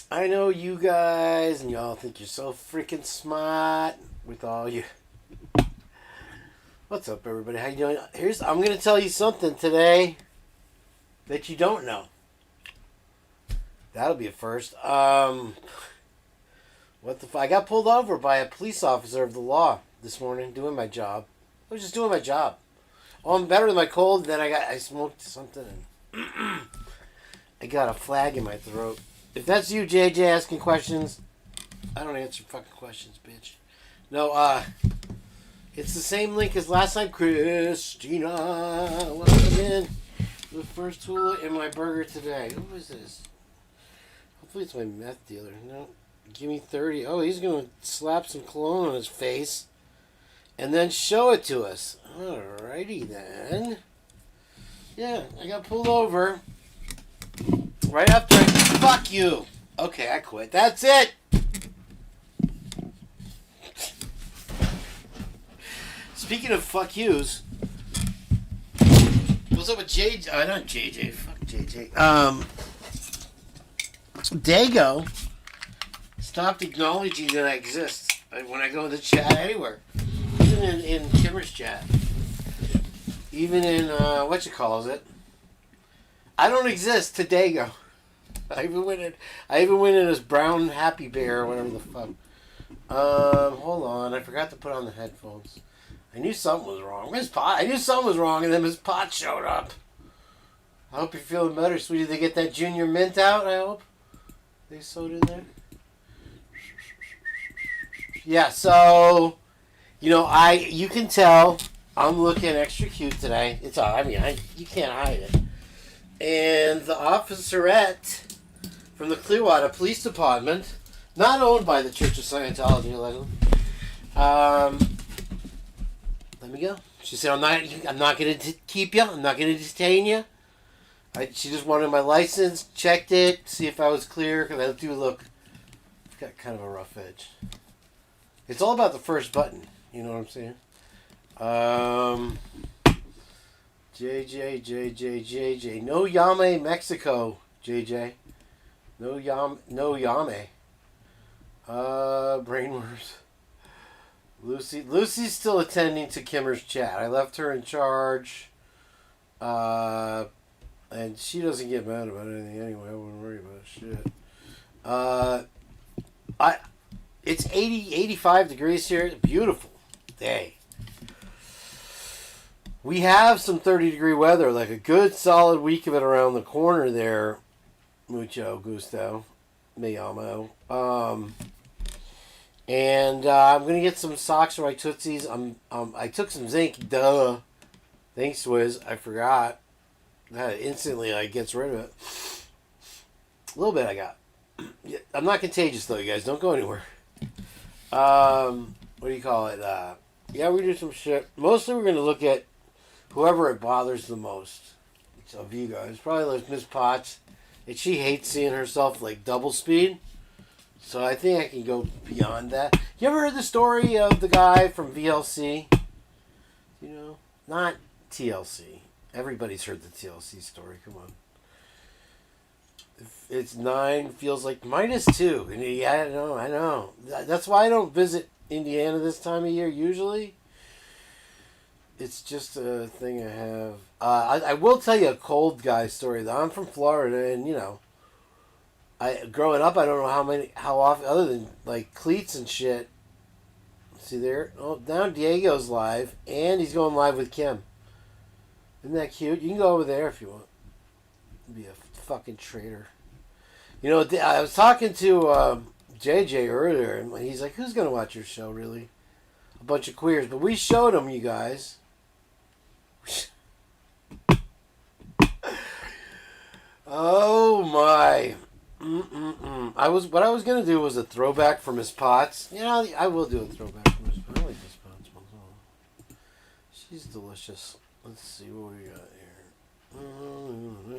I know you guys, and y'all think you're so freaking smart with all you. What's up, everybody? How you doing? I'm gonna tell you something today that you don't know. That'll be a first. What the? I got pulled over by a police officer of the law this morning doing my job. I was just doing my job. Oh, I'm better than my cold. Then I smoked something and I got a flag in my throat. If that's you, JJ, asking questions, I don't answer fucking questions, bitch. No, it's the same link as last time. Christina, welcome in. The first tool in my burger today. Who is this? Hopefully it's my meth dealer. No, give me 30. Oh, he's going to slap some cologne on his face and then show it to us. Alrighty then. Yeah, I got pulled over right after I... Fuck you. Okay, I quit. That's it. Speaking of fuck yous, what's up with JJ? Not JJ. Fuck JJ. Dago stopped acknowledging that I exist when I go in the chat anywhere. Even in Kimmer's chat. Even in, I don't exist to Dago. I even went in as Brown Happy Bear or whatever the fuck. Hold on. I forgot to put on the headphones. I knew something was wrong. I knew something was wrong, and then Miss Pot showed up. I hope you're feeling better, sweetie. They get that Junior Mint out, I hope. They sewed in there. Yeah, so, you can tell I'm looking extra cute today. You can't hide it. And the officerette from the Clearwater Police Department, not owned by the Church of Scientology, allegedly. Let me go. She said, I'm not going to keep you. I'm not going to detain you. She just wanted my license, checked it, see if I was clear, because I do look, I've got kind of a rough edge. It's all about the first button. You know what I'm saying? JJ. No Yame, Mexico, JJ. No Yame. Brainworms. Lucy's still attending to Kimmer's chat. I left her in charge. And she doesn't get mad about anything anyway. I wouldn't worry about shit. It's 85 degrees here. It's a beautiful day. We have some 30-degree weather, like a good solid week of it around the corner there. Mucho gusto. Me amo. And I'm going to get some socks for my Tootsies. I took some zinc. Duh. Thanks, Swizz. I forgot. That instantly, gets rid of it. A little bit I got. I'm not contagious, though, you guys. Don't go anywhere. What do you call it? Yeah, we do some shit. Mostly we're going to look at whoever it bothers the most of you guys. Probably like Miss Potts. And she hates seeing herself like double speed. So I think I can go beyond that. You ever heard the story of the guy from VLC? Not TLC. Everybody's heard the TLC story. Come on. It's 9, feels like -2. And yeah, I know. That's why I don't visit Indiana this time of year usually. It's just a thing I have. I will tell you a cold guy story though. I'm from Florida, and growing up, I don't know how often, other than like cleats and shit. See there? Oh, now Diego's live, and he's going live with Kim. Isn't that cute? You can go over there if you want. Be a fucking traitor. I was talking to JJ earlier, and he's like, "Who's gonna watch your show, really?" A bunch of queers, but we showed him, you guys. Oh my! What I was gonna do was a throwback from Miss Potts. I will do a throwback from Miss Potts. I like Miss Potts one. She's delicious. Let's see what we got here.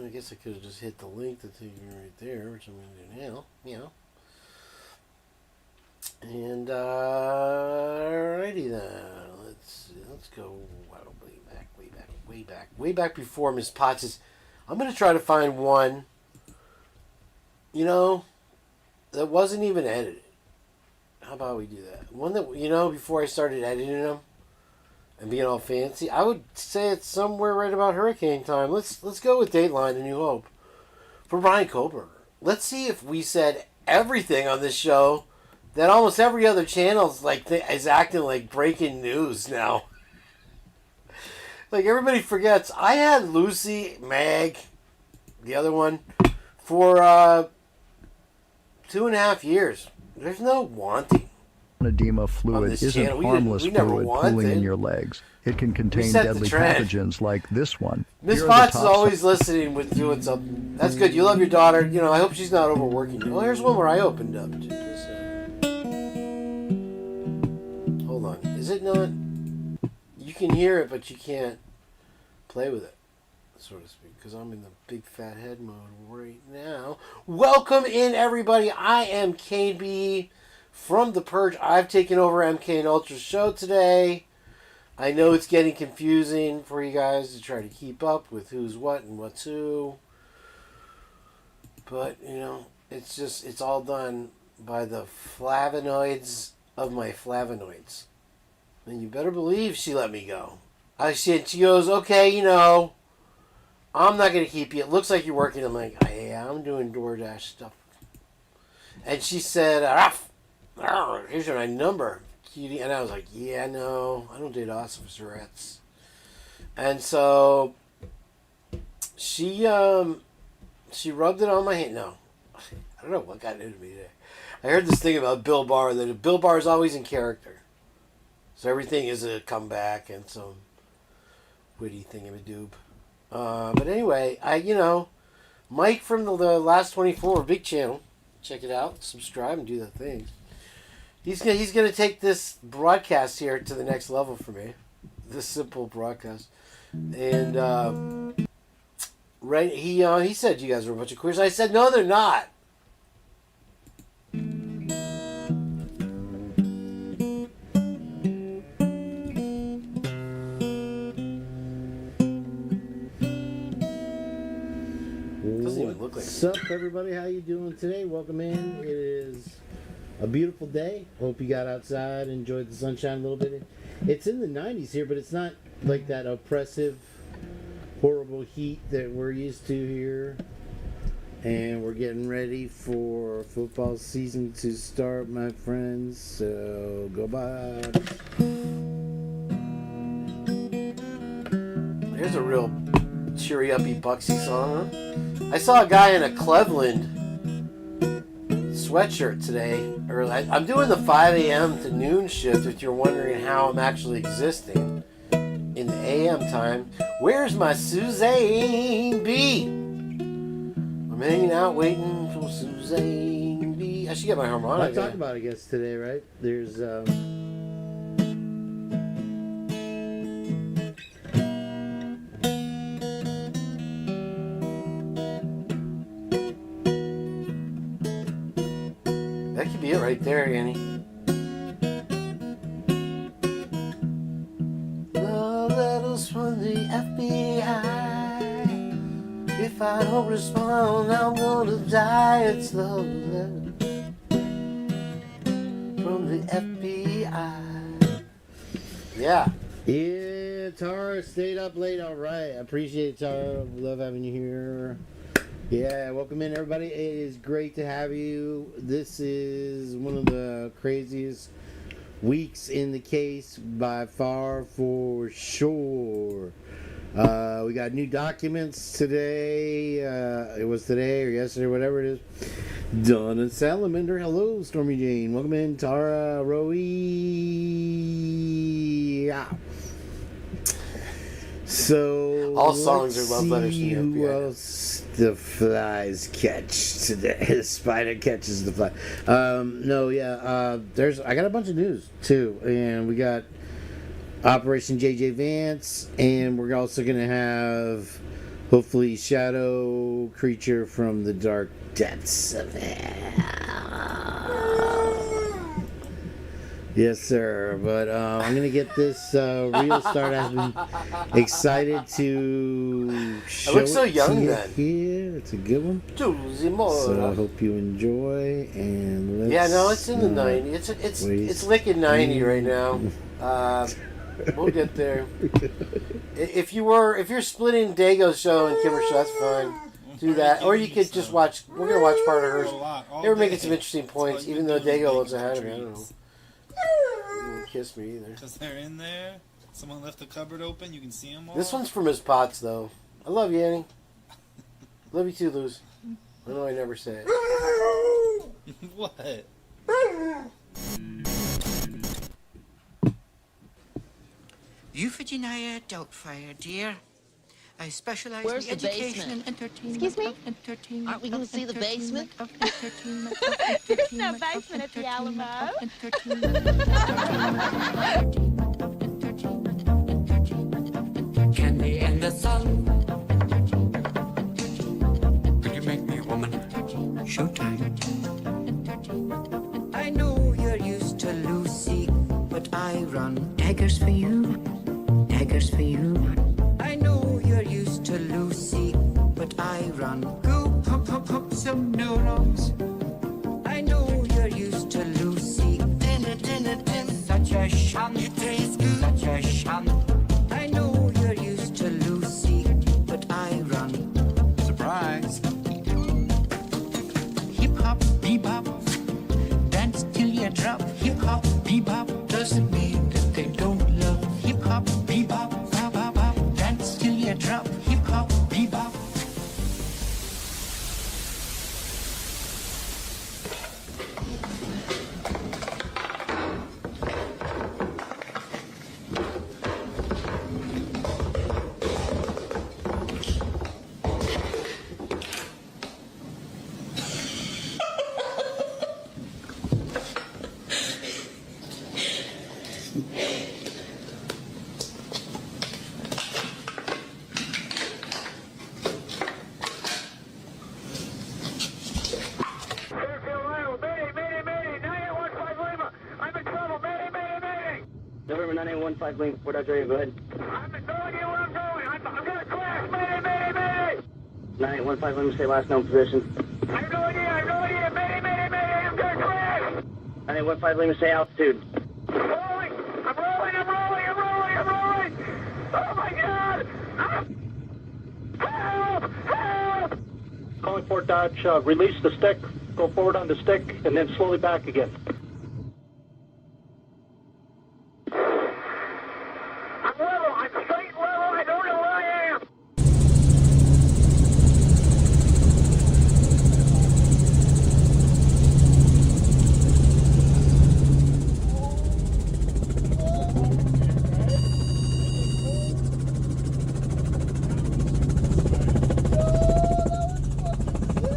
I guess I could have just hit the link to take you right there, which I'm gonna do now. And alrighty then. Let's see. Let's go way back before Miss Potts. I'm gonna try to find one. that wasn't even edited. How about we do that? One that, before I started editing them and being all fancy, I would say it's somewhere right about hurricane time. Let's go with Dateline A New Hope for Brian Koberger. Let's see if we said everything on this show that almost every other channel is acting like breaking news now. Like everybody forgets, I had Lucy, Mag, the other one, for 2.5 years. There's no wanting. Edema fluid isn't harmless fluid pooling in your legs. It can contain deadly pathogens like this one. Miss Potts is always listening with doing something. That's good. You love your daughter. I hope she's not overworking you. Oh, here's one where I opened up. Hold on. Is it not? You can hear it, but you can't play with it, so to speak, because I'm in the big fat head mode right now. Welcome in, everybody. I am KB from the Purge. I've taken over Mkane Ultra's show today. I know it's getting confusing for you guys to try to keep up with who's what and what's who. But, it's all done by the flavonoids of my flavonoids. And you better believe she let me go. She goes, okay, I'm not going to keep you. It looks like you're working. I'm like, yeah, I'm doing DoorDash stuff. And she said, here's my number, cutie. And I was like, yeah, no, I don't date officerettes. And so she rubbed it on my hand. No, I don't know what got into me today. I heard this thing about Bill Barr, that Bill Barr is always in character. So everything is a comeback and some witty thingamadoob. But anyway, Mike from the Last 24, big channel. Check it out, subscribe, and do the thing. He's gonna take this broadcast here to the next level for me. This simple broadcast. And he said you guys were a bunch of queers. I said no, they're not. What's up, everybody? How you doing today? Welcome in. It is a beautiful day. Hope you got outside, enjoyed the sunshine a little bit. It's in the 90s here, but it's not like that oppressive, horrible heat that we're used to here. And we're getting ready for football season to start, my friends. So go by. Here's a real cheery, uppy, Bucksy song, huh? I saw a guy in a Cleveland sweatshirt today. I'm doing the 5 a.m. to noon shift if you're wondering how I'm actually existing in the a.m. time. Where's my Suzanne B? I'm hanging out waiting for Suzanne B. I should get my harmonica. I talked about it, I guess, today, right? There's that could be it right there, Annie. Love letters from the FBI. If I don't respond, I'm gonna die. It's love letters from the FBI. Yeah. Yeah, Tara stayed up late. All right. I appreciate it, Tara. Love having you here. Yeah, welcome in, everybody. It is great to have you. This is one of the craziest weeks in the case by far, for sure. We got new documents today. It was today or yesterday, whatever it is. Donna Salamander. Hello, Stormy Jane. Welcome in, Tara Roe. Yeah. So all songs are love letters to you. Who else the flies catch today? The spider catches the fly. I got a bunch of news too, and we got Operation JJ Vance, and we're also gonna have hopefully Shadow Creature from the Dark Depths of Hell. Yes, sir. But I'm going to get this real started. I've been excited to I look so young then. Here, it's a good one. So I hope you enjoy, and let's... Yeah, no, it's in the 90. It's licking 90 right now. We'll get there. If you're splitting Dago's show and Kimmer's show, that's fine. Do that, or you could just watch. We're gonna watch part of hers. They were making some interesting points, even though Dago was ahead of me. I don't know. He won't kiss me either. Because they're in there. Someone left the cupboard open. You can see them all. This one's from his pots, though. I love you, Annie. Love you too, Luz. I know I never say it. What? Euphigenia Doubtfire, dear. I specialize Where's in the education basement? and entertainment. Excuse me? Entertainment. Aren't we going to see the basement? There's no basement at the Alamo. Candy and the sun. Could you make me a woman? Showtime. I know you're used to Lucy, but I run daggers for you. Daggers for you. I know you're used to Lucy, but I run. Go pump, pump, pump some neurons. I know you're used to Lucy. Dinner, dinner, dinner. Such a shun. It tastes good. Such a shun. I know you're used to Lucy, but I run. Surprise. Hip hop, bebop. Dance till you drop. Hip hop, bebop. Doesn't mean that they don't love. Hip hop, bebop. Bop, bop, bop. Dance till you drop. Hip hop, bebop. November 9815 Link, Fort Dodge area, go ahead. I have no idea where I'm going. I'm going to crash. Mayday, mayday, mayday. 9815, let me say last known position. I have no idea. Mayday, mayday, mayday. I'm going to crash. 9815, let me say altitude. Rolling. I'm rolling. Oh, my God. Help. Help. Calling Fort Dodge, release the stick, go forward on the stick, and then slowly back again. I'm straight level. I don't know where I am.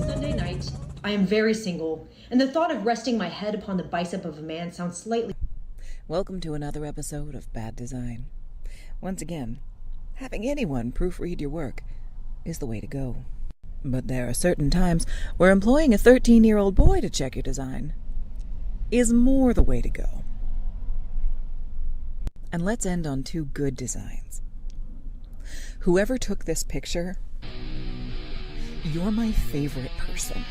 Sunday night, I am very single, and the thought of resting my head upon the bicep of a man sounds slightly... Welcome to another episode of Bad Design. Once again, having anyone proofread your work is the way to go. But there are certain times where employing a 13-year-old boy to check your design is more the way to go. And let's end on two good designs. Whoever took this picture, you're my favorite person.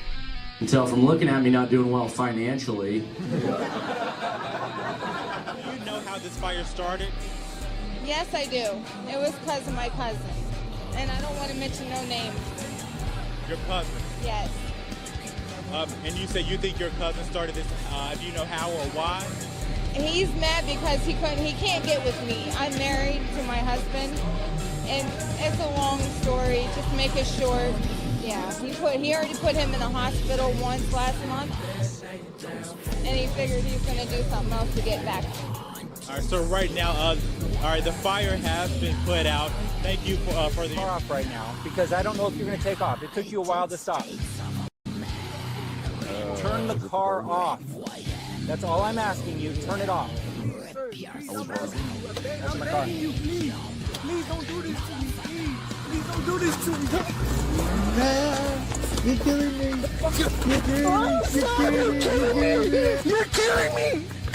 You can tell from looking at me not doing well financially. Do you know how this fire started? Yes, I do. It was because of my cousin. And I don't want to mention no names. Your cousin? Yes. And you say you think your cousin started this. Do you know how or why? He's mad because he can't get with me. I'm married to my husband. And it's a long story. Just make it short. Yeah, he already put him in the hospital once last month. And he figured he's going to do something else to get back. All right, so right now, all right, the fire has been put out. Thank you for the... Car off right now, because I don't know if you're going to take off. It took you a while to stop. Turn the car off. That's all I'm asking you. Turn it off. That's my car. Please don't do this to me, please. Please don't do this to me. You're killing me.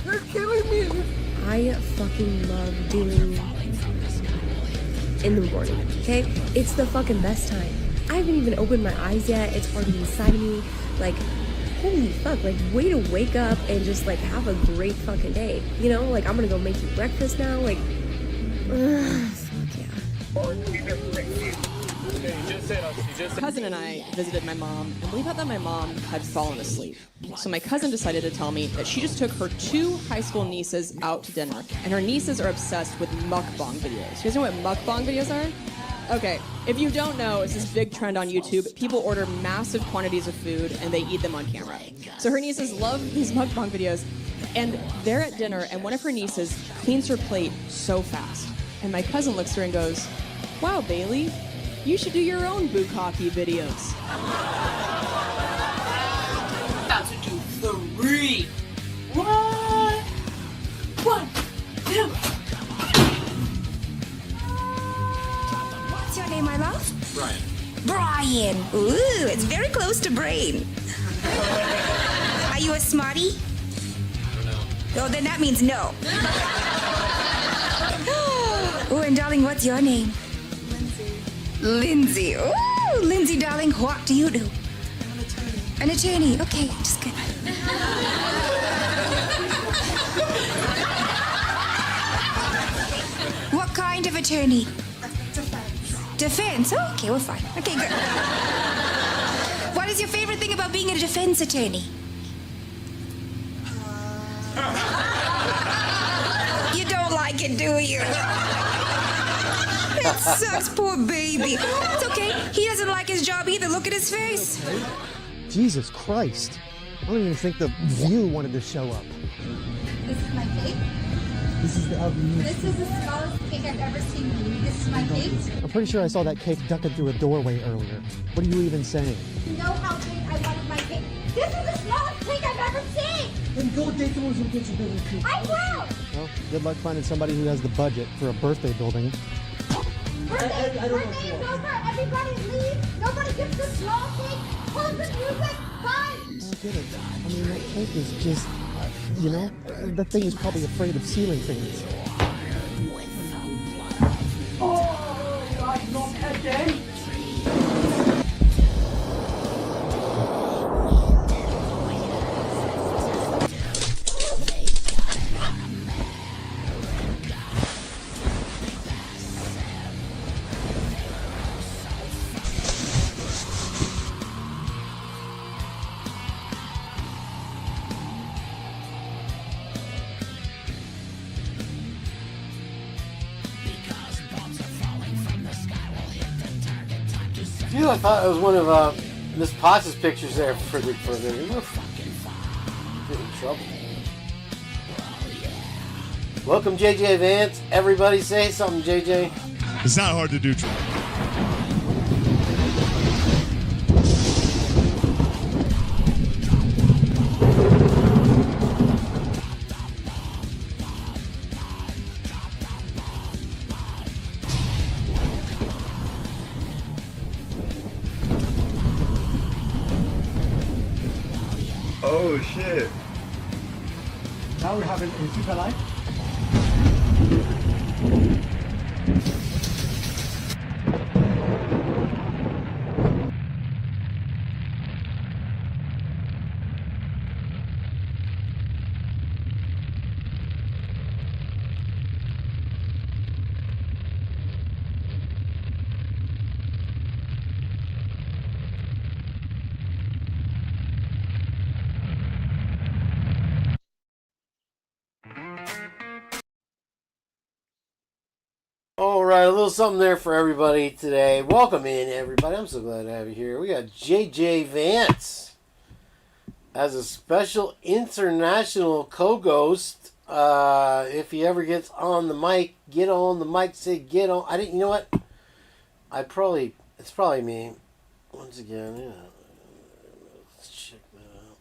You're killing me. I fucking love doing in the morning, okay? It's the fucking best time. I haven't even opened my eyes yet. It's already inside of me. Like, holy fuck, like, way to wake up and just, like, have a great fucking day. You know, like, I'm gonna go make you breakfast now, like, fuck yeah. Cousin and I visited my mom, and we thought that my mom had fallen asleep. So my cousin decided to tell me that she just took her 2 high school nieces out to dinner, and her nieces are obsessed with mukbang videos. You guys know what mukbang videos are? Okay, if you don't know, it's this big trend on YouTube. People order massive quantities of food, and they eat them on camera. So her nieces love these mukbang videos, and they're at dinner, and one of her nieces cleans her plate so fast. And my cousin looks at her and goes, "Wow, Bailey, you should do your own bukkake videos." About to do 3. What? 1, 2. What's your name, my love? Brian. Brian. Ooh, it's very close to brain. Are you a smarty? I don't know. Oh, then that means no. Oh, and darling, what's your name? Lindsay. Ooh, Lindsay, darling, what do you do? I'm an attorney. An attorney. Okay, just good. What kind of attorney? Defense. Defense. Oh, okay, we're fine. Okay, good. What is your favorite thing about being a defense attorney? You don't like it, do you? It sucks, poor baby. It's okay. He doesn't like his job either. Look at his face. Jesus Christ. I don't even think the View wanted to show up. This is my cake. This is the This is the smallest cake I've ever seen. This is my cake. I'm pretty sure I saw that cake ducking through a doorway earlier. What are you even saying? You know how big I wanted my cake. This is the smallest cake I've ever seen. Then go date someone who gets you bigger cake. I will. Well, good luck finding somebody who has the budget for a birthday building. Birthday is over. Everybody leave. Nobody gets the small cake. Close the music. Bye. I get it. I mean, that cake is just, you know, that thing is probably afraid of ceiling fans. Oh, like not again. Dude, I thought it was one of Miss Potts' pictures there for the Get in trouble. Welcome, JJ Vance. Everybody say something, JJ. It's not hard to do. Oh shit. Now we're having a super life. Alright, a little something there for everybody today. Welcome in, everybody. I'm so glad to have you here. We got JJ Vance as a special international co-ghost. If he ever gets on the mic, get on the mic, say get on. You know what? It's probably me. Once again, yeah. Let's check that out.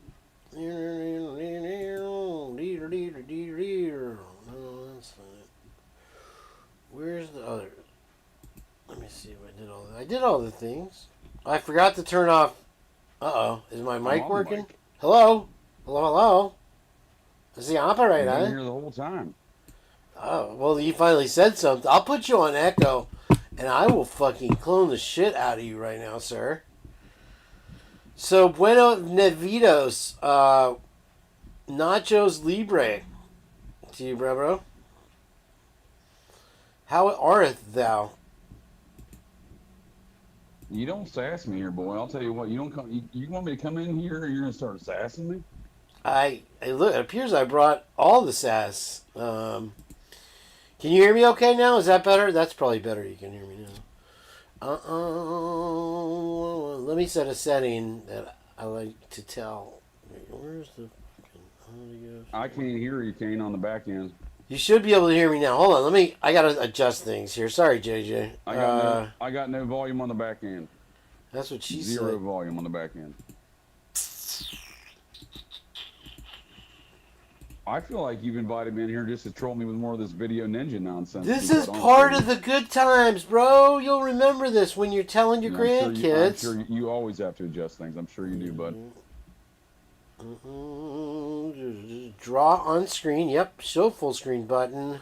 No, that's fine. Where's the other? Let me see if I did all that. I did all the things. I forgot to turn off. Uh-oh. Is my mic working? Mic. Hello? Hello? Is the operator? I've been here the whole time. Oh, well, you finally said something. I'll put you on echo. And I will fucking clone the shit out of you right now, sir. So, Bueno Nevidos, Nachos Libre. To you, bro. How art thou? You don't sass me here, boy. I'll tell you what. You don't come. You want me to come in here, and you're gonna start sassing me? I look. It appears I brought all the sass. Can you hear me okay now? Is that better? That's probably better. You can hear me now. Let me set a setting that I like to tell. Where's the fucking audio? I can't hear you, Kane, on the back end. You should be able to hear me now. Hold on. I gotta adjust things here. Sorry, JJ. I got no volume on the back end. That's what she said. Zero volume on the back end. I feel like you've invited me in here just to troll me with more of this video ninja nonsense. This is part of the good times, bro. You'll remember this when you're telling your grandkids. I'm sure you always have to adjust things. I'm sure you do, bud. Draw on screen. Yep. Show full screen button.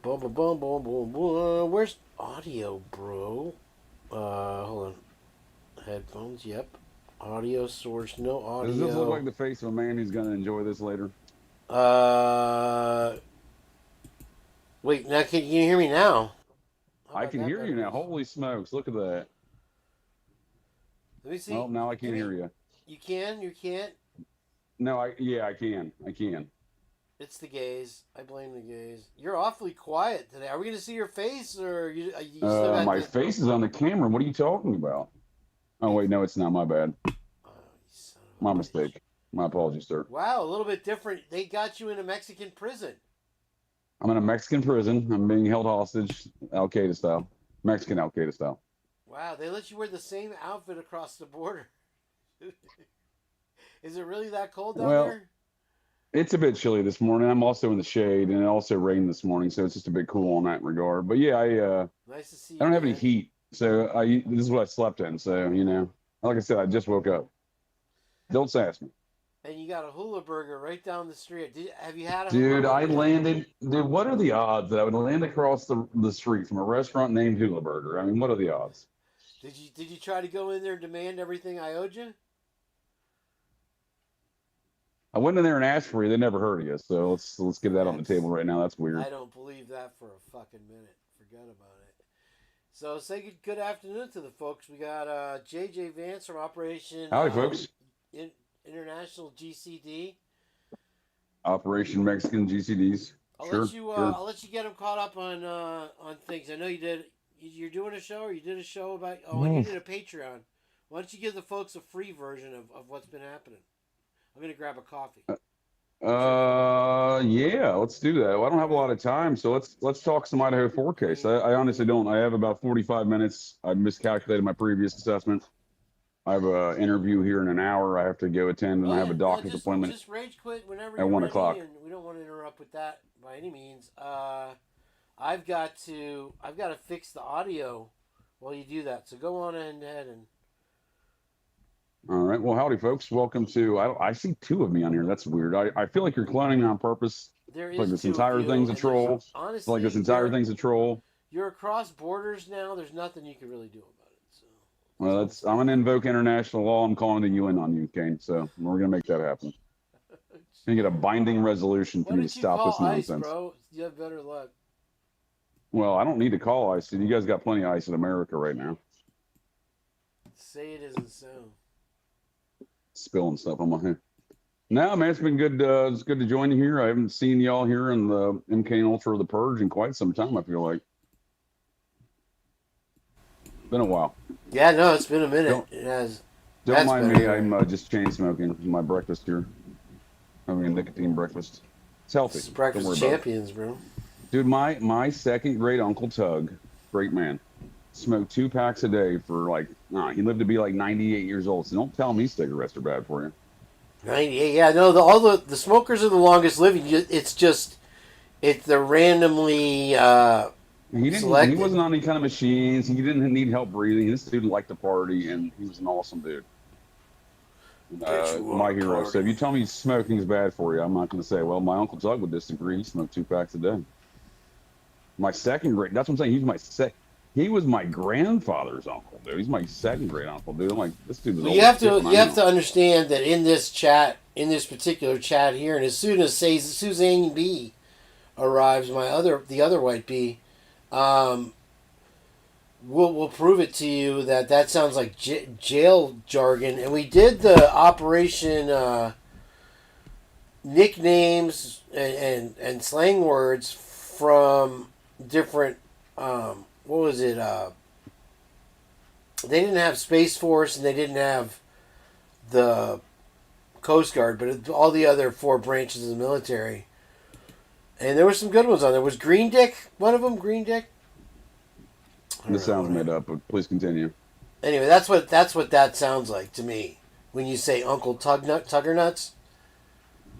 Boom, boom, boom, boom, boom, boom. Where's audio, bro? Hold on. Headphones. Yep. Audio source. No audio. Does this look like the face of a man who's going to enjoy this later? Wait. Now, can you hear me now? I can hear you now. Holy smokes! Look at that. Let me see. Oh, now I can't hear you. You can? You can't? No, I can. I can. It's the gays. I blame the gays. You're awfully quiet today. Are we going to see your face, or you still got my face is on the camera. What are you talking about? Oh wait, no, it's not. My bad. My mistake. My apologies, sir. Wow, a little bit different. They got you in a Mexican prison. I'm in a Mexican prison. I'm being held hostage, Al Qaeda style, Mexican Al Qaeda style. Wow, they let you wear the same outfit across the border. Is it really that cold down there? It's a bit chilly this morning. I'm also in the shade, and it also rained this morning, so it's just a bit cool in that regard. But yeah, nice to see you. I don't have any heat, so this is what I slept in. So like I said, I just woke up. Don't sass me. And you got a hula burger right down the street. Have you had a Dude, I landed. Dude, what are the odds that I would land across the street from a restaurant named Hula Burger? I mean, what are the odds? Did you try to go in there and demand everything I owed you? I went in there and asked for you. They never heard of you. So let's get that on the table right now. That's weird. I don't believe that for a fucking minute. Forget about it. So say good afternoon to the folks. We got JJ Vance from Operation. Howdy, folks. International GCD. Operation Mexican GCDs. I'll let you get them caught up on things. I know you did. You're doing a show, or you did a show about. Oh, and you did a Patreon. Why don't you give the folks a free version of what's been happening? I'm gonna grab a coffee. Yeah, let's do that. Well, I don't have a lot of time, so let's talk some Idaho4 case. I honestly don't. I have about 45 minutes. I miscalculated my previous assessment. I have an interview here in an hour. I have to go attend, and I have a doctor's appointment. Just rage quit whenever at 1 o'clock. And we don't want to interrupt with that by any means. I've got to fix the audio while you do that. So go on ahead and. All right. Well, howdy, folks. Welcome to. I see two of me on here. That's weird. I feel like you're cloning me on purpose. There is like this entire thing's a troll. Honestly, like this entire thing's a troll. You're across borders now. There's nothing you can really do about it. So. Well, I'm gonna invoke international law. I'm calling the UN on you, Kane. So we're gonna make that happen. You get a binding resolution for me to stop this nonsense. ICE, bro? You have better luck. Well, I don't need to call ICE. You guys got plenty of ICE in America right now. Say it isn't so. Spilling stuff on my hand. No, man, it's been good. It's good to join you here. I haven't seen y'all here in the Mkane Ultra of the Purge in quite some time, I feel like. Been a while. Yeah, no, it's been a minute. It has. Don't mind me. I'm just chain smoking my breakfast here. Having a nicotine breakfast. It's healthy. It's breakfast champions, bro. Dude, my second great uncle Tug, great man, smoked 2 packs a day for he lived to be like 98 years old. So don't tell me cigarettes are bad for you. 98, yeah, no, all the smokers are the longest living. They're randomly selected. He wasn't on any kind of machines. He didn't need help breathing. This dude liked to party, and he was an awesome dude. My hero. So if you tell me smoking is bad for you, I'm not going to say, well, my Uncle Doug would disagree. He smoked 2 packs a day. My second great, that's what I'm saying. He's my He was my grandfather's uncle, dude. He's my second great uncle, dude. I'm like, this dude was. Well, you have to understand that in this chat, in this particular chat here, and as soon as Suzanne B arrives, the other white B, we'll prove it to you that sounds like jail jargon, and we did the operation nicknames and slang words from different. What was it? They didn't have Space Force and they didn't have the Coast Guard, but all the other 4 branches of the military. And there were some good ones on there. Was Green Dick one of them? Green Dick? This sounds made up, but please continue. Anyway, that's what that sounds like to me when you say Uncle Tugger Nuts.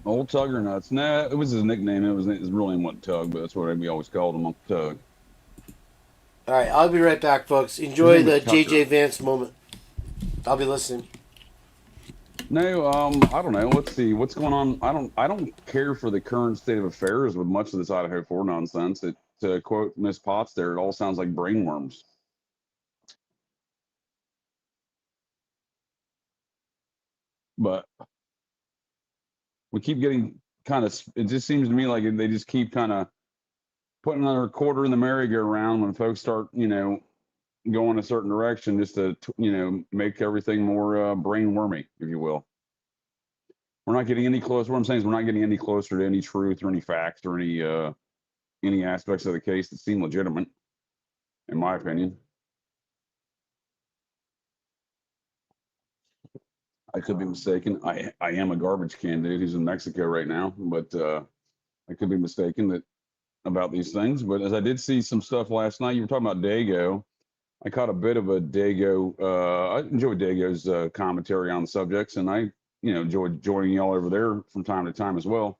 Old Tugger Nuts. Nah, it was his nickname. His real name wasn't Tug, but that's what we always called him, Uncle Tug. All right, I'll be right back, folks. Enjoy the JJ Vance moment. I'll be listening. No, I don't know. Let's see what's going on. I don't care for the current state of affairs with much of this Idaho4 nonsense. To quote Miss Potts there, it all sounds like brainworms. But we keep getting kind of, it just seems to me like they just keep kind of putting another quarter in the merry-go-round when folks start, going a certain direction just to, make everything more brain-wormy, if you will. We're not getting any closer. What I'm saying is we're not getting any closer to any truth or any facts or any aspects of the case that seem legitimate, in my opinion. I could be mistaken. I am a garbage can dude who's in Mexico right now, but I could be mistaken about these things. But as I did see some stuff last night, you were talking about Dago. I caught a bit of a Dago. I enjoyed Dago's commentary on the subjects, and I, enjoyed joining y'all over there from time to time as well.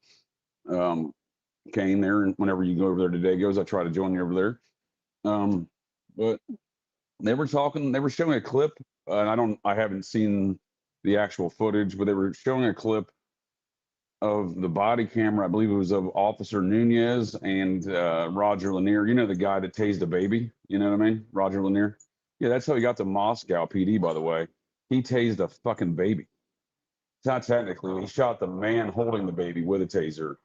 Mkane there, and whenever you go over there to Dago's, I try to join you over there. But they were showing a clip, and I haven't seen the actual footage, but they were showing a clip of the body camera. I believe it was of Officer Nunez and Roger Lanier. You know, the guy that tased a baby. You know what I mean? Roger Lanier. Yeah, that's how he got to Moscow PD, by the way. He tased a fucking baby. It's not technically. He shot the man holding the baby with a taser,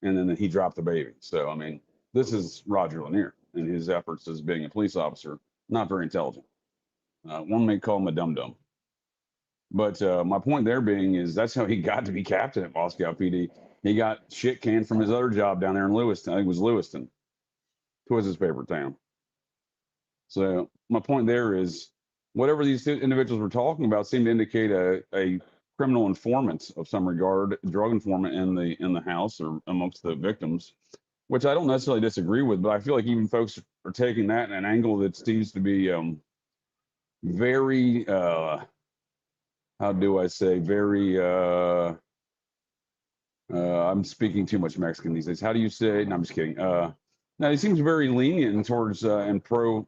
and then he dropped the baby. So, I mean, this is Roger Lanier and his efforts as being a police officer. Not very intelligent. One may call him a dum-dum. But my point there being is that's how he got to be captain at Moscow PD. He got shit canned from his other job down there in Lewiston. I think it was Lewiston. It was his favorite town. So my point there is whatever these individuals were talking about seemed to indicate a criminal informant of some regard, drug informant in the house or amongst the victims, which I don't necessarily disagree with, but I feel like even folks are taking that in an angle that seems to be very how do I say, very, I'm speaking too much Mexican these days. How do you say? No, I'm just kidding. Now, he seems very lenient towards and pro,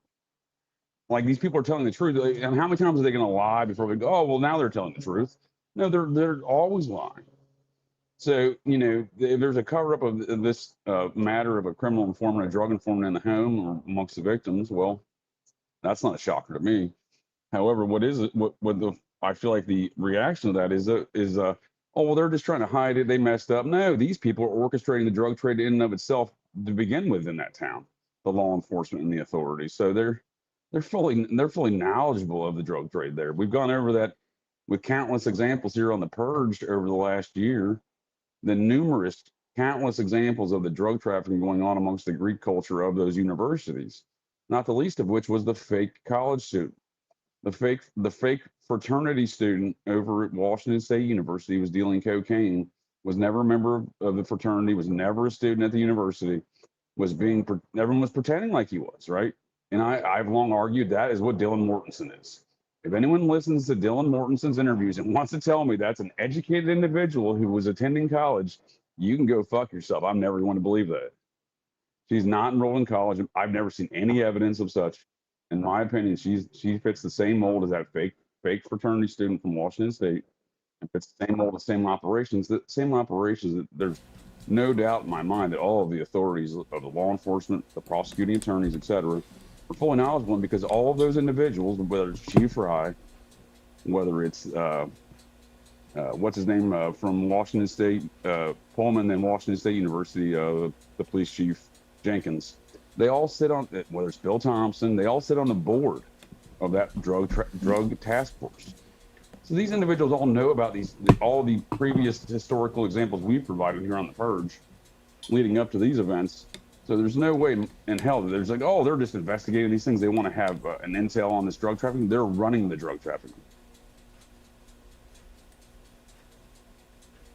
like these people are telling the truth. And how many times are they going to lie before we go, oh, well, now they're telling the truth? No, they're always lying. So, if there's a cover-up of this matter of a criminal informant, a drug informant in the home or amongst the victims, well, that's not a shocker to me. However, I feel like the reaction to that is oh, well, they're just trying to hide it. They messed up. No, these people are orchestrating the drug trade in and of itself to begin with in that town, the law enforcement and the authorities. So they're fully knowledgeable of the drug trade there. We've gone over that with countless examples here on the Purge over the last year. The countless examples of the drug trafficking going on amongst the Greek culture of those universities, not the least of which was the fake college student. The fake fraternity student over at Washington State University was dealing cocaine, was never a member of the fraternity, was never a student at the university, everyone was pretending like he was, right? And I've long argued that is what Dylan Mortensen is. If anyone listens to Dylan Mortensen's interviews and wants to tell me that's an educated individual who was attending college, you can go fuck yourself. I'm never going to believe that. She's not enrolled in college. I've never seen any evidence of such. In my opinion, she fits the same mold as that fake fraternity student from Washington State, and fits the same mold, the same operations. There's no doubt in my mind that all of the authorities of the law enforcement, the prosecuting attorneys, etc., We're fully knowledgeable because all of those individuals, whether it's chief or high, whether it's what's his name from Washington State, Pullman and Washington State University, the police chief Jenkins, they all sit on, whether it's Bill Thompson, they all sit on the board of that drug task force. So these individuals all know about all the previous historical examples we've provided here on the Purge leading up to these events. So there's no way in hell that there's like, oh, they're just investigating these things. They want to have an intel on this drug trafficking. They're running the drug trafficking.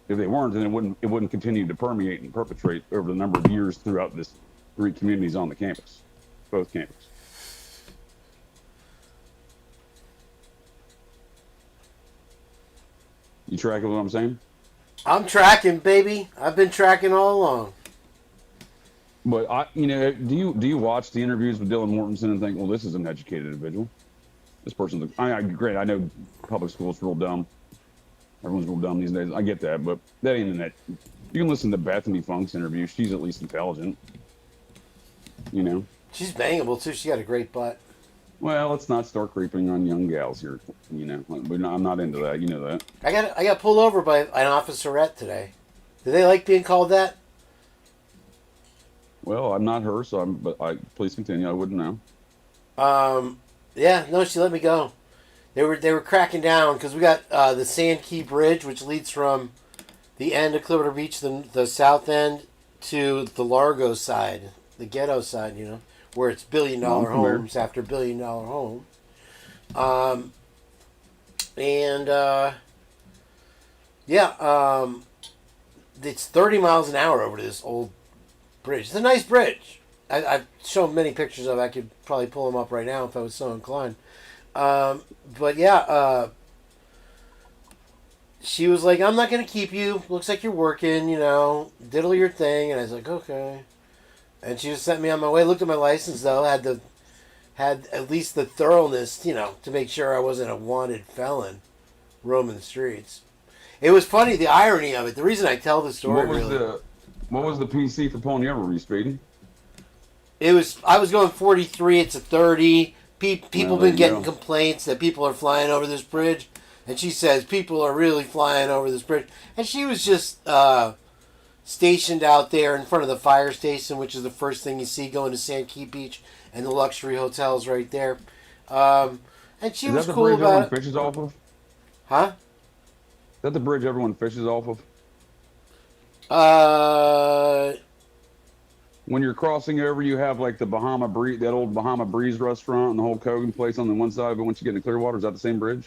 If they weren't, then it wouldn't continue to permeate and perpetrate over the number of years throughout this 3 communities on the campus, both campuses. You tracking what I'm saying? I'm tracking, baby. I've been tracking all along. But do you watch the interviews with Dylan Mortensen and think, well, this is an educated individual? This person, great. I know public school's real dumb. Everyone's real dumb these days. I get that, but that ain't in that. You can listen to Bethany Funk's interview. She's at least intelligent. She's bangable too. She got a great butt. Well, let's not start creeping on young gals here. I'm not into that. You know that. I got pulled over by an officerette today. Do they like being called that? Well, I'm not her, please continue. I wouldn't know. Yeah, no, she let me go. They were cracking down because we got the Sand Key Bridge, which leads from the end of Clearwater Beach, the south end, to the Largo side, the ghetto side, where it's billion-dollar homes after billion-dollar home. It's 30 miles an hour over this old bridge. It's a nice bridge. I've shown many pictures of it. I could probably pull them up right now if I was so inclined. She was like, I'm not going to keep you. Looks like you're working, diddle your thing. And I was like, okay. And she just sent me on my way. Looked at my license, though. Had at least the thoroughness, to make sure I wasn't a wanted felon roaming the streets. It was funny, the irony of it. The reason I tell the story what was the PC for pulling you over? Were you speeding? I was going 43. It's a 30. People been getting complaints that people are flying over this bridge. And she says people are really flying over this bridge. And she was just stationed out there in front of the fire station, which is the first thing you see going to Sand Key Beach and the luxury hotels right there. And she was cool about it. Is that the bridge everyone fishes off of? Huh? Is that the bridge everyone fishes off of? When you're crossing over, you have like the Bahama Breeze, that old Bahama Breeze restaurant and the whole Kogan place on the one side. But once you get into Clearwater, is that the same bridge?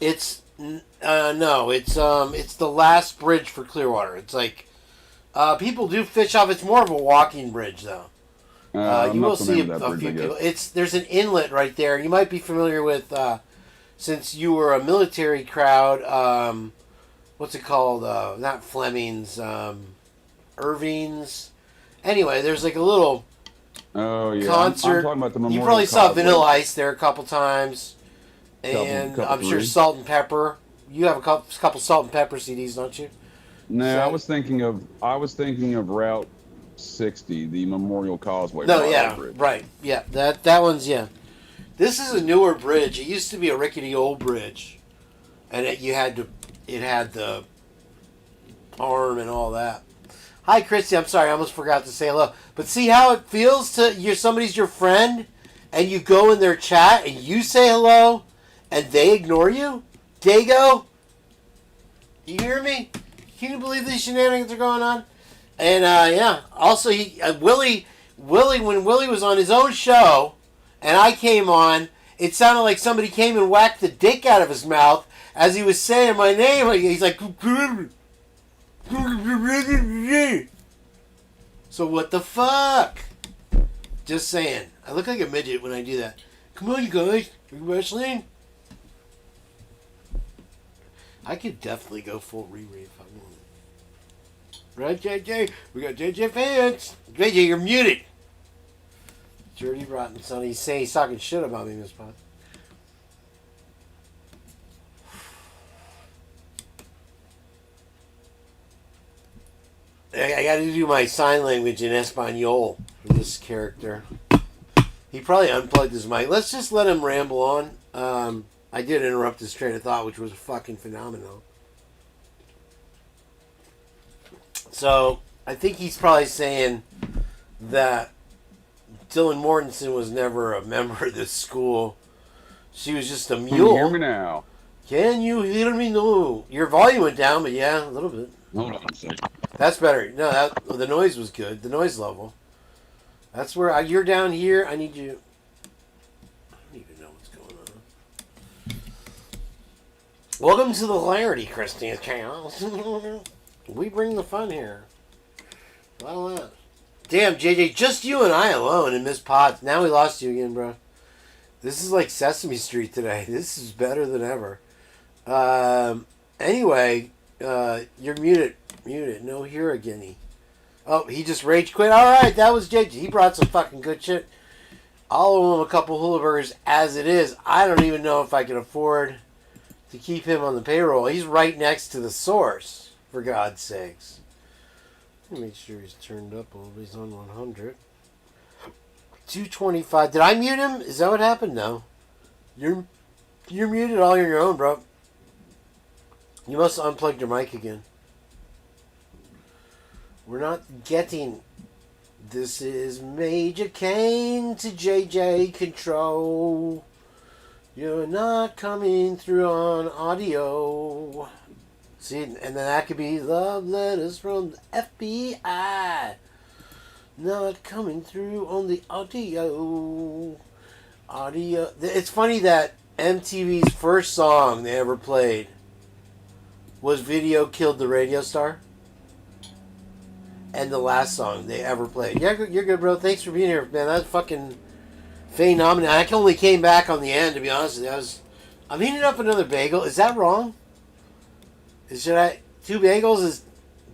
It's no, it's the last bridge for Clearwater. It's like people do fish off. It's more of a walking bridge, though. You will see a few people. There's an inlet right there. You might be familiar with, since you were a military crowd. What's it called? Not Fleming's, Irving's. Anyway, there's like a little concert. I'm talking about the Memorial You probably saw Causeway. Vanilla Ice there a couple times. And I'm sure Salt and Pepper. You have a couple Salt and Pepper CDs, don't you? No, I was thinking of Route 60, the Memorial Causeway. No, bridge. Right, yeah, that one's This is a newer bridge. It used to be a rickety old bridge, and it had the arm and all that. Hi, Christy. I'm sorry, I almost forgot to say hello. But see how it feels to somebody's your friend, and you go in their chat and you say hello, and they ignore you? Dago? You hear me? Can you believe these shenanigans are going on? And, also, Willie, when Willie was on his own show, and I came on, it sounded like somebody came and whacked the dick out of his mouth as he was saying my name. He's like... So what the fuck? Just saying. I look like a midget when I do that. Come on, you guys. Are you wrestling? I could definitely go full Riri if I wanted. Right, JJ? We got JJ fans. JJ, you're muted. Dirty Rotten Son. He's saying he's talking shit about me in this pod. I got to do my sign language in Espanol for this character. He probably unplugged his mic. Let's just let him ramble on. I did interrupt his train of thought, which was fucking phenomenal. So, I think he's probably saying that Dylan Mortensen was never a member of this school. She was just a mule. Can you hear me now? Can you hear me? No. Your volume went down, but yeah, a little bit. Hold on a second. That's better. No, the noise was good. The noise level. That's where you're down here. I need you. I don't even know what's going on. Welcome to the Hilarity, Christine's Chaos. We bring the fun here. A lot of that. Damn, JJ, just you and I alone in Miss Potts. Now we lost you again, bro. This is like Sesame Street today. This is better than ever. Anyway, you're muted. Muted. No here again. Oh, he just rage quit. Alright, that was JJ. He brought some fucking good shit. I'll owe him a couple hula burgers as it is. I don't even know if I can afford to keep him on the payroll. He's right next to the source, for God's sakes. Let me make sure he's turned up a little bit. He's on 100. 225. Did I mute him? Is that what happened? No. You're muted all on your own, bro. You must have unplugged your mic again. We're not getting... This is Major Kane to JJ Control. You're not coming through on audio. See, and then that could be love letters from the FBI. Not coming through on the audio. Audio. It's funny that MTV's first song they ever played was Video Killed the Radio Star. And the last song they ever played. Yeah, you're good, bro. Thanks for being here, man. That's fucking phenomenal. I only came back on the end, to be honest with you. I'm heating up another bagel. Is that wrong? Should I... 2 bagels is...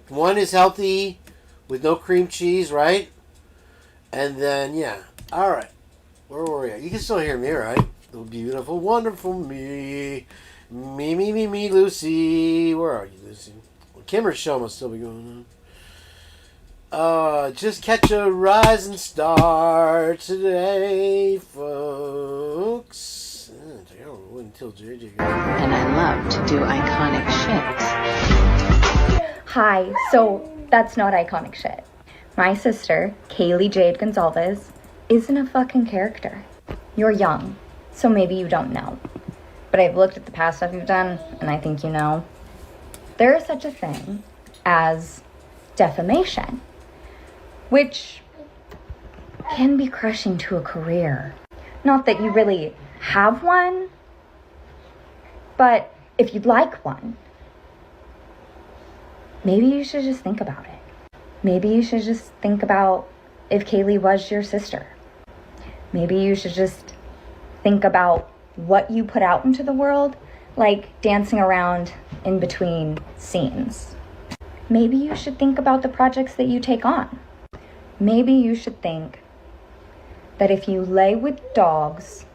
One is healthy with no cream cheese, right? And then, yeah. Alright. Where were we at? You can still hear me, right? The beautiful, wonderful me. Me, Lucy. Where are you, Lucy? Well, Kimmer's show must still be going on. Just catch a rising star today, folks. Until JJ goes. And I love to do iconic shit. Hi, so that's not iconic shit. My sister, Kaylee Jade Gonzalez, isn't a fucking character. You're young, so maybe you don't know. But I've looked at the past stuff you've done, and I think you know. There is such a thing as defamation, which can be crushing to a career. Not that you really have one, but if you'd like one, maybe you should just think about it. Maybe you should just think about if Kaylee was your sister. Maybe you should just think about what you put out into the world, like dancing around in between scenes. Maybe you should think about the projects that you take on. Maybe you should think that if you lay with dogs,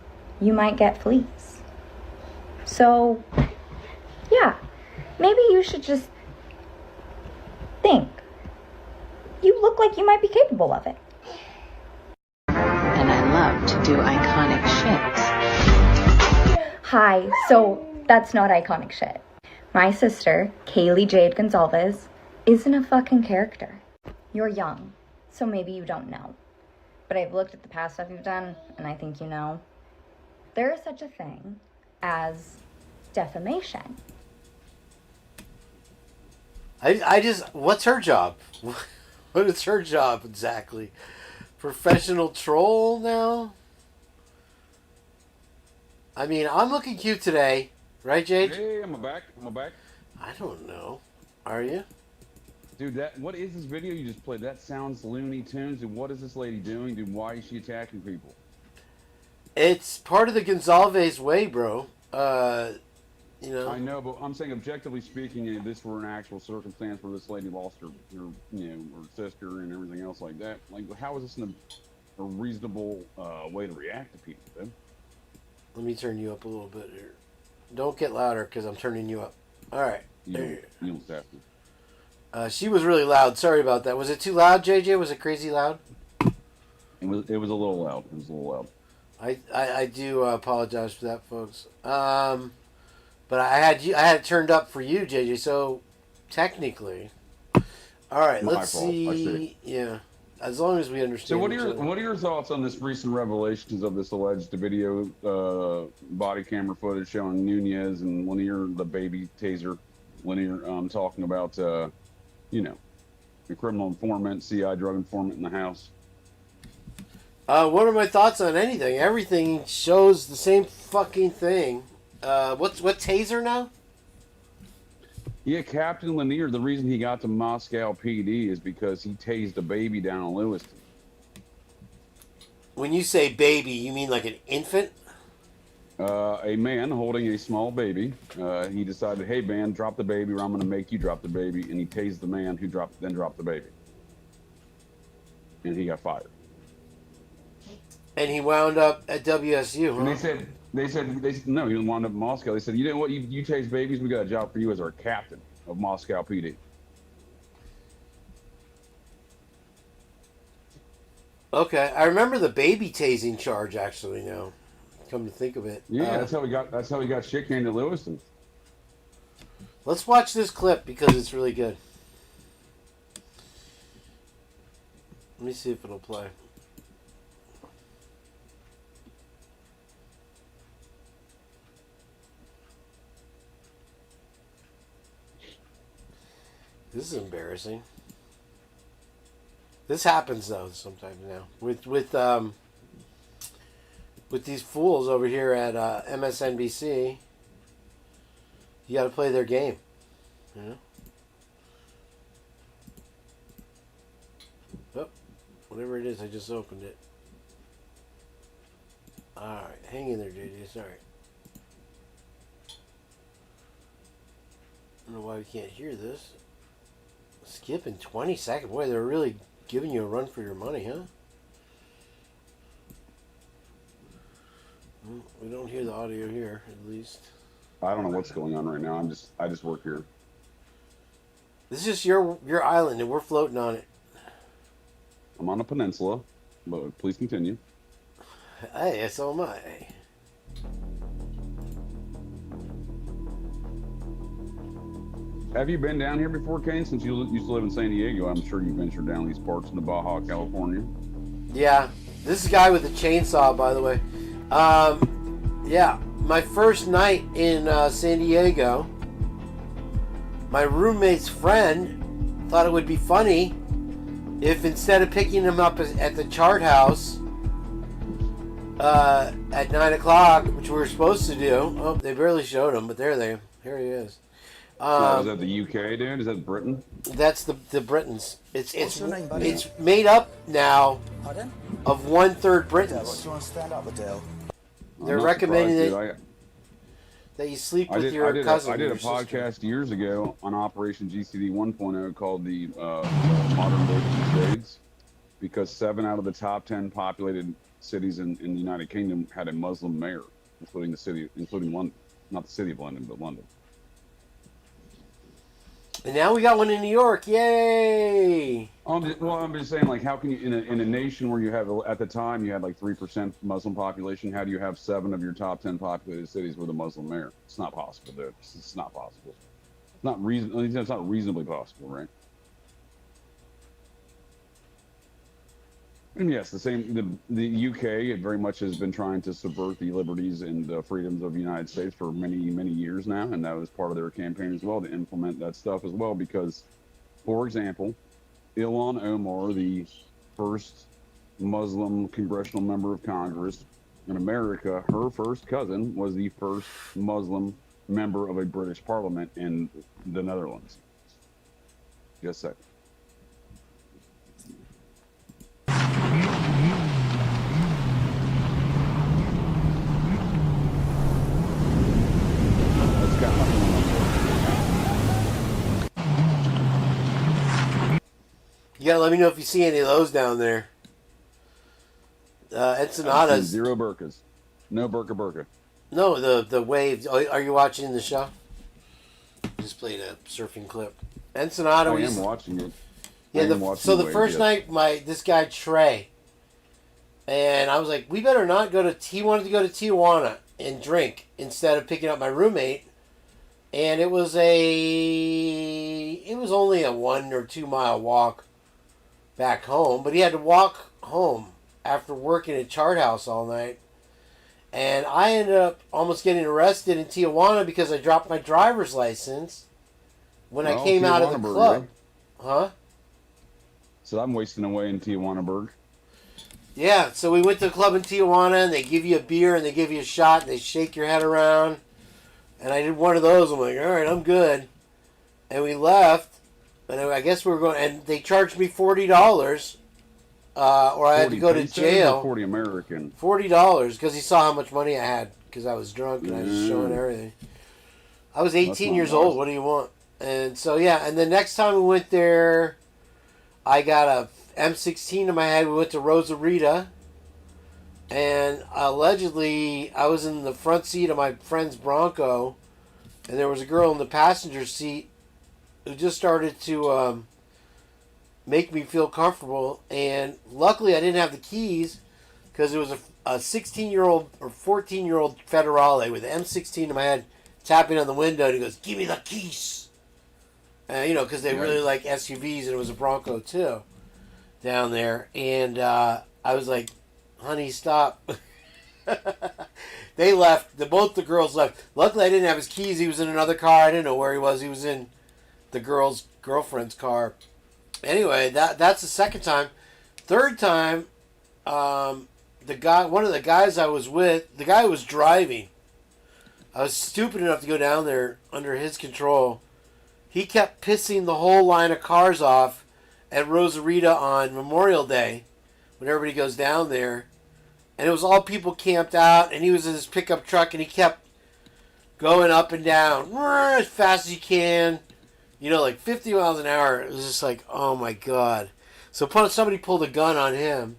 you might get fleas. So, yeah, maybe you should just think. You look like you might be capable of it. And I love to do iconic shit. Hi, so that's not iconic shit. My sister, Kaylee Jade Gonzalez, isn't a fucking character. You're young, so maybe you don't know. But I've looked at the past stuff you've done, and I think you know. There is such a thing as defamation. What's her job? What is her job exactly? Professional troll now? I mean, I'm looking cute today. Right, Jade? Hey, I'm back. I don't know. Are you? Dude, what is this video you just played? That sounds Looney Tunes. And what is this lady doing? Dude, why is she attacking people? It's part of the Gonzalez way, bro. You know. I know, but I'm saying objectively speaking, if this were an actual circumstance where this lady lost her sister and everything else like that, like how is this a reasonable way to react to people, dude? Let me turn you up a little bit here. Don't get louder because I'm turning you up. All right. You don't have to. She was really loud. Sorry about that. Was it too loud, JJ? Was it crazy loud? It was a little loud. It was a little loud. I do apologize for that, folks. But I had it turned up for you, JJ. So technically, all right. My Let's fault. I see. see. Yeah, as long as we understand. So each other. what are your thoughts on this recent revelations of this alleged video body camera footage showing Nunez and Lanier, the baby taser, Lanier talking about the criminal informant, CI drug informant in the house? What are my thoughts on anything? Everything shows the same fucking thing. What taser now? Yeah, Captain Lanier, the reason he got to Moscow PD is because he tased a baby down in Lewiston. When you say baby, you mean like an infant? A man holding a small baby. He decided, hey man, drop the baby or I'm going to make you drop the baby. And he tased the man who dropped the baby. And he got fired. And he wound up at WSU, huh? And they said no, he wound up in Moscow. They said, you know what, you tase babies, we got a job for you as our captain of Moscow PD. Okay, I remember the baby tasing charge actually now. Come to think of it. Yeah, that's how we got shit canned at Lewiston. Let's watch this clip because it's really good. Let me see if it'll play. This is embarrassing. This happens though sometimes now with these fools over here at MSNBC. You got to play their game, you know. Oh, whatever it is, I just opened it. All right, hang in there, JJ. Sorry. I don't know why we can't hear this. Skip in 20 seconds. Boy, they're really giving you a run for your money, huh? Well, we don't hear the audio here, at least. I don't know what's going on right now. I just work here. This is your island, and we're floating on it. I'm on a peninsula, but please continue. Hey, so am I. Have you been down here before, Kane? Since you used to live in San Diego, I'm sure you ventured down these parts in the Baja, California. Yeah, this is a guy with a chainsaw, by the way. Yeah, my first night in San Diego, my roommate's friend thought it would be funny if instead of picking him up at the Chart House at 9 o'clock, which we were supposed to do. Oh, they barely showed him, but here he is. Is that the UK, dude? Is that Britain? That's the Britons. It's made up now of 1/3 Britons. They're recommending that you sleep with your cousin. I did a podcast years ago on Operation GCD 1.0 called the Modern Day Crusades, because 7 out of the top 10 populated cities in the United Kingdom had a Muslim mayor, including London, not the city of London, but London. And now we got one in New York. Yay! I'm just saying, like, how can you, in a nation where you have, at the time, you had like 3% Muslim population, how do you have 7 of your top 10 populated cities with a Muslim mayor? It's not possible, dude. It's not possible. It's not reasonably possible, right? And yes, the UK very much has been trying to subvert the liberties and freedoms of the United States for many, many years now, and that was part of their campaign as well, to implement that stuff as well, because, for example, Ilhan Omar, the first Muslim congressional member of Congress in America, her first cousin was the first Muslim member of a British parliament in the Netherlands. Just a sec. You gotta let me know if you see any of those down there. Ensenadas. Zero burkas. No burka. No, the waves. Are you watching the show? Just played a surfing clip. Ensenada. I am watching it. Yeah. So the first night, this guy Trey, And I was like, we better not go to... He wanted to go to Tijuana and drink instead of picking up my roommate. And it was only a 1 or 2 mile walk back home. But he had to walk home after working at Chart House all night. And I ended up almost getting arrested in Tijuana because I dropped my driver's license when I came out of the club. Huh? So I'm wasting away in Tijuanaburg. Yeah, so we went to the club in Tijuana, and they give you a beer, and they give you a shot, and they shake your head around. And I did one of those. I'm like, all right, I'm good. And we left, and I guess we were going, and they charged me $40, or I had to go to jail. 40 American. $40, because he saw how much money I had, because I was drunk, and I was just showing everything. I was 18 years old. What do you want? And so, yeah, and the next time we went there, I got a M16 in my head. We went to Rosarita, and allegedly I was in the front seat of my friend's Bronco, and there was a girl in the passenger seat who just started to make me feel comfortable. And luckily I didn't have the keys, because it was a 16-year-old or 14-year-old federale with an M16 in my head, tapping on the window, and he goes, "Give me the keys." Because they really like SUVs, and it was a Bronco too down there. And I was like, "Honey, stop." They left. Both the girls left. Luckily, I didn't have his keys. He was in another car. I didn't know where he was. He was in the girlfriend's car. Anyway, that's the second time. Third time, one of the guys I was with, the guy who was driving, I was stupid enough to go down there under his control. He kept pissing the whole line of cars off at Rosarita on Memorial Day when everybody goes down there. And it was all people camped out, and he was in his pickup truck, and he kept going up and down as fast as you can, like 50 miles an hour. It was just like, oh my God. So somebody pulled a gun on him.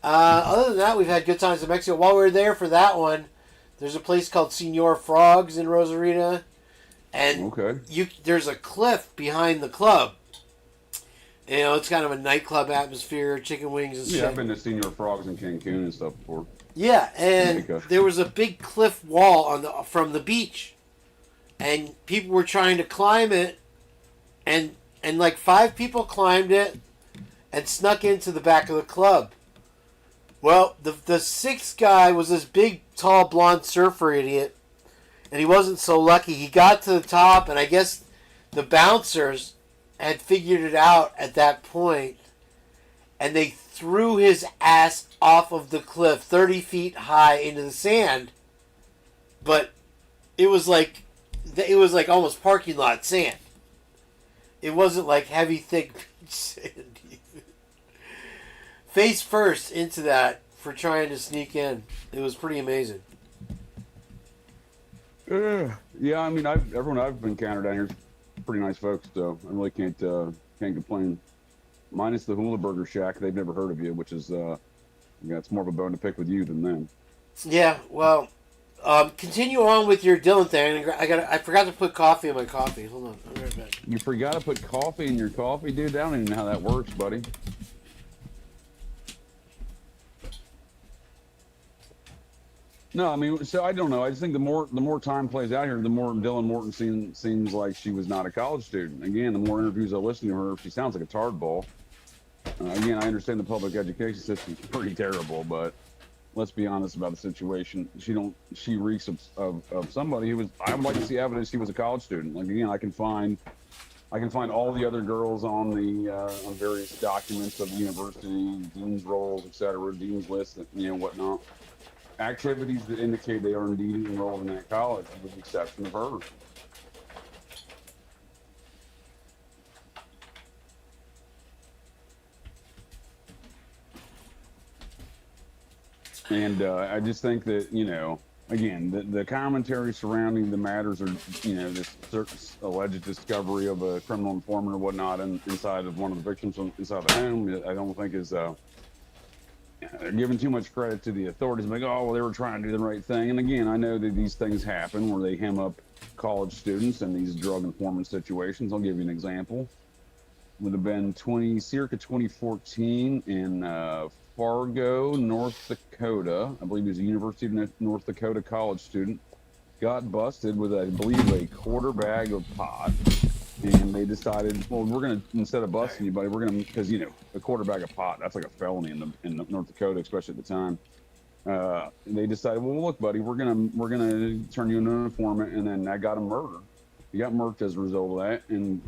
Other than that, we've had good times in Mexico. While we were there for that one, there's a place called Senor Frogs in Rosarita. And there's a cliff behind the club. It's kind of a nightclub atmosphere, chicken wings and shit. Yeah, I've been to Senor Frogs in Cancun and stuff before. Yeah, and there was a big cliff wall from the beach, and people were trying to climb it, and like 5 people climbed it and snuck into the back of the club. Well, the 6th guy was this big, tall, blonde surfer idiot, and he wasn't so lucky. He got to the top, and I guess the bouncers had figured it out at that point, and they threw his ass off of the cliff 30 feet high into the sand. But it was like almost parking lot sand. It wasn't like heavy, thick beach sand. Face first into that for trying to sneak in. It was pretty amazing. Yeah, I mean, everyone I've encountered down here is pretty nice folks, so I really can't complain. Minus the Hula Burger Shack, they've never heard of you, which is it's more of a bone to pick with you than them. Yeah, well, continue on with your Dylan thing. I forgot to put coffee in my coffee. Hold on, I'll be right back. You forgot to put coffee in your coffee, dude? I don't even know how that works, buddy. No, I mean, so I don't know. I just think the more time plays out here, the more Dylan Morton seems like she was not a college student. Again, the more interviews I listen to her, she sounds like a tard ball. Again, I understand the public education system is pretty terrible, but let's be honest about the situation. She reeks of somebody who was. I would like to see evidence she was a college student. Like, again, I can find all the other girls on the on various documents of the university, dean's rolls, etc., dean's list, whatnot. Activities that indicate they are indeed enrolled in that college, with the exception of her. And I just think that, again, the commentary surrounding the matters are, this alleged discovery of a criminal informant or whatnot inside of one of the victims inside the home, I don't think is they're giving too much credit to the authorities. Like, oh, well, they were trying to do the right thing. And again, I know that these things happen where they hem up college students in these drug informant situations. I'll give you an example. Would have been circa 2014 in Fargo, North Dakota. I believe he's a University of North Dakota college student. Got busted with, I believe, a quarter bag of pot. And they decided, well, we're going to, instead of busting you, buddy, we're going to, because, you know, a quarter bag of pot, that's like a felony in North Dakota, especially at the time. They decided, well, look, buddy, we're gonna turn you into an informant, and then that got him murdered. He got murked as a result of that, and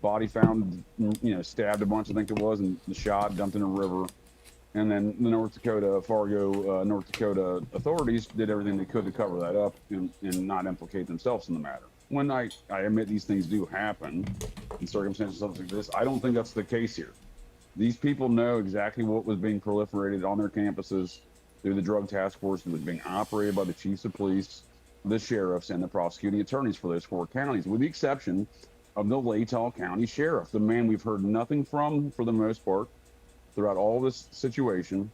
body found, you know, stabbed a bunch, I think it was, and shot, dumped in a river. And then the North Dakota, Fargo, North Dakota authorities did everything they could to cover that up and not implicate themselves in the matter. When I admit these things do happen in circumstances like this, I don't think that's the case here. These people know exactly what was being proliferated on their campuses through the drug task force that was being operated by the chiefs of police, the sheriffs, and the prosecuting attorneys for those 4 counties, with the exception of the Latah County Sheriff, the man we've heard nothing from for the most part throughout all this situation,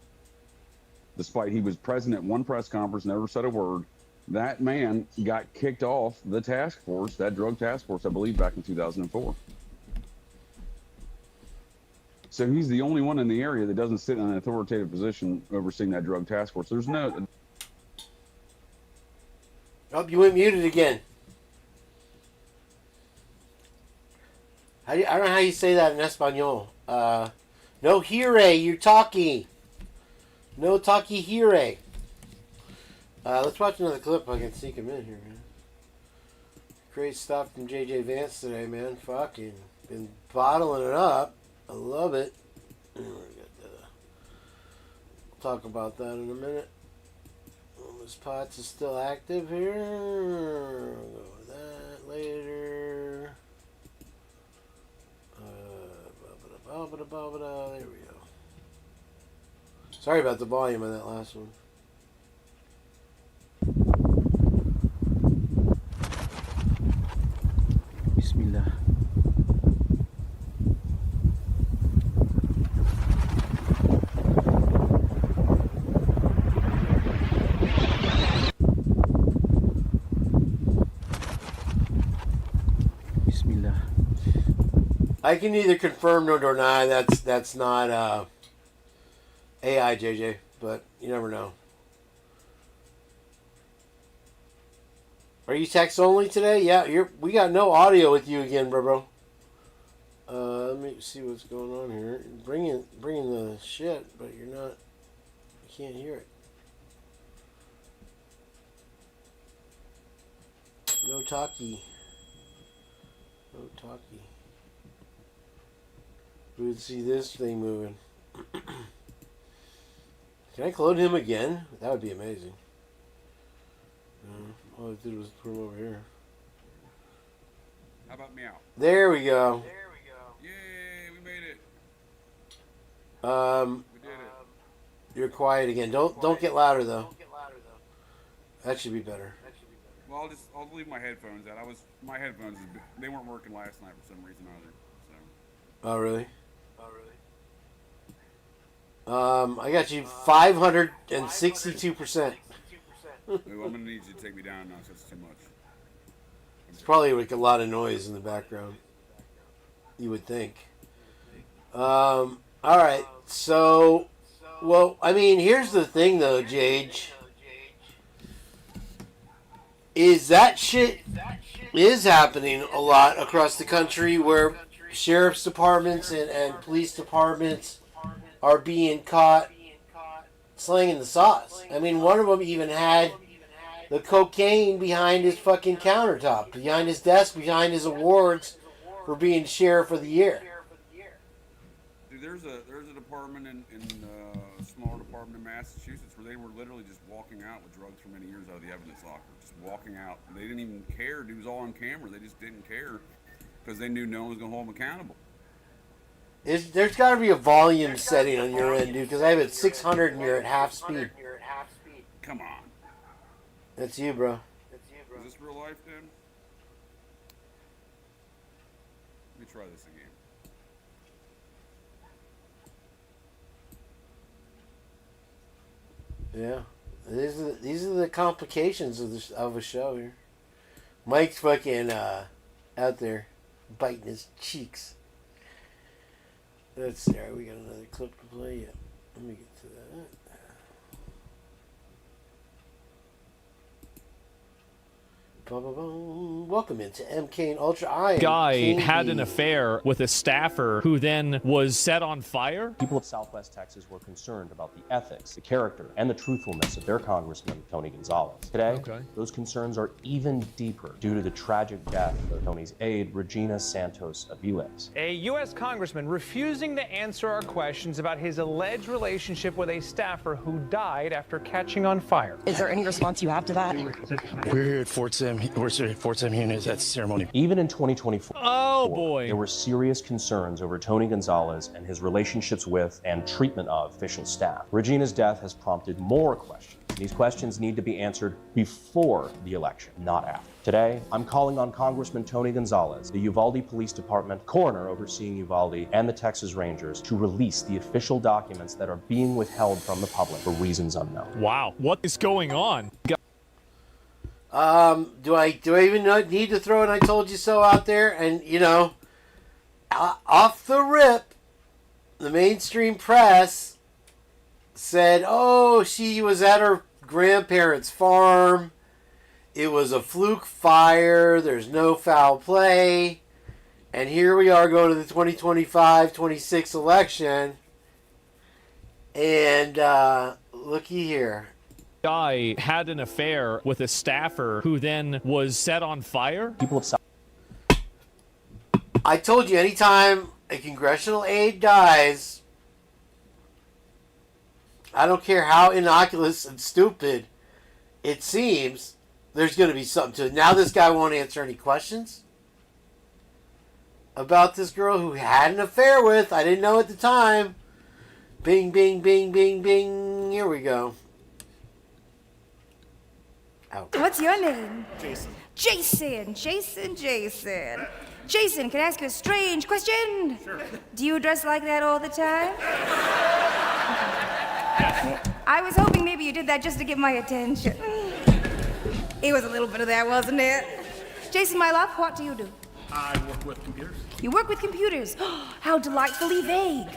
despite he was present at one press conference, never said a word. That man got kicked off the task force, that drug task force, I believe, back in 2004. So he's the only one in the area that doesn't sit in an authoritative position overseeing that drug task force. There's no... Oh, you went muted again. I don't know how you say that in Espanol. No hire, you're talking. No talkie hire. Let's watch another clip. I can sneak him in here, man. Great stuff from JJ Vance today, man. Fucking been bottling it up. I love it. We'll talk about that in a minute. Miss Potts is still active here. We'll go with that later. There we go. Sorry about the volume on that last one. Bismillah. I can neither confirm nor deny that's not AI, JJ, but you never know. Are you text only today? Yeah, we got no audio with you again, bro. Let me see what's going on here. Bringing the shit, but you're not. You can't hear it. No talkie. No talkie. We would see this thing moving. Can I clone him again? That would be amazing. All I did was put him over here. How about meow? There we go. Yay, we made it. We did it. You're quiet again. Don't get louder though. That should be better. Well, I'll leave my headphones out. My headphones, they weren't working last night for some reason either. So. Oh really? I got you 562%. I'm gonna need you to take me down now, so it's too much. It's probably like a lot of noise in the background. You would think. All right. So, well, I mean, here's the thing, though, Jage. Is that shit is happening a lot across the country where sheriff's departments and police departments are being caught slinging the sauce. I mean, one of them even had the cocaine behind his fucking countertop, behind his desk, behind his awards for being sheriff of the year. Dude, there's a department in a smaller department in Massachusetts where they were literally just walking out with drugs for many years out of the evidence locker. Just walking out. They didn't even care. It was all on camera. They just didn't care because they knew no one was going to hold them accountable. There's got to be a volume setting on your end, dude, because I have it 600 and you're at half speed. Come on. That's you, bro. Is this real life, then? Let me try this again. Yeah. These are the complications of a show here. Mike's fucking out there biting his cheeks. Let's see. We got another clip to play. Yeah. Let me get to that. Welcome into Mkane Ultra. I am Guy King had B. an affair with a staffer who then was set on fire. People of Southwest Texas were concerned about the ethics, the character, and the truthfulness of their Congressman, Tony Gonzalez. Today, those concerns are even deeper due to the tragic death of Tony's aide, Regina Santos Aviles. A U.S. Congressman refusing to answer our questions about his alleged relationship with a staffer who died after catching on fire. Is there any response you have to that? We're here at Fort Sam. We're at Fort Sam here at the ceremony. Even in 2024, oh boy, there were serious concerns over Tony Gonzalez and his relationships with and treatment of official staff. Regina's death has prompted more questions. These questions need to be answered before the election, not after. Today, I'm calling on Congressman Tony Gonzalez, the Uvalde Police Department coroner overseeing Uvalde, and the Texas Rangers to release the official documents that are being withheld from the public for reasons unknown. Wow, what is going on? Do I even need to throw an "I told you so" out there? And you know, off the rip, the mainstream press said, "Oh, she was at her grandparents' farm. It was a fluke fire. There's no foul play." And here we are going to the 2025-26 election. And looky here. Guy had an affair with a staffer who then was set on fire. People have. I told you, anytime a congressional aide dies, I don't care how innocuous and stupid it seems, there's going to be something to it. Now this guy won't answer any questions about this girl who had an affair with. I didn't know at the time. Bing, bing, bing, bing, bing. Here we go. What's your name? Jason. Jason. Jason, can I ask you a strange question? Sure. Do you dress like that all the time? I was hoping maybe you did that just to get my attention. It was a little bit of that, wasn't it? Jason, my love, what do you do? I work with computers. You work with computers. How delightfully vague.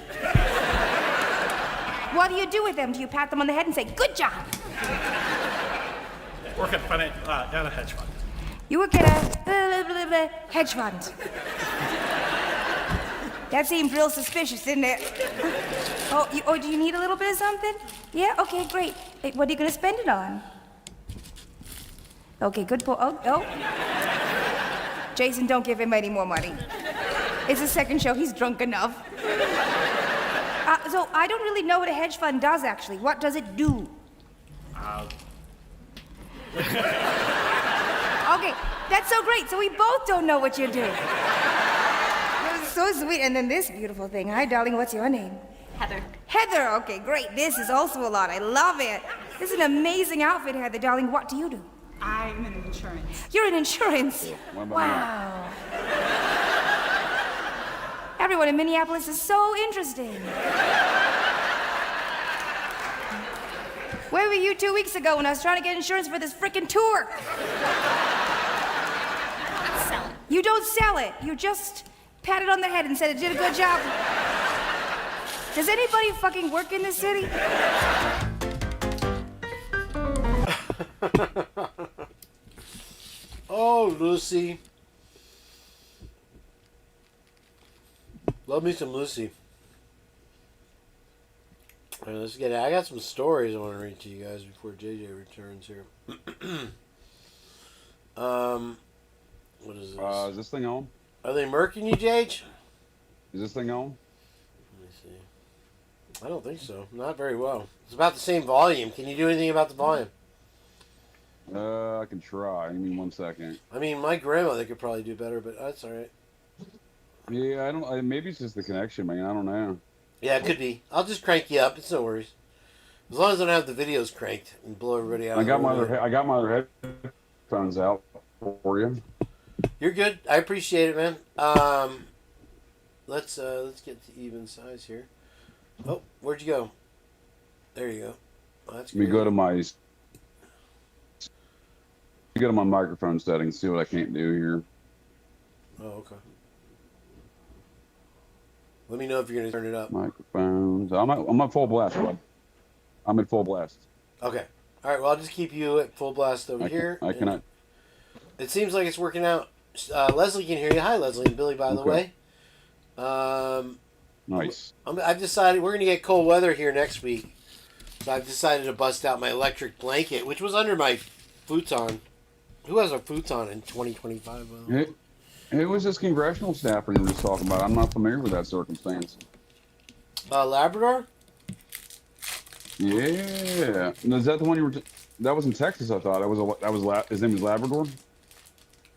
What do you do with them? Do you pat them on the head and say, "Good job"? Work at a hedge fund. You work at a hedge fund. That seems real suspicious, didn't it? Oh, do you need a little bit of something? Yeah? Okay, great. Hey, what are you going to spend it on? Okay, good point. Oh. Jason, don't give him any more money. It's the second show. He's drunk enough. So I don't really know what a hedge fund does, actually. What does it do? Okay, that's so great. So we both don't know what you do. That was so sweet. And then this beautiful thing. Hi, darling. What's your name? Heather. Heather. Okay, great. This is also a lot. I love it. This is an amazing outfit, Heather, darling. What do you do? I'm in insurance. You're in insurance. Wow. Everyone in Minneapolis is so interesting. Where were you 2 weeks ago when I was trying to get insurance for this frickin' tour? I sell it. You don't sell it. You just pat it on the head and said it did a good job. Does anybody fucking work in this city? Oh, Lucy. Love me some Lucy. All right, let's get it. I got some stories I want to read to you guys before JJ returns here. What is this? Is this thing on? Are they murking you, JJ? Is this thing on? Let me see. I don't think so. Not very well. It's about the same volume. Can you do anything about the volume? I can try. Give me 1 second. I mean, my grandmother could probably do better, but that's all right. Yeah, I don't. Maybe it's just the connection, man. I don't know. Yeah, it could be. I'll just crank you up. It's no worries. As long as I don't have the videos cranked and blow everybody out. I got my other headphones out for you. You're good. I appreciate it, man. Let's get to even size here. Oh, where'd you go? There you go. Oh, that's Let me great. go to my microphone settings. See what I can't do here. Oh, okay. Let me know if you're gonna turn it up. Microphones. I'm at full blast, bud. I'm at full blast. Okay. All right. Well, I'll just keep you at full blast over here. I cannot. It seems like it's working out. Leslie can hear you. Hi, Leslie and Billy. By the way. Nice. I've decided we're gonna get cold weather here next week, so I've decided to bust out my electric blanket, which was under my futon. Who has a futon in 2025? Who was this congressional staffer you were just talking about? I'm not familiar with that circumstance. Labrador? Yeah. Is that the one you were? That was in Texas, I thought. His name was Labrador.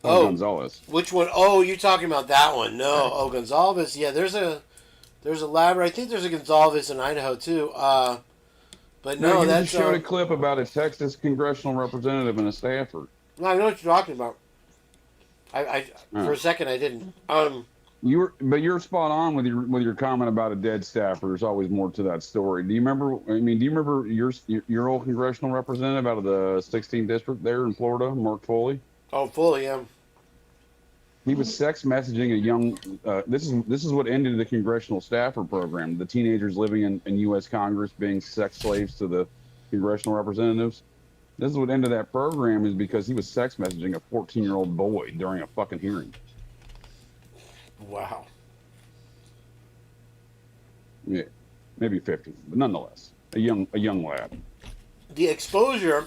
Oh, Gonzalez. Which one? Oh, you're talking about that one. No. Oh, Gonzalez. Yeah, there's a Labrador. I think there's a Gonzalez in Idaho too. But no, you that's just showed a clip about a Texas congressional representative and a staffer. No, I know what you're talking about. For a second I didn't. You're spot on with your comment about a dead staffer. There's always more to that story. Do you remember? I mean, do you remember your old congressional representative out of the 16th district there in Florida, Mark Foley? Oh, Foley, yeah. He was sex messaging a young. This is what ended the congressional staffer program. The teenagers living in U.S. Congress being sex slaves to the congressional representatives. This is what ended that program, is because he was sex messaging a 14-year-old boy during a fucking hearing. Wow. Yeah, maybe 50, but nonetheless, a young lad. The exposure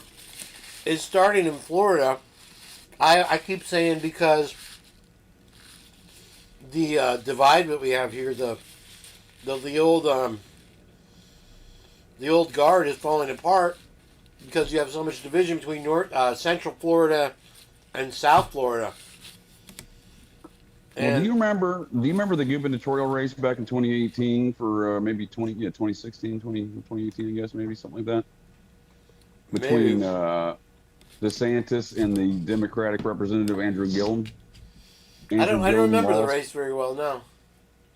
is starting in Florida. I keep saying because the divide that we have here, the old guard is falling apart because you have so much division between Central Florida and South Florida. Well, do you remember the gubernatorial race back in 2018 for maybe 2016, 2018, I guess, maybe something like that? Between DeSantis and the Democratic representative Andrew Gillum. I don't remember the race very well, no.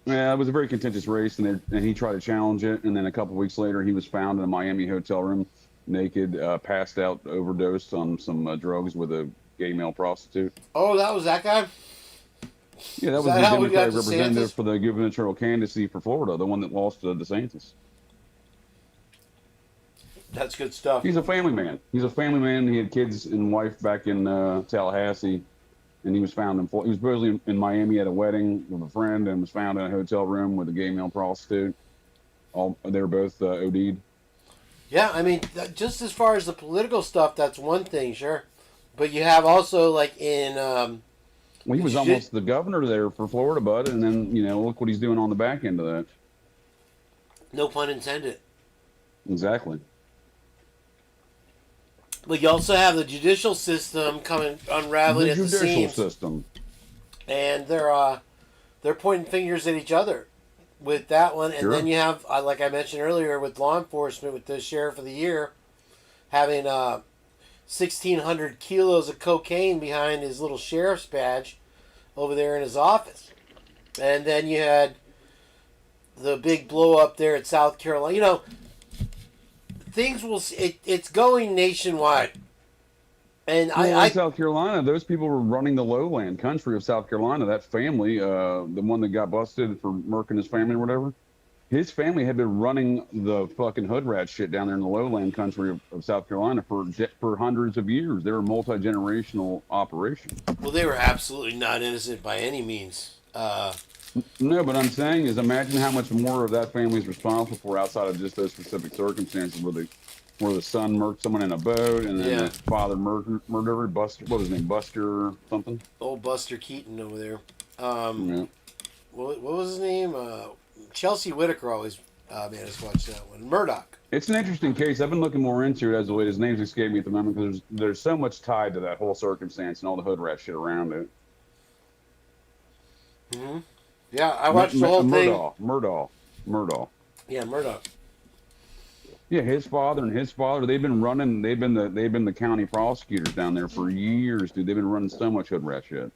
Yeah, it was a very contentious race, and he tried to challenge it, and then a couple of weeks later, he was found in a Miami hotel room, naked, passed out, overdosed on some drugs with a gay male prostitute. Oh, that was that guy? Yeah, that was the Democratic representative for the gubernatorial candidacy for Florida, the one that lost to DeSantis. That's good stuff. He's a family man. He had kids and wife back in Tallahassee, and he was found he was supposedly in Miami at a wedding with a friend, and was found in a hotel room with a gay male prostitute. They were both OD'd. Yeah, I mean, just as far as the political stuff, that's one thing, sure. But you have also, like, in... well, he was almost the governor there for Florida, bud, and then, look what he's doing on the back end of that. No pun intended. Exactly. But you also have the judicial system unraveling at the seams. The judicial system. And they're pointing fingers at each other with that one. And then you have, like I mentioned earlier, with law enforcement, with the sheriff of the year having 1,600 kilos of cocaine behind his little sheriff's badge over there in his office. And then you had the big blow up there at South Carolina. Things will. It's going nationwide, and in South Carolina, those people were running the lowland country of South Carolina. That family, the one that got busted for murking his family or whatever, his family had been running the fucking hood rat shit down there in the lowland country of South Carolina for hundreds of years. They were a multi-generational operation. Well, they were absolutely not innocent by any means. No, but I'm saying is, imagine how much more of that family is responsible for outside of just those specific circumstances where the son murked someone in a boat, and then the father murdered Buster. What was his name? Buster something. Old Buster Keaton over there. What was his name? Chelsea Whitaker always made us watch that one. Murdoch. It's an interesting case. I've been looking more into it as of late. His name's escaped me at the moment because there's so much tied to that whole circumstance and all the hood rat shit around it. Mm-hmm. Yeah, I watched the whole thing. Murdaugh. Yeah, Murdoch. Yeah, his father and his father, they've been the county prosecutors down there for years, dude. They've been running so much hood rat shit.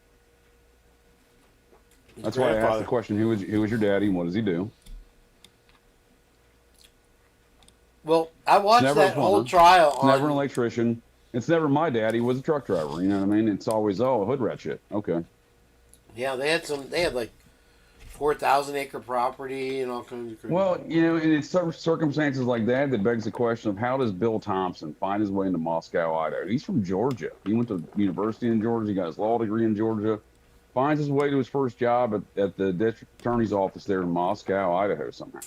That's why I asked the question, who was your daddy and what does he do? Well, I watched that whole trial. It's never an electrician. It's never my daddy was a truck driver. You know what I mean? It's always hood rat shit. Okay. Yeah, they had like 4,000 acre property and all kinds of crazy. Well, you know, and it's circumstances like that that begs the question of how does Bill Thompson find his way into Moscow, Idaho? He's from Georgia. He went to university in Georgia. He got his law degree in Georgia. Finds his way to his first job at the district attorney's office there in Moscow, Idaho somehow.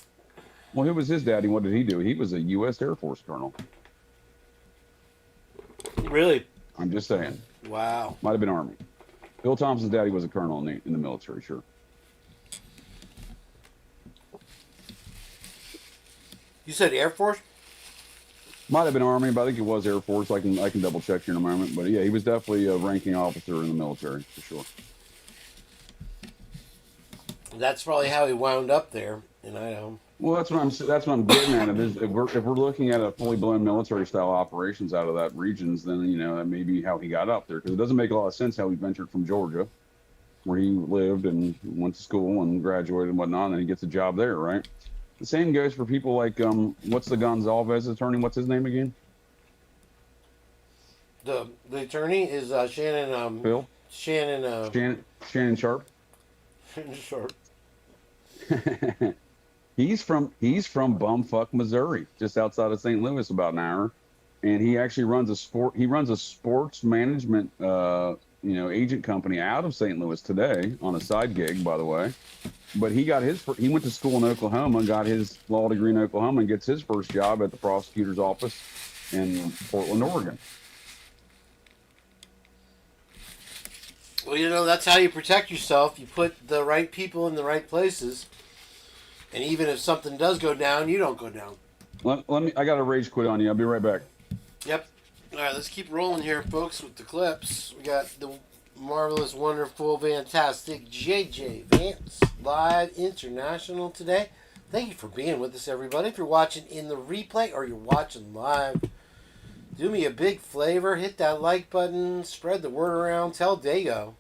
Well, who was his daddy? What did he do? He was a U.S. Air Force colonel. Really? I'm just saying. Wow. Might have been Army. Bill Thompson's daddy was a colonel in the military, sure. You said Air Force? Might have been Army, but I think it was Air Force. I can double check here in a moment. But yeah, he was definitely a ranking officer in the military, for sure. That's probably how he wound up there in Idaho. Well, that's what I'm getting at. If we're looking at a fully blown military style operations out of that regions, then you know that may be how he got up there. Because it doesn't make a lot of sense how he ventured from Georgia, where he lived and went to school and graduated and whatnot, and then he gets a job there, right? The same goes for people like what's the Gonzalez attorney? What's his name again? The attorney is Shannon. Bill. Shannon. Shannon Sharp. Shannon Sharp. He's from bumfuck Missouri, just outside of St. Louis, about an hour, and he actually runs a sports management agent company out of St. Louis today on a side gig, by the way. But he went to school in Oklahoma, got his law degree in Oklahoma, and gets his first job at the prosecutor's office in Portland, Oregon. Well, you know, that's how you protect yourself. You put the right people in the right places. And even if something does go down, you don't go down. I got to rage quit on you. I'll be right back. Yep. All right, let's keep rolling here, folks, with the clips. We got the marvelous, wonderful, fantastic JJ Vance Live International today. Thank you for being with us, everybody. If you're watching in the replay or you're watching live, do me a big favor. Hit that like button. Spread the word around. Tell Dago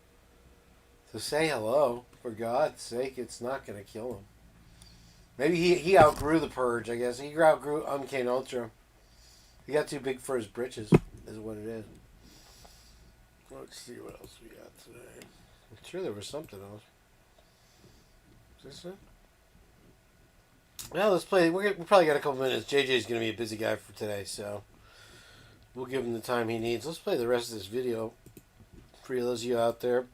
to say hello. For God's sake, it's not going to kill him. Maybe he outgrew the Purge, I guess. He outgrew Mkane Ultra. He got too big for his britches, is what it is. Let's see what else we got today. I'm sure there was something else. Is this it? Well, let's play. We probably got a couple minutes. JJ's going to be a busy guy for today, so we'll give him the time he needs. Let's play the rest of this video for those of you out there.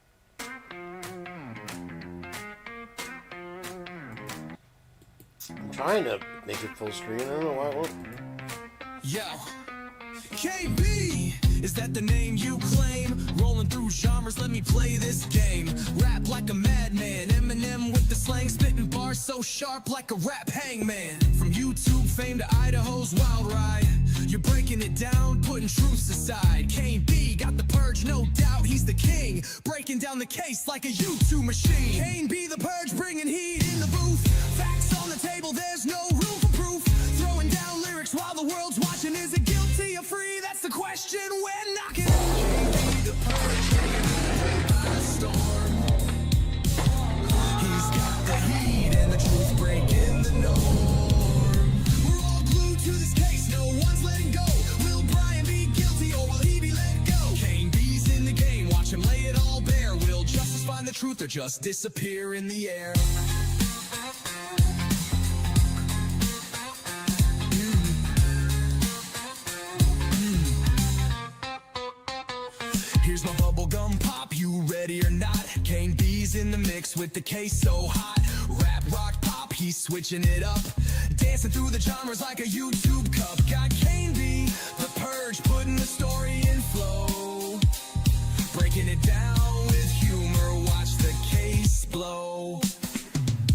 I'm trying to make it full screen. I don't know why it won't. Yo, KB, is that the name you claim? Rolling through genres, let me play this game. Rap like a madman, Eminem with the slang, spitting bars so sharp like a rap hangman. From YouTube fame to Idaho's wild ride, you're breaking it down, putting truths aside. Kane B got the Purge, no doubt he's the king, breaking down the case like a YouTube machine. Kane B the Purge, bringing heat in the booth. Facts on the table, there's no room for proof. Throwing down lyrics while the world's watching. Is it guilty or free? That's the question we're knocking. KB the Purge, by storm. He's got the heat and the truth breaking the norm. We're all glued to this case, no one's letting go. Will Brian be guilty or will he be let go? Kane B's in the game, watch him lay it all bare. Will justice find the truth or just disappear in the air? Here's my bubblegum pop, you ready or not? Kane B's in the mix with the case so hot. Rap, rock, pop, he's switching it up. Dancing through the genres like a YouTube cup. Got Kane B, the Purge, putting the story in flow. Breaking it down with humor, watch the case blow.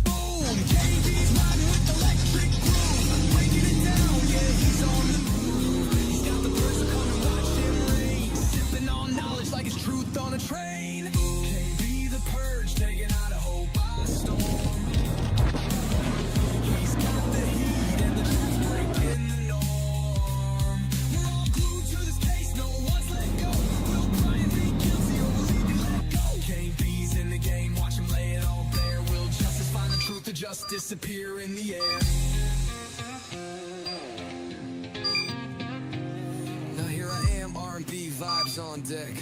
Boom, Kane B's riding with electric groove. Breaking it down, yeah, he's on the move. He's got the Purge, so come and watch him reign. Sipping on knowledge like it's truth on a train. Kane B the Purge, taking Idaho by storm. He's got the heat and the truth breaking the norm. We're all glued to this case, no one's let go. Will Brian be guilty or will he be let go? Kane B's in the game, watch him lay it all bare. Will justice find the truth or just disappear in the air? Now here I am, R&B vibes on deck.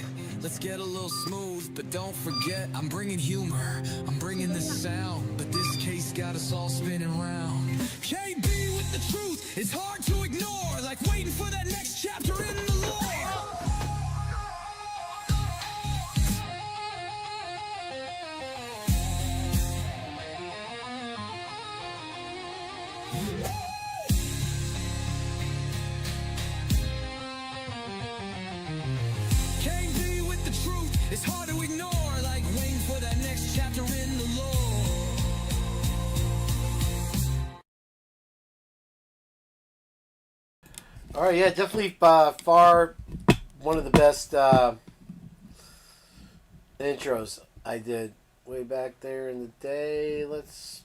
Let's get a little smooth, but don't forget I'm bringing humor, I'm bringing the sound, but got us all spinning round. KB with the truth, it's hard to ignore, like waiting for that next chapter in the lore. KB with the truth, it's hard to ignore, like waiting for that next chapter in the lore. All right, yeah, definitely far one of the best intros I did way back there in the day. Let's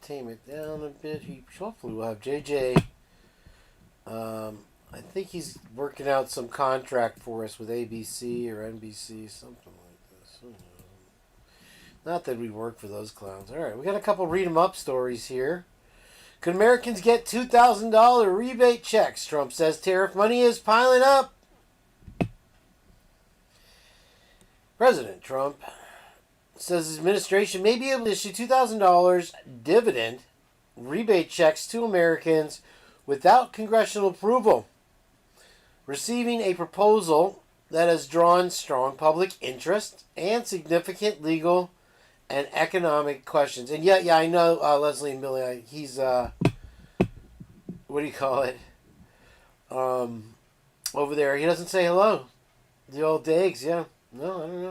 tame it down a bit. Hopefully we'll have JJ. I think he's working out some contract for us with ABC or NBC, something like this. Not that we work for those clowns. All right, we got a couple read 'em up stories here. Could Americans get $2,000 rebate checks? Trump says tariff money is piling up. President Trump says his administration may be able to issue $2,000 dividend rebate checks to Americans without congressional approval, receiving a proposal that has drawn strong public interest and significant legal and economic questions. And yeah, I know Leslie and Billy. He's what do you call it? Over there, he doesn't say hello. The old Dags, yeah. No, I don't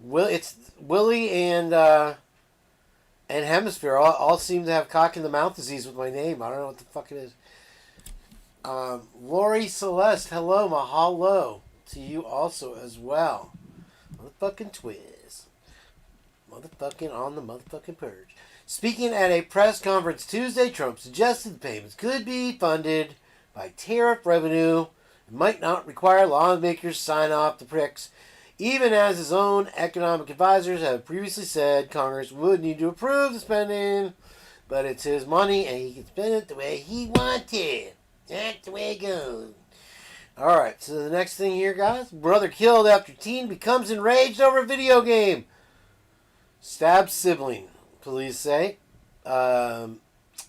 know. It's Willie and Hemisphere all seem to have cock in the mouth disease with my name. I don't know what the fuck it is. Lori Celeste, hello, mahalo to you also as well. Motherfucking Twiz. Motherfucking on the motherfucking purge. Speaking at a press conference Tuesday, Trump suggested the payments could be funded by tariff revenue and might not require lawmakers sign off the pricks, even as his own economic advisors have previously said Congress would need to approve the spending, but it's his money and he can spend it the way he wanted. That's the way it goes. Alright, so the next thing here, guys. Brother killed after teen becomes enraged over video game. Stabs sibling, police say. In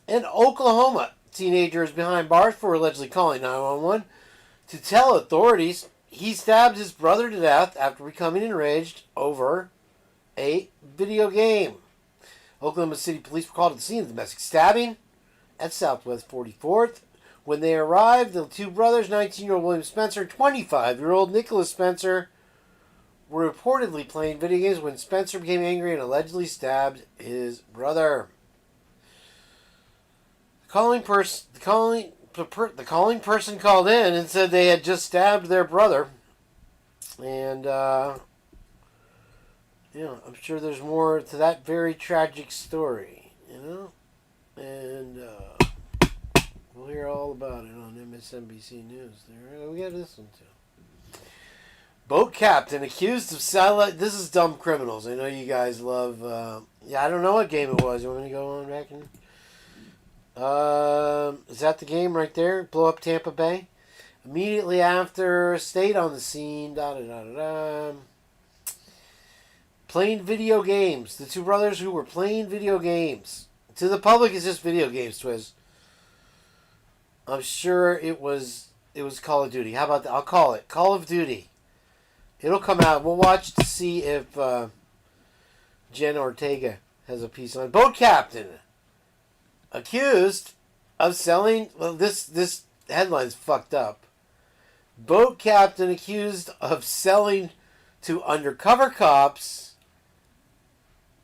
Oklahoma, teenager is behind bars for allegedly calling 911 to tell authorities he stabbed his brother to death after becoming enraged over a video game. Oklahoma City police were called to the scene of the domestic stabbing at Southwest 44th. When they arrived, the two brothers, 19-year-old William Spencer and 25-year-old Nicholas Spencer, were reportedly playing video games when Spencer became angry and allegedly stabbed his brother. The calling person called in and said they had just stabbed their brother. And, I'm sure there's more to that very tragic story, And, we'll hear all about it on MSNBC News. There, we got this one, too. Boat captain accused of satellite... This is Dumb Criminals. I know you guys love... I don't know what game it was. You want me to go on back and... is that the game right there? Blow up Tampa Bay? Immediately after, stayed on the scene. Playing video games. The two brothers who were playing video games. To the public, it's just video games, Twiz. I'm sure it was Call of Duty. How about that? I'll call it Call of Duty. It'll come out. We'll watch to see if Jenn Ortega has a piece on. Boat captain accused of selling... Well, this headline's fucked up. Boat captain accused of selling to undercover cops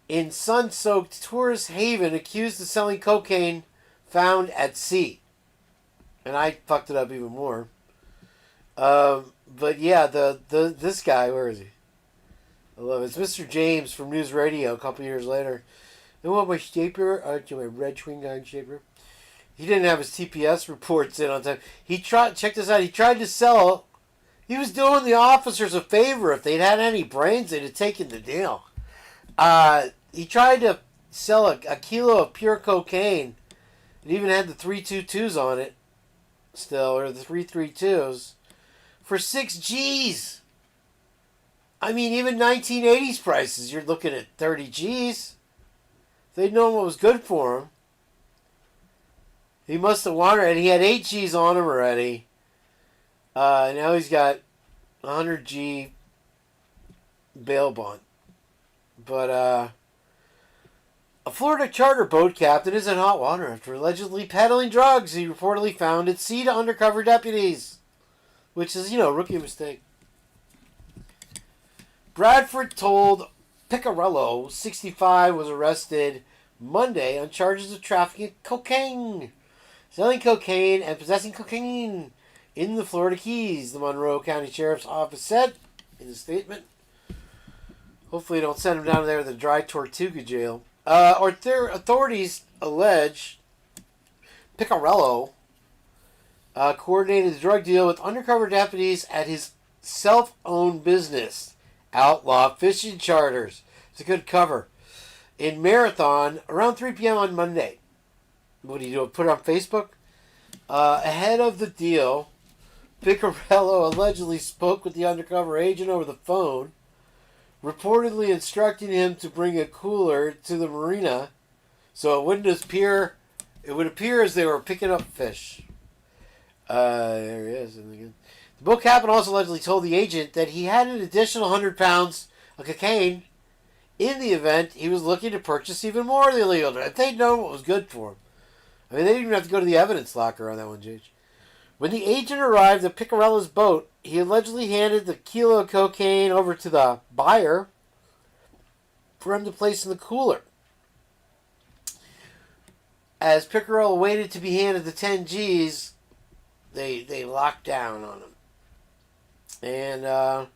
in sun-soaked tourist haven, accused of selling cocaine found at sea. And I fucked it up even more. But yeah, this guy, where is he? I love it. It's Mr. James from News Radio a couple years later. You want my stapler? My red swing on stapler. He didn't have his TPS reports in on time. Check this out. He tried to sell. He was doing the officers a favor. If they'd had any brains, they'd have taken the deal. He tried to sell a kilo of pure cocaine. It even had the 322s on it still, or the 332s, for 6 G's. I mean, even 1980s prices, you're looking at 30 G's. they'd known what was good for him. He must have wanted it. He had 8 G's on him already. Now he's got 100 G bail bond. But a Florida charter boat captain is in hot water after allegedly peddling drugs he reportedly found at sea to undercover deputies. Which is, rookie mistake. Bradford told Picarello, 65, was arrested Monday on charges of trafficking cocaine. Selling cocaine and possessing cocaine in the Florida Keys, the Monroe County Sheriff's Office said in a statement. Hopefully they don't send him down there to the dry Tortuga jail. Authorities allege Picarello coordinated the drug deal with undercover deputies at his self-owned business, Outlaw Fishing Charters. It's a good cover. In Marathon, around 3 p.m. on Monday. What do you do? Put it on Facebook? Ahead of the deal, Picarello allegedly spoke with the undercover agent over the phone, reportedly instructing him to bring a cooler to the marina so it wouldn't appear. It would appear as they were picking up fish. There he is. The boat captain also allegedly told the agent that he had an additional 100 pounds of cocaine in the event he was looking to purchase even more of the illegal drugs. If they'd known what was good for him. I mean, they didn't even have to go to the evidence locker on that one, JH. When the agent arrived at Picarello's boat, he allegedly handed the kilo of cocaine over to the buyer for him to place in the cooler. As Picarello waited to be handed the 10 G's, they locked down on him. And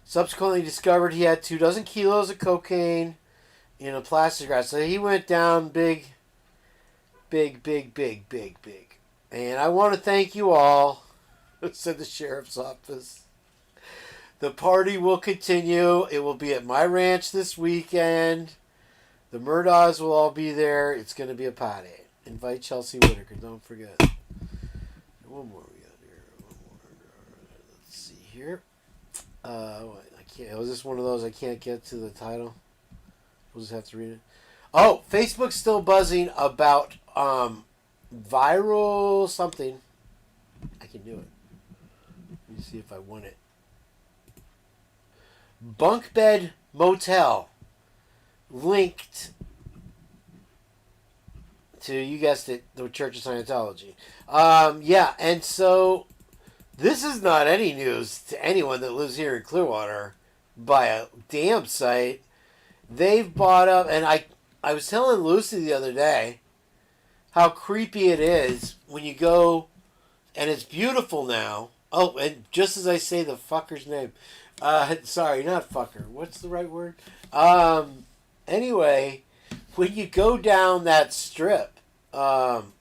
subsequently discovered he had 24 kilos of cocaine in a plastic wrap. So he went down big. And I want to thank you all, said the sheriff's office. The party will continue. It will be at my ranch this weekend. The Murdaws will all be there. It's going to be a party. Invite Chelsea Whitaker. Don't forget. One more we got here. Let's see here. I can't. Was this one of those I can't get to the title? We'll just have to read it. Oh, Facebook's still buzzing about viral something. I can do it. Let me see if I want it. Bunk bed motel linked to, you guessed it, the Church of Scientology. Yeah, and so this is not any news to anyone that lives here in Clearwater by a damn site. They've bought up, and I was telling Lucy the other day how creepy it is when you go, and it's beautiful now. Oh, and just as I say the fucker's name, sorry, not fucker. What's the right word? Anyway, when you go down that strip, and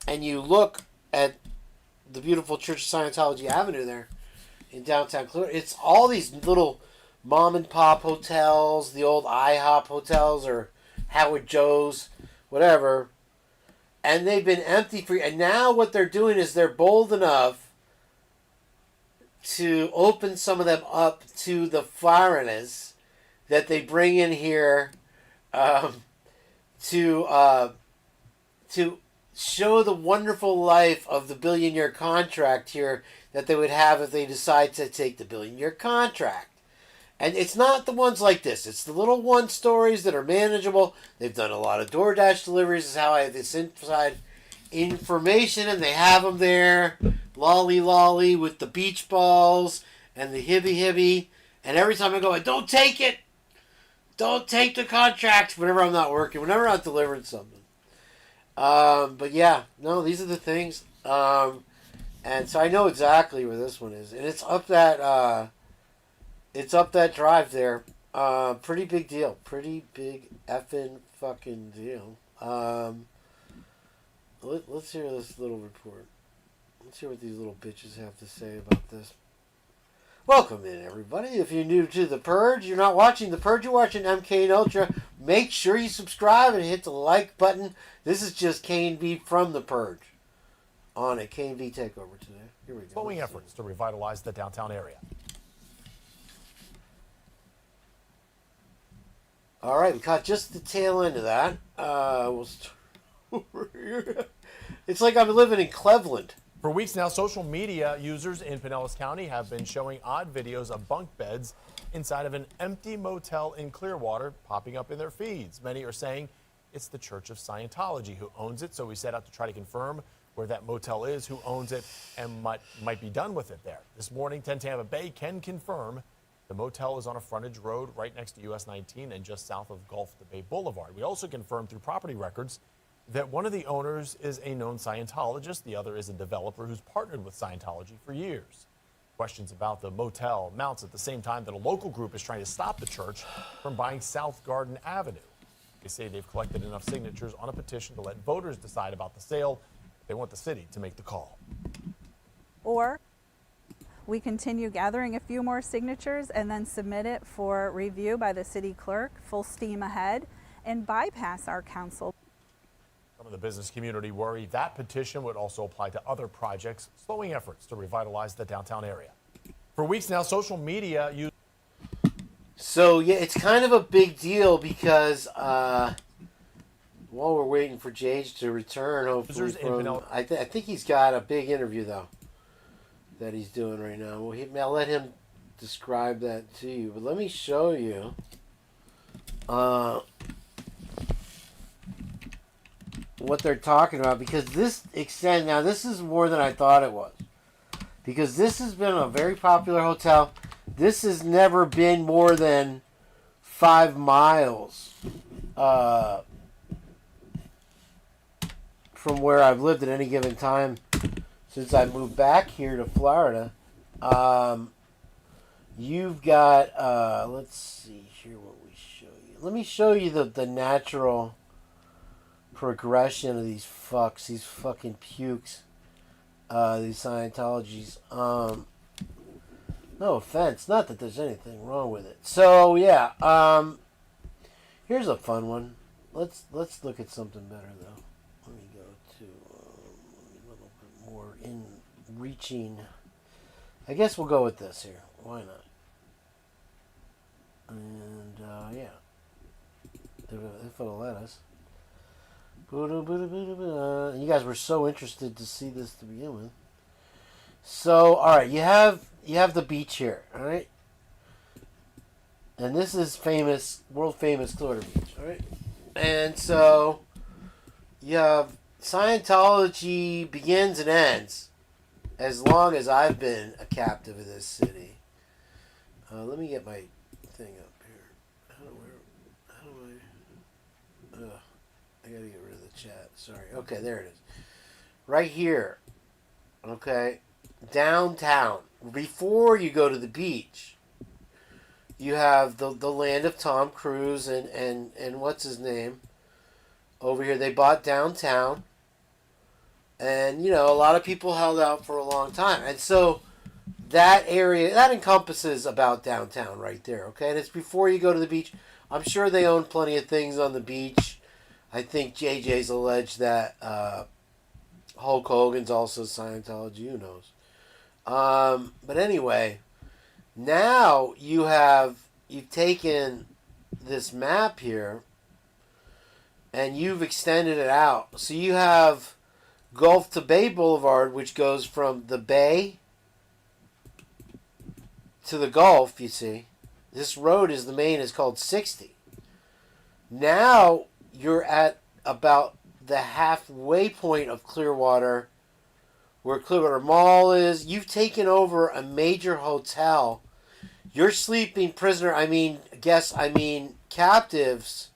you look at the beautiful Church of Scientology Avenue there in downtown Clearwater, it's all these little mom and pop hotels, the old IHOP hotels or Howard Joe's, whatever, and they've been empty for, and now what they're doing is they're bold enough to open some of them up to the foreigners that they bring in here to show the wonderful life of the billion-year contract here that they would have if they decide to take the billion-year contract. And it's not the ones like this. It's the little one stories that are manageable. They've done a lot of DoorDash deliveries. Is how I have this inside information, and they have them there. Lolly with the beach balls and the hibby. And every time I go, don't take it. Don't take the contract whenever I'm not working, whenever I'm not delivering something. But yeah, no, these are the things. And so I know exactly where this one is. And it's up that... It's up that drive there. Pretty big deal. Pretty big effing fucking deal. Let's hear this little report. Let's hear what these little bitches have to say about this. Welcome in, everybody. If you're new to The Purge, you're not watching The Purge, you're watching Mkane Ultra. Make sure you subscribe and hit the like button. This is just K&B from The Purge on a K&B Takeover today. Here we go. Slowing efforts to revitalize the downtown area. All right, we caught just the tail end of that. We'll start over here. It's like I'm living in Cleveland. For weeks now, social media users in Pinellas County have been showing odd videos of bunk beds inside of an empty motel in Clearwater popping up in their feeds. Many are saying it's the Church of Scientology who owns it, so we set out to try to confirm where that motel is, who owns it, and might be done with it there. This morning, 10 Tampa Bay can confirm the motel is on a frontage road right next to US 19 and just south of Gulf to Bay Boulevard. We also confirmed through property records that one of the owners is a known Scientologist, the other is a developer who's partnered with Scientology for years. Questions about the motel mounts at the same time that a local group is trying to stop the church from buying South Garden Avenue. They say they've collected enough signatures on a petition to let voters decide about the sale. They want the city to make the call. Or we continue gathering a few more signatures and then submit it for review by the city clerk, full steam ahead, and bypass our council. Some of the business community worry that petition would also apply to other projects, slowing efforts to revitalize the downtown area. For weeks now, social media use. So, yeah, it's kind of a big deal because while we're waiting for Jage to return, hopefully, I think he's got a big interview, though, that he's doing right now. Well, I'll let him describe that to you. But let me show you what they're talking about, because this extends. Now, this is more than I thought it was, because this has been a very popular hotel. This has never been more than 5 miles from where I've lived at any given time since I moved back here to Florida. You've got, let's see here what we show you. Let me show you the natural progression of these fucks, these fucking pukes, these Scientologies. No offense, not that there's anything wrong with it. So yeah, here's a fun one. Let's look at something better though. Let me go to a little bit more in reaching. I guess we'll go with this here. Why not? And yeah, if it'll let us. You guys were so interested to see this to begin with. So, all right, you have the beach here, all right? And this is famous, world famous Clearwater Beach, all right? And so you have Scientology begins and ends as long as I've been a captive of this city. Let me get my thing up here. How do I gotta get rid of the chat. Sorry. Okay, there it is. Right here. Okay. Downtown. Before you go to the beach, you have the land of Tom Cruise and what's his name over here. They bought downtown. And, you know, a lot of people held out for a long time. And so that area, that encompasses about downtown right there. Okay. And it's before you go to the beach. I'm sure they own plenty of things on the beach. I think JJ's alleged that Hulk Hogan's also Scientology. Who knows? But anyway, now you've taken this map here and you've extended it out. So you have Gulf to Bay Boulevard, which goes from the Bay to the Gulf, you see. This road is the main, is called 60. Now you're at about the halfway point of Clearwater, where Clearwater Mall is. You've taken over a major hotel. You're sleeping captives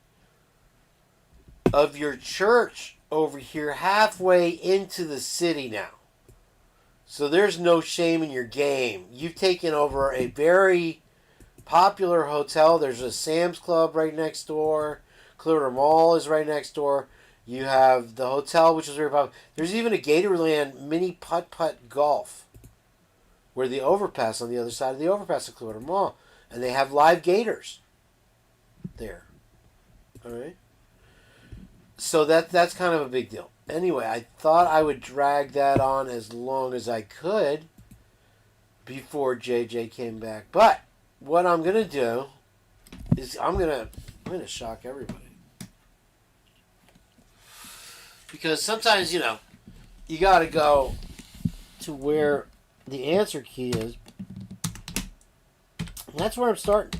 of your church over here halfway into the city now. So there's no shame in your game. You've taken over a very popular hotel. There's a Sam's Club right next door. Clearwater Mall is right next door. You have the hotel, which is very popular. There's even a Gatorland mini putt-putt golf where the overpass on the other side of the overpass at Clearwater Mall. And they have live gators there. All right? So that's kind of a big deal. Anyway, I thought I would drag that on as long as I could before JJ came back. But what I'm going to do is I'm going to I'm going to shock everybody. Because sometimes, you know, you got to go to where the answer key is. And that's where I'm starting.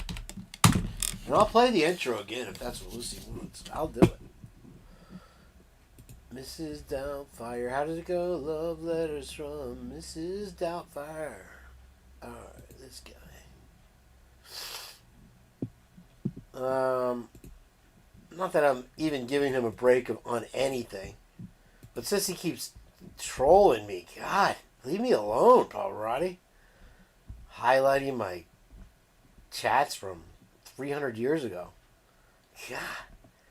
And I'll play the intro again if that's what Lucy wants. I'll do it. Mrs. Doubtfire. How did it go? Love letters from Mrs. Doubtfire. Alright, this guy. Not that I'm even giving him a break on anything. But since he keeps trolling me, God, leave me alone, Pavarotti. Highlighting my chats from 300 years ago. God.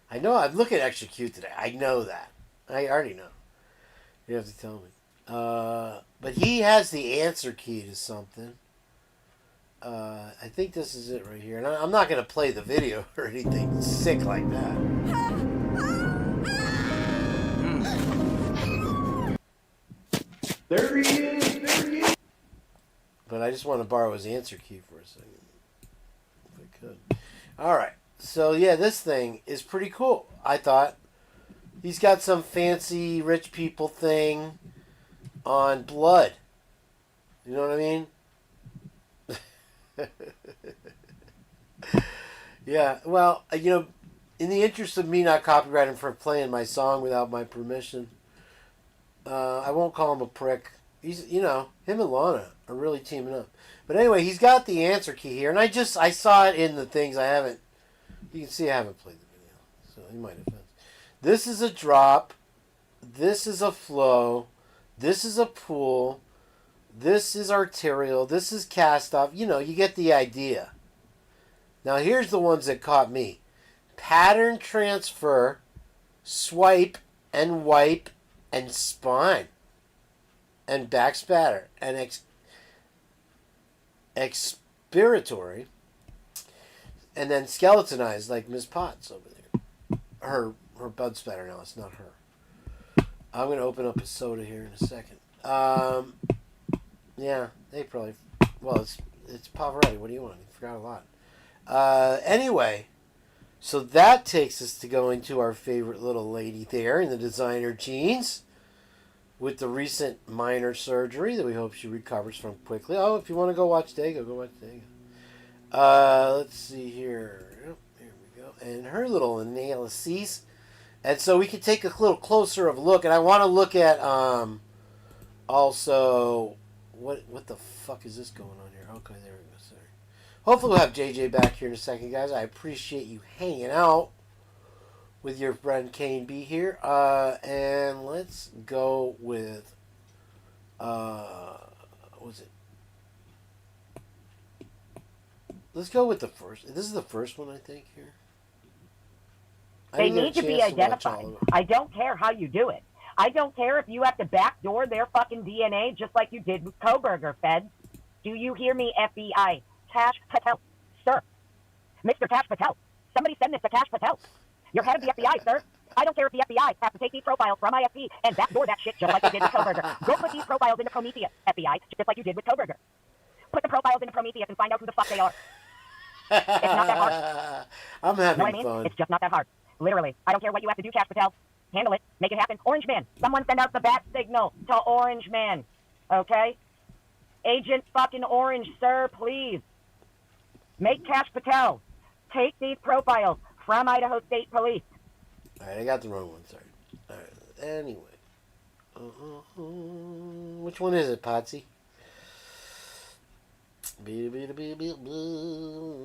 I know, I'm looking extra cute today. I know that. I already know. You have to tell me. But he has the answer key to something. I think this is it right here. And I'm not going to play the video or anything sick like that. There he is! There he is! But I just want to borrow his answer key for a second. If I could. Alright. So, yeah, this thing is pretty cool. I thought. He's got some fancy rich people thing on blood. You know what I mean? Yeah, well, you know, in the interest of me not copyrighting for playing my song without my permission, I won't call him a prick. He's, you know, him and Lana are really teaming up. But anyway, he's got the answer key here, and I saw it in the things. I haven't, you can see I haven't played the video, so you might have. This is a drop, this is a flow, this is a pool, this is arterial, this is cast off. You know, you get the idea. Now here's the ones that caught me. Pattern transfer, swipe and wipe and spine. And backspatter and expiratory. And then skeletonized like Miss Potts over there. Her bud spatter now, it's not her. I'm going to open up a soda here in a second. Yeah, they probably... Well, it's Pavarotti. What do you want? I forgot a lot. Anyway, so that takes us to going to our favorite little lady there in the designer jeans with the recent minor surgery that we hope she recovers from quickly. Oh, if you want to go watch Dago, go watch Dago. Let's see here. Oh, here we go. And her little analyses. And so we can take a little closer of a look. And I want to look at also... What the fuck is this going on here? Okay, there we go. Sorry. Hopefully we'll have JJ back here in a second, guys. I appreciate you hanging out with your friend Kane B here. And let's go with... what was it? Let's go with the first. This is the first one, I think, here. They need to be identified. I don't care how you do it. I don't care if you have to backdoor their fucking DNA just like you did with Koberger, feds. Do you hear me, FBI? Cash Patel. Sir. Mr. Cash Patel. Somebody send this to Cash Patel. You're head of the FBI, sir. I don't care if the FBI has to take these profiles from IFC and backdoor that shit just like you did with Koberger. Go put these profiles into Prometheus, FBI, just like you did with Koberger. Put the profiles into Prometheus and find out who the fuck they are. It's not that hard. I'm having know what I mean? fun. It's just not that hard. Literally. I don't care what you have to do, Cash Patel. Handle it. Make it happen. Orange Man. Someone send out the bat signal to Orange Man. Okay? Agent fucking Orange, sir, please. Make Cash Patel take these profiles from Idaho State Police. Alright, I got the wrong one. Sorry. Alright, anyway. Which one is it, Potsy?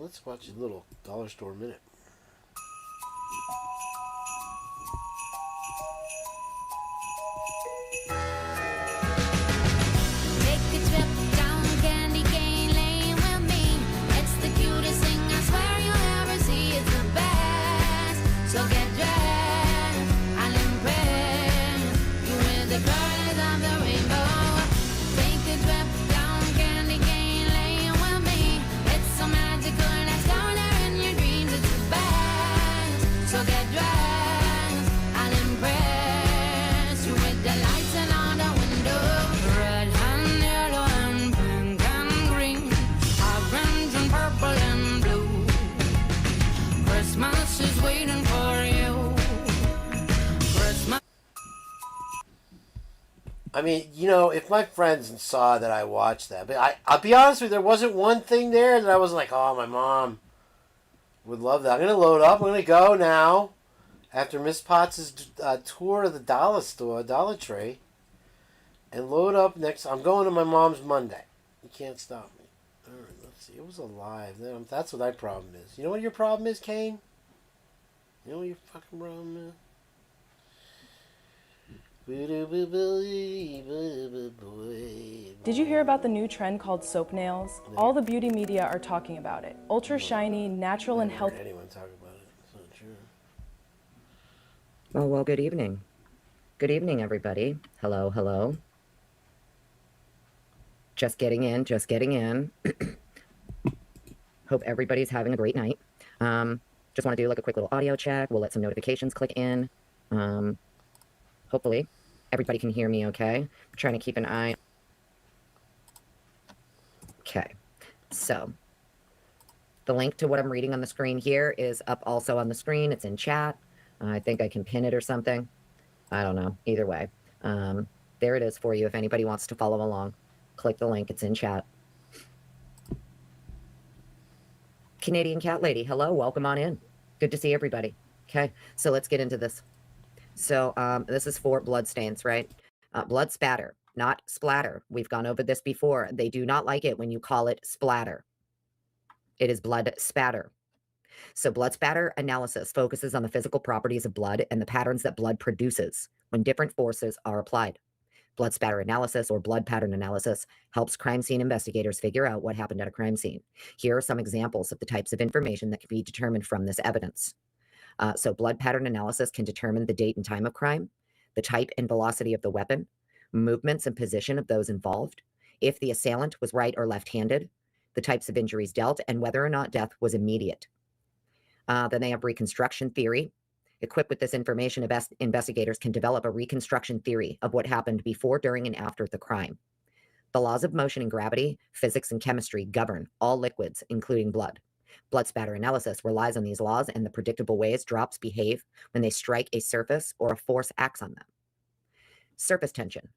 Let's watch a little dollar store minute. I mean, you know, if my friends saw that I watched that, but I'll be honest with you, there wasn't one thing there that I was like, oh, my mom would love that. I'm gonna load up. I'm gonna go now after Miss Potts' tour of the dollar store, Dollar Tree, and load up next. I'm going to my mom's Monday. You can't stop me. All right, let's see. It was alive. That's what my problem is. You know what your problem is, Kane? You know what your fucking problem is? Did you hear about the new trend called soap nails? No. All the beauty media are talking about it. Ultra shiny, natural, and healthy. Anyone talk about it? It's not true. Well, good evening. Good evening, everybody. Hello, hello. Just getting in, just getting in. Hope everybody's having a great night. Just want to do like a quick little audio check. We'll let some notifications click in. Hopefully everybody can hear me okay. I'm trying to keep an eye. Okay, so the link to what I'm reading on the screen here is up also on the screen. It's in chat. I think I can pin it or something. I don't know. Either way. There it is for you if anybody wants to follow along. Click the link. It's in chat. Canadian Cat Lady, hello. Welcome on in. Good to see everybody. Okay, so let's get into this. So this is for blood stains, right? Blood spatter, not splatter. We've gone over this before. They do not like it when you call it splatter. It is blood spatter. So blood spatter analysis focuses on the physical properties of blood and the patterns that blood produces when different forces are applied. Blood spatter analysis or blood pattern analysis helps crime scene investigators figure out what happened at a crime scene. Here are some examples of the types of information that can be determined from this evidence. So blood pattern analysis can determine the date and time of crime, the type and velocity of the weapon, movements and position of those involved, if the assailant was right or left-handed, the types of injuries dealt, and whether or not death was immediate. Then they have reconstruction theory. Equipped with this information, investigators can develop a reconstruction theory of what happened before, during, and after the crime. The laws of motion and gravity, physics, and chemistry govern all liquids, including blood. Blood spatter analysis relies on these laws and the predictable ways drops behave when they strike a surface or a force acts on them. Surface tension.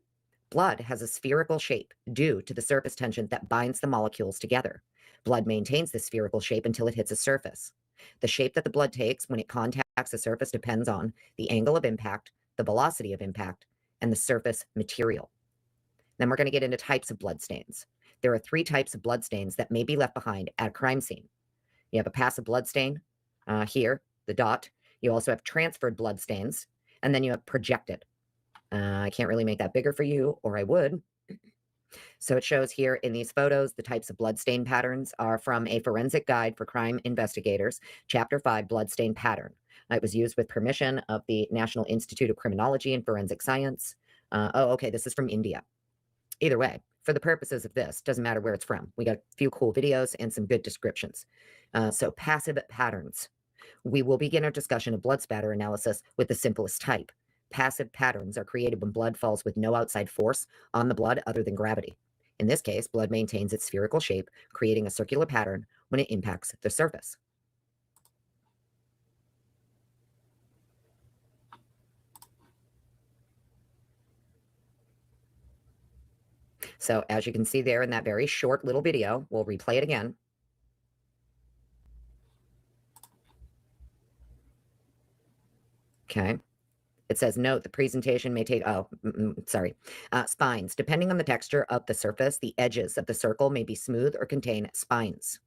Blood has a spherical shape due to the surface tension that binds the molecules together. Blood maintains this spherical shape until it hits a surface. The shape that the blood takes when it contacts the surface depends on the angle of impact, the velocity of impact, and the surface material. Then we're going to get into types of blood stains. There are 3 types of blood stains that may be left behind at a crime scene. You have a passive blood stain, here, the dot. You also have transferred blood stains, and then you have projected. I can't really make that bigger for you, or I would. So it shows here in these photos, the types of bloodstain patterns are from a forensic guide for crime investigators, Chapter 5, Bloodstain Pattern. It was used with permission of the National Institute of Criminology and Forensic Science. Okay, this is from India. Either way, for the purposes of this, doesn't matter where it's from. We got a few cool videos and some good descriptions. So passive patterns. We will begin our discussion of blood spatter analysis with the simplest type. Passive patterns are created when blood falls with no outside force on the blood other than gravity. In this case, blood maintains its spherical shape, creating a circular pattern when it impacts the surface. So as you can see there in that very short little video, we'll replay it again. Okay. It says, note, the presentation may take, spines. Depending on the texture of the surface, the edges of the circle may be smooth or contain spines.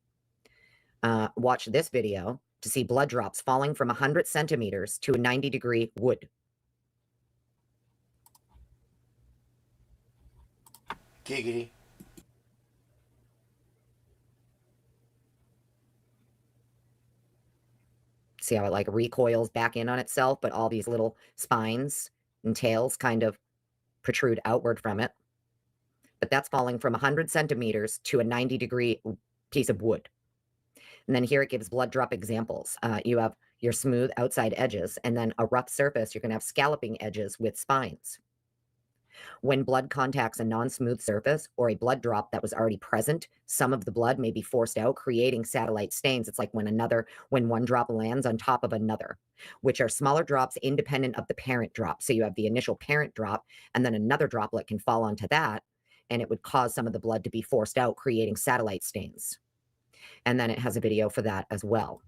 Watch this video to see blood drops falling from 100 centimeters to a 90-degree wood. Giggity. See how it like recoils back in on itself, but all these little spines and tails kind of protrude outward from it. But that's falling from 100 centimeters to a 90-degree piece of wood. And then here it gives blood drop examples. You have your smooth outside edges, and then a rough surface, you're going to have scalloping edges with spines. When blood contacts a non-smooth surface or a blood drop that was already present, some of the blood may be forced out, creating satellite stains. It's like when one drop lands on top of another, which are smaller drops independent of the parent drop. So you have the initial parent drop, and then another droplet can fall onto that, and it would cause some of the blood to be forced out, creating satellite stains. And then it has a video for that as well.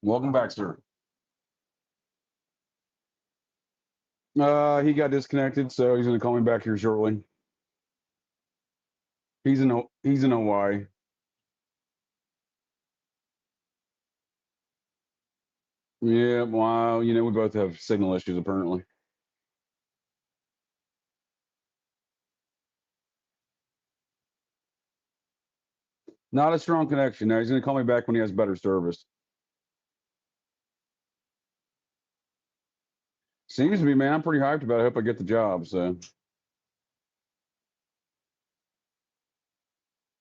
Welcome back, sir. He got disconnected, so he's gonna call me back here shortly. He's in Hawaii. Yeah, wow. You know, we both have signal issues apparently. Not a strong connection. Now he's gonna call me back when he has better service. Seems to be, man. I'm pretty hyped about it. I hope I get the job. So,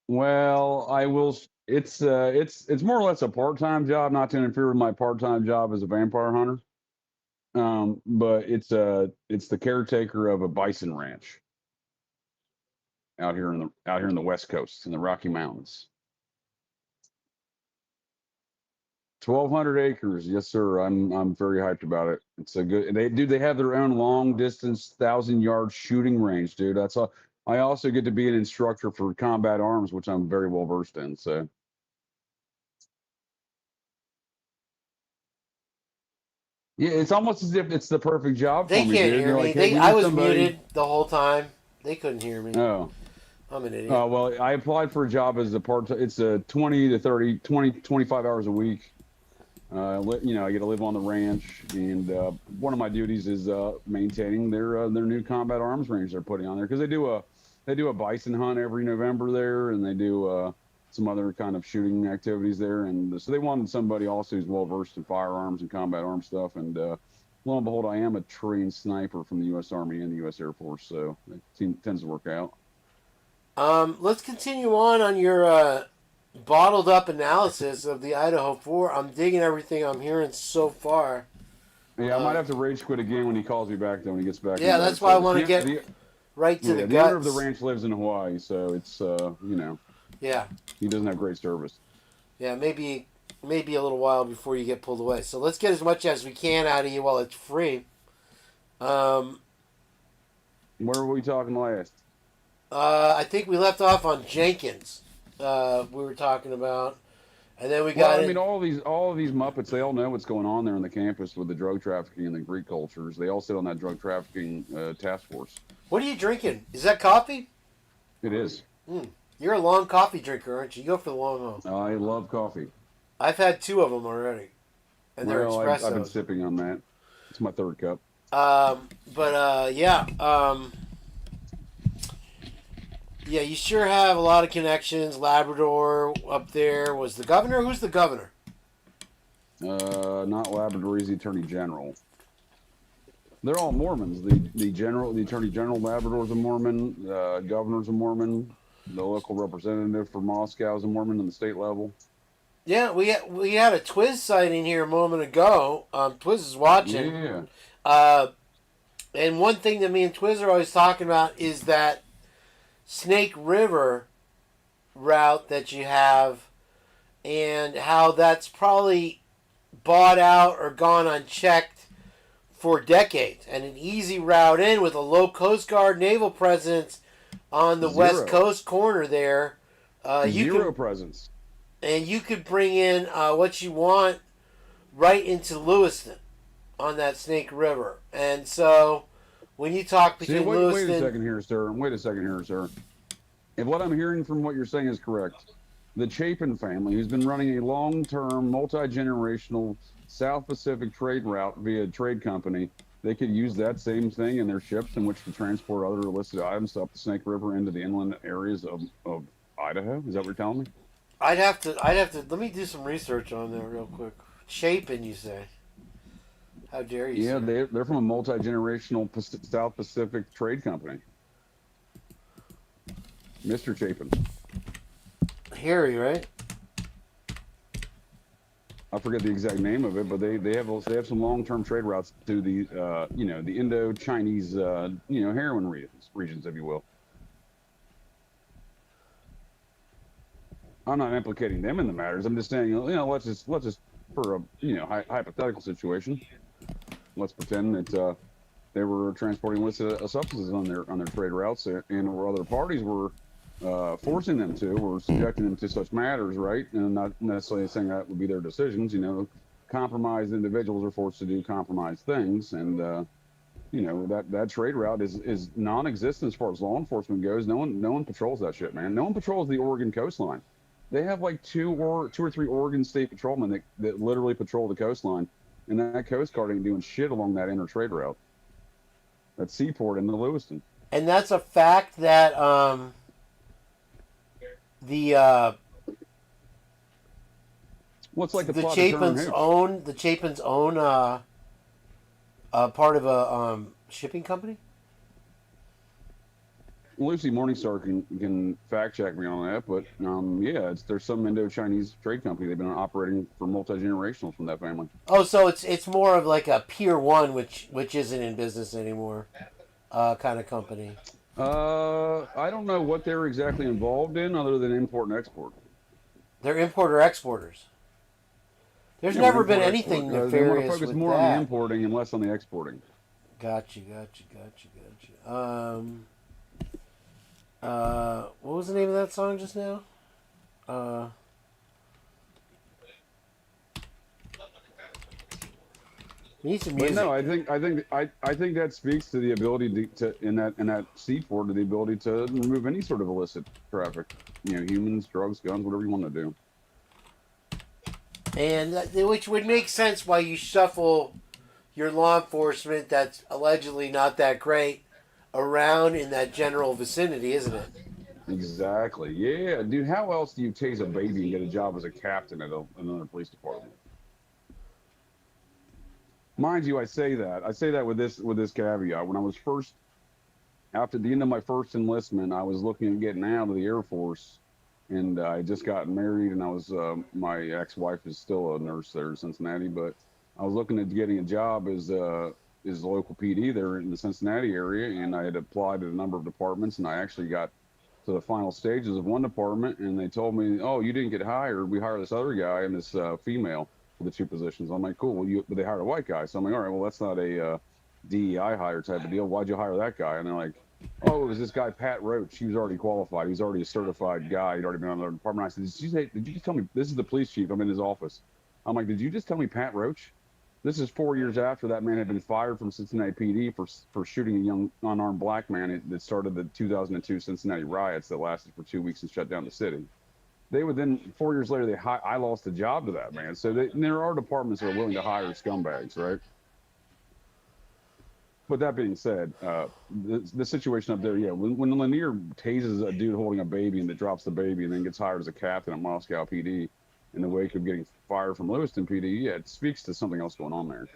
well, I will. It's more or less a part-time job, not to interfere with my part-time job as a vampire hunter. But it's the caretaker of a bison ranch out here in the West Coast in the Rocky Mountains. 1,200 acres, yes, sir. I'm very hyped about it. It's a good. They have their own long distance 1,000-yard shooting range, dude. That's all. I also get to be an instructor for combat arms, which I'm very well versed in. So. Yeah, it's almost as if it's the perfect job They for me, can't dude. hear me. Like, hey, I was muted the whole time. They couldn't hear me. Oh. I'm an idiot. Oh, well, I applied for a job as a part-time. It's a 20 to 30, 20, 25 hours a week. You know, I get to live on the ranch, and one of my duties is maintaining their new combat arms range they're putting on there, because they do a bison hunt every November there, and they do some other kind of shooting activities there, and so they wanted somebody also who's well versed in firearms and combat arms stuff. And lo and behold, I am a trained sniper from the U.S. Army and the U.S. Air Force, so it tends to work out. Let's continue on your bottled up analysis of the Idaho4. I'm digging everything I'm hearing so far. Yeah, I might have to rage quit again when he calls me back, though, when he gets back. Yeah, that's why I want to get right to the guts. The owner of the ranch lives in Hawaii, so it's, you know. Yeah. He doesn't have great service. Yeah, maybe a little while before you get pulled away. So let's get as much as we can out of you while it's free. Where were we talking last? I think we left off on Jenkins. We were talking about, and then we got. Well, I mean, all of these Muppets, they all know what's going on there on the campus with the drug trafficking and the Greek cultures. They all sit on that drug trafficking task force. What are you drinking? Is that coffee? It is. You're a long coffee drinker, aren't you? You go for the long haul. I love coffee. I've had 2 of them already, and they're espressos. I've been sipping on that. It's my 3rd cup. Yeah, you sure have a lot of connections. Labrador up there was the governor. Who's the governor? Not Labrador. He's the attorney general. They're all Mormons. The attorney general, Labrador's a Mormon. Governor's a Mormon. The local representative for Moscow is a Mormon on the state level. Yeah, we had a Twiz sighting here a moment ago. Twiz is watching. Yeah. And one thing that me and Twiz are always talking about is that Snake River route that you have, and how that's probably bought out or gone unchecked for decades, and an easy route in with a low Coast Guard naval presence on the West Coast corner there. Zero presence. And you could bring in what you want right into Lewiston on that Snake River. And so when you talk between Lewiston... Wait a second here, sir. If what I'm hearing from what you're saying is correct, the Chapin family, who's been running a long-term, multi-generational South Pacific trade route via a trade company, they could use that same thing in their ships in which to transport other illicit items up the Snake River into the inland areas of Idaho? Is that what you're telling me? I'd have to, let me do some research on that real quick. Chapin, you say? How dare you? Yeah, sir? they're from a multi-generational South Pacific trade company. Mr. Chapin. Harry, right? I forget the exact name of it, but they have some long-term trade routes to the the Indo-Chinese heroin regions, if you will. I'm not implicating them in the matters. I'm just saying, let's just for a hypothetical situation, let's pretend that they were transporting illicit substances on their trade routes, and or other parties were forcing them to, or subjecting them to such matters, right? And not necessarily saying that would be their decisions. Compromised individuals are forced to do compromised things, and that trade route is non-existent as far as law enforcement goes. No one patrols that shit, man. No one patrols the Oregon coastline. They have like two or three Oregon State patrolmen that literally patrol the coastline, and that Coast Guard ain't doing shit along that inner trade route. That seaport in the Lewiston. And that's a fact that what's like the Chapin's own part of a shipping company. Lucy Morningstar can fact check me on that, but there's some Indo-Chinese trade company. They've been operating for multi-generational from that family. Oh, so it's more of like a Pier 1, which isn't in business anymore, kind of company. I don't know what they're exactly involved in, other than import and export. They're importer-exporters. There's never been anything nefarious they want to focus with more that. on the importing and less on the exporting. Gotcha. What was the name of that song just now? Need some music. But no, I think that speaks to the ability to in that seaport, to the ability to remove any sort of illicit traffic. Humans, drugs, guns, whatever you want to do. And which would make sense why you shuffle your law enforcement that's allegedly not that great around in that general vicinity, isn't it? Exactly. Yeah, dude. How else do you tase a baby and get a job as a captain at another police department? Mind you, I say that with this caveat. When I was after the end of my first enlistment, I was looking at getting out of the Air Force, and I just got married, and I was my ex-wife is still a nurse there in Cincinnati, but I was looking at getting a job as the local PD there in the Cincinnati area, and I had applied at a number of departments, and I actually got to the final stages of one department, and they told me, "Oh, you didn't get hired. We hired this other guy and this female for the two positions." I'm like, "Cool." Well, but they hired a white guy, so I'm like, "All right, well, that's not a DEI hire type of deal. Why'd you hire that guy?" And they're like, "Oh, it was this guy Pat Roach. He was already qualified. He was already a certified guy. He'd already been on the department." I said, "Did you just tell me this is the police chief? I'm in his office." I'm like, "Did you just tell me Pat Roach?" This is 4 years after that man had been fired from Cincinnati PD for shooting a young unarmed black man that started the 2002 Cincinnati riots that lasted for 2 weeks and shut down the city. They would then 4 years later I lost a job to that man. So there are departments that are willing to hire scumbags, right? But that being said, the situation up there, yeah, when Lanier tases a dude holding a baby and that drops the baby and then gets hired as a captain at Moscow PD in the wake of getting fired from Lewiston PD, yeah, it speaks to something else going on there.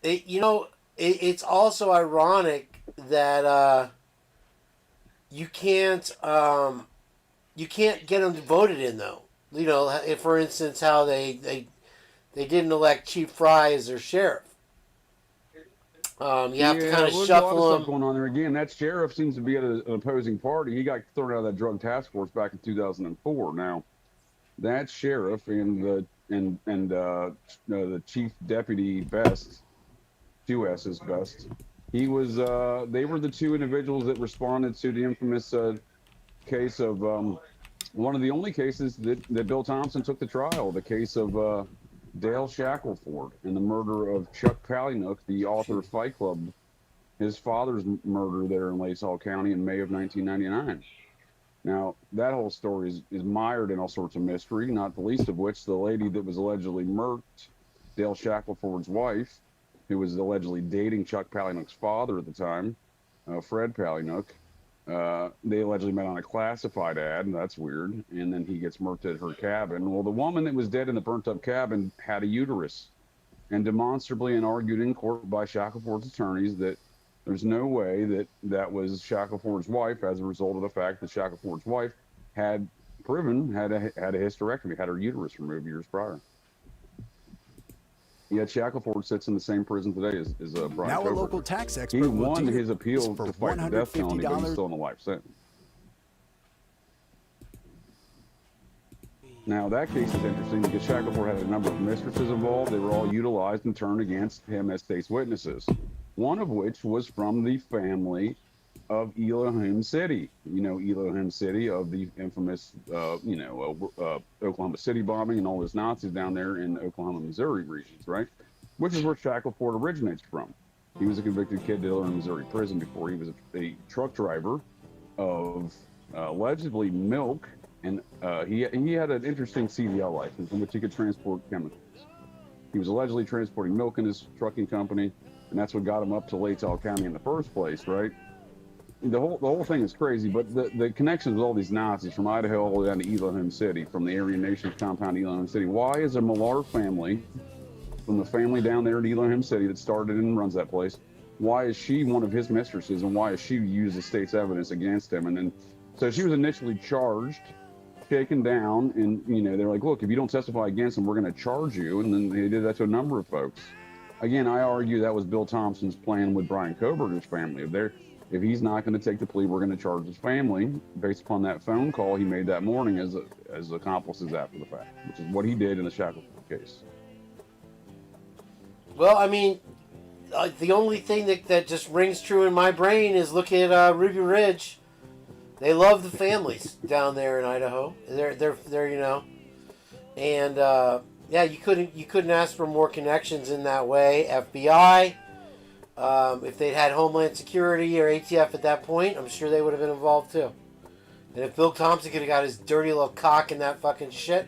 It's also ironic that you can't get them voted in, though. If, for instance, how they didn't elect Chief Fry as their sheriff. You have to kind of shuffle a lot of them. stuff going on there. Again, that sheriff seems to be at an opposing party. He got thrown out of that drug task force back in 2004. Now, that sheriff and the chief deputy Best, 2S's Best, he was. They were the two individuals that responded to the infamous case of one of the only cases that Bill Thompson took to trial. The case of Dale Shackelford and the murder of Chuck Palahniuk, the author of Fight Club, his father's murder there in Lake Hall County in May of 1999. Now, that whole story is mired in all sorts of mystery, not the least of which the lady that was allegedly murked, Dale Shackelford's wife, who was allegedly dating Chuck Palahniuk's father at the time, Fred Palahniuk. They allegedly met on a classified ad, and that's weird. And then he gets murked at her cabin. Well, the woman that was dead in the burnt-up cabin had a uterus, and demonstrably and argued in court by Shackelford's attorneys that there's no way that was Shackelford's wife as a result of the fact that Shackelford's wife had proven, had a hysterectomy, had her uterus removed years prior. Yet Shackelford sits in the same prison today as Brian Now Coburn. a local tax expert He will won do his appeal for to fight the death penalty, but he's $150. still in a life sentence. Now, that case is interesting because Shackelford had a number of mistresses involved. They were all utilized and turned against him as state's witnesses, one of which was from the family of Elohim City. You know, Elohim City of the infamous, Oklahoma City bombing and all those Nazis down there in Oklahoma, Missouri regions, right? Which is where Shackelford originates from. He was a convicted kid dealer in Missouri prison before he was a truck driver of allegedly milk. And he had an interesting CDL license in which he could transport chemicals. He was allegedly transporting milk in his trucking company, and that's what got him up to Latell County in the first place, right? The whole thing is crazy, but the connections with all these Nazis from Idaho all the way down to Elohim City, from the Aryan Nations compound Elohim City. Why is a Millar family, from the family down there at Elohim City that started and runs that place, why is she one of his mistresses, and why is she used the state's evidence against him? And then, so she was initially charged, shaken down, and they're like, look, if you don't testify against him, we're going to charge you. And then they did that to a number of folks. Again, I argue that was Bill Thompson's plan with Brian Koberger's family. If he's not going to take the plea, we're going to charge his family based upon that phone call he made that morning as accomplices after the fact, which is what he did in the Shackelford case. Well, I mean, the only thing that just rings true in my brain is look at Ruby Ridge. They love the families down there in Idaho. They're and yeah, you couldn't ask for more connections in that way. FBI, if they'd had Homeland Security or ATF at that point, I'm sure they would have been involved too. And if Bill Thompson could have got his dirty little cock in that fucking shit,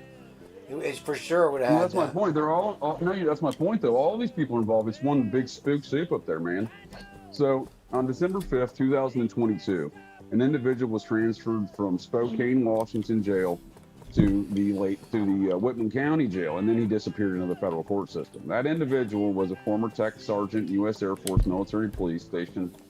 it for sure would have had That's my point. They're all no, that's my point though. All these people are involved. It's one big spook soup up there, man. So on December 5th, 2022, an individual was transferred from Spokane, Washington jail to the Whitman County jail, and then he disappeared into the federal court system. That individual was a former tech sergeant, U.S. Air Force military police stationed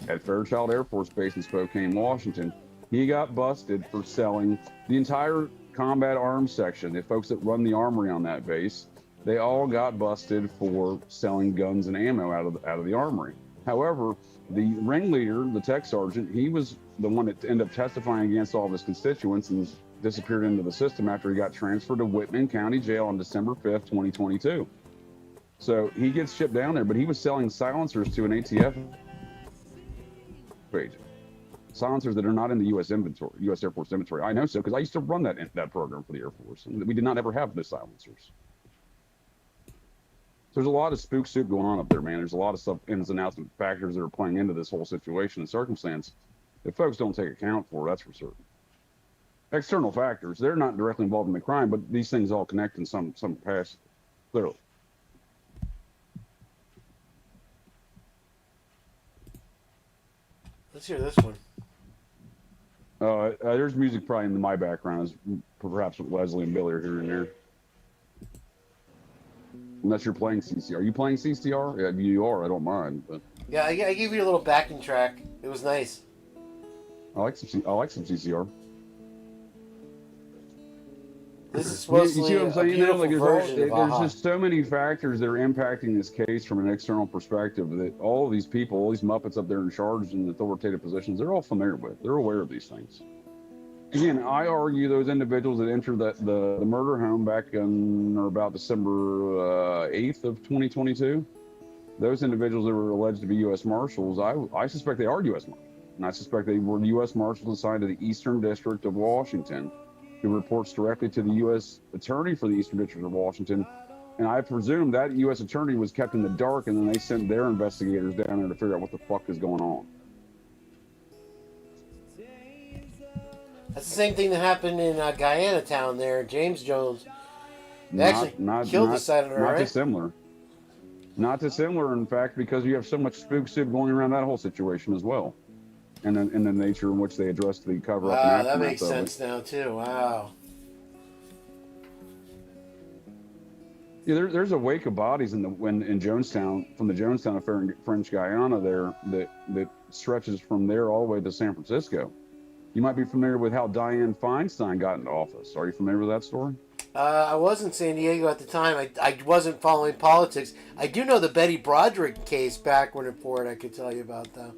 at Fairchild Air Force Base in Spokane, Washington. He got busted for selling the entire combat arms section. The folks that run the armory on that base, they all got busted for selling guns and ammo out of the armory. However, the ringleader, the tech sergeant, he was the one that ended up testifying against all of his constituents and disappeared into the system after he got transferred to Whitman County Jail on December 5th, 2022. So he gets shipped down there, but he was selling silencers to an ATF agent. Silencers that are not in the U.S. inventory, U.S. Air Force inventory. I know so because I used to run that program for the Air Force, and we did not ever have the silencers. There's a lot of spook soup going on up there, man. There's a lot of stuff, ins and outs and factors that are playing into this whole situation and circumstance that folks don't take account for, that's for certain. External factors, they're not directly involved in the crime, but these things all connect in some capacity, clearly. Let's hear this one. There's music probably in my background, as perhaps with Leslie and Billy are here and there. Unless you're playing CCR. Are you playing CCR? Yeah, you are. I don't mind. But yeah, I gave you a little backing track. It was nice. I like some CCR. This is supposed you see what I'm saying? Like there's just so many factors that are impacting this case from an external perspective that all of these people, all these Muppets up there in charge in authoritative positions, they're all familiar with. They're aware of these things. Again, I argue those individuals that entered the murder home back in or about December 8th of 2022, those individuals that were alleged to be U.S. Marshals, I suspect they are U.S. Marshals. And I suspect they were U.S. Marshals assigned to the Eastern District of Washington, who reports directly to the U.S. Attorney for the Eastern District of Washington. And I presume that U.S. Attorney was kept in the dark, and then they sent their investigators down there to figure out what the fuck is going on. That's the same thing that happened in Guyana town there. James Jones. They actually killed the senator, right? Not dissimilar. Not dissimilar, in fact, because you have so much spook soup going around that whole situation as well. And then in the nature in which they addressed the cover-up. Wow, that makes sense now, too. Wow. Yeah, there's a wake of bodies in Jonestown, from the Jonestown affair in French Guyana there, that stretches from there all the way to San Francisco. You might be familiar with how Dianne Feinstein got into office. Are you familiar with that story? I was in San Diego at the time. I wasn't following politics. I do know the Betty Broderick case backward and forward. I could tell you about that.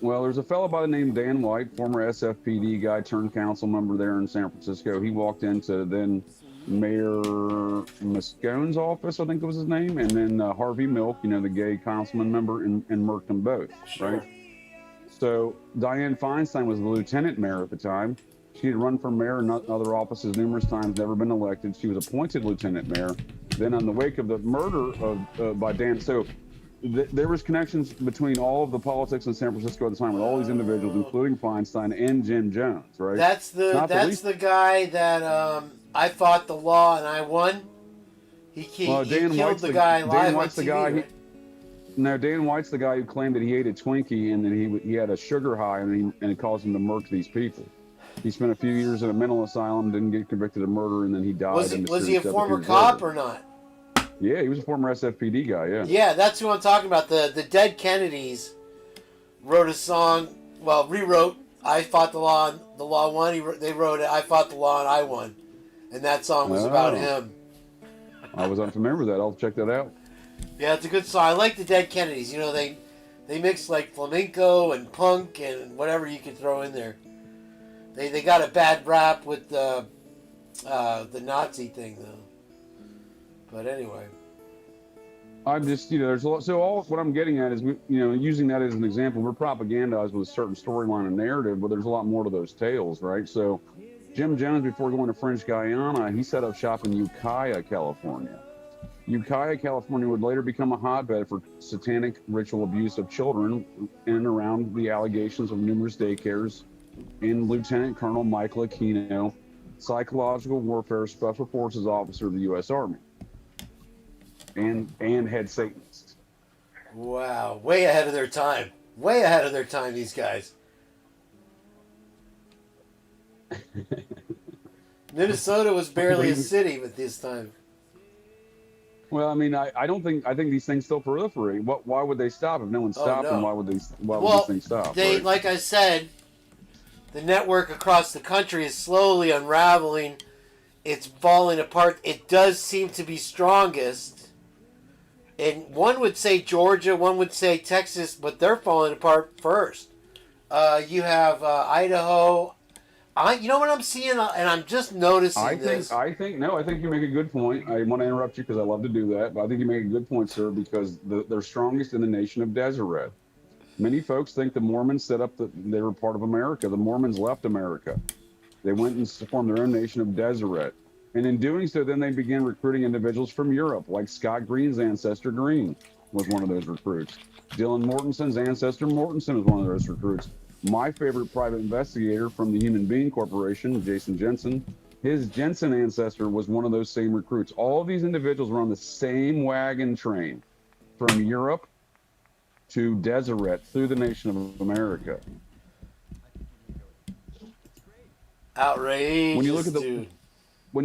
Well, there's a fellow by the name of Dan White, former SFPD guy turned council member there in San Francisco. He walked into then Mayor Moscone's office, I think it was his name, and then Harvey Milk, you know, the gay councilman member, and murked them both, right? So Dianne Feinstein was the lieutenant mayor at the time. She had run for mayor in other offices numerous times, never been elected. She was appointed lieutenant mayor. Then on the wake of the murder of by Dan, so there was connections between all of the politics in San Francisco at the time with all these individuals, including Feinstein and Jim Jones, right? That's the guy that I fought the law and I won. He killed the guy live on TV. No, Dan White's the guy who claimed that he ate a Twinkie and that he had a sugar high and it caused him to murk these people. He spent a few years in a mental asylum, didn't get convicted of murder, and then he died. Was he a former cop or not? Yeah, he was a former SFPD guy, yeah. Yeah, that's who I'm talking about. The Dead Kennedys wrote a song, well, rewrote I Fought the Law Won. They wrote it, I Fought the Law and I Won. And that song was about him. I was unfamiliar with that. I'll check that out. Yeah, it's a good song. I like the Dead Kennedys. You know, they mix like flamenco and punk and whatever you can throw in there. They got a bad rap with the Nazi thing though. But anyway, I'm just, there's a lot. So all what I'm getting at is, using that as an example, we're propagandized with a certain storyline and narrative, but there's a lot more to those tales, right? So Jim Jones, before going to French Guiana, he set up shop in Ukiah, California. Ukiah, California would later become a hotbed for satanic ritual abuse of children in and around the allegations of numerous daycares in Lieutenant Colonel Michael Aquino, psychological warfare special forces officer of the U.S. Army, and head Satanist. Wow, way ahead of their time. Way ahead of their time, these guys. Minnesota was barely a city at this time. Well, I mean, I think these things still proliferate. Why would they stop if no one stopped them? Why would these things stop? Right? Like I said, the network across the country is slowly unraveling. It's falling apart. It does seem to be strongest. And one would say Georgia, one would say Texas, but they're falling apart first. You have Idaho. You know what I'm seeing, and I'm just noticing this. I think you make a good point. I want to interrupt you because I love to do that, but I think you make a good point, sir, because they're strongest in the nation of Deseret. Many folks think the Mormons they were part of America. The Mormons left America. They went and formed their own nation of Deseret. And in doing so, then they began recruiting individuals from Europe, like Scott Green's ancestor Green was one of those recruits. Dylan Mortensen's ancestor Mortensen was one of those recruits. My favorite private investigator from the Human Being Corporation, Jason Jensen, his Jensen ancestor was one of those same recruits. All of these individuals were on the same wagon train from Europe to Deseret through the nation of America. Outrageous, when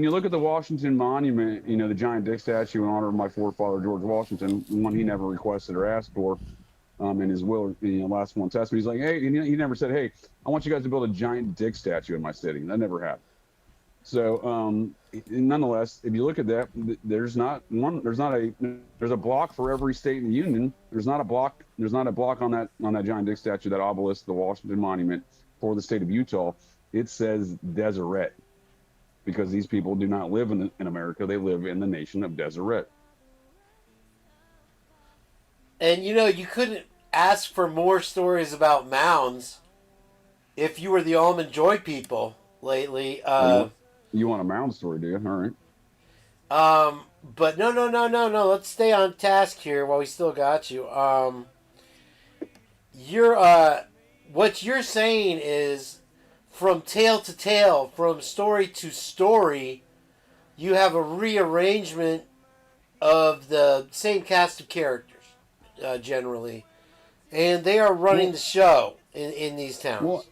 you look at the Washington Monument, the giant dick statue in honor of my forefather George Washington, one he never requested or asked for, in his will, last one testament, he's like, hey, he never said, hey, I want you guys to build a giant dick statue in my city. That never happened. So, nonetheless, if you look at that, there's a block for every state in the union. There's not a block on that giant dick statue, that obelisk, the Washington Monument for the state of Utah. It says Deseret, because these people do not live in America. They live in the nation of Deseret. And you couldn't ask for more stories about mounds if you were the Almond Joy people lately. You want a mound story, do you? All right. But no. Let's stay on task here while we still got you. What you're saying is, from tale to tale, from story to story, you have a rearrangement of the same cast of characters. Generally, and they are running the show in these towns. Well,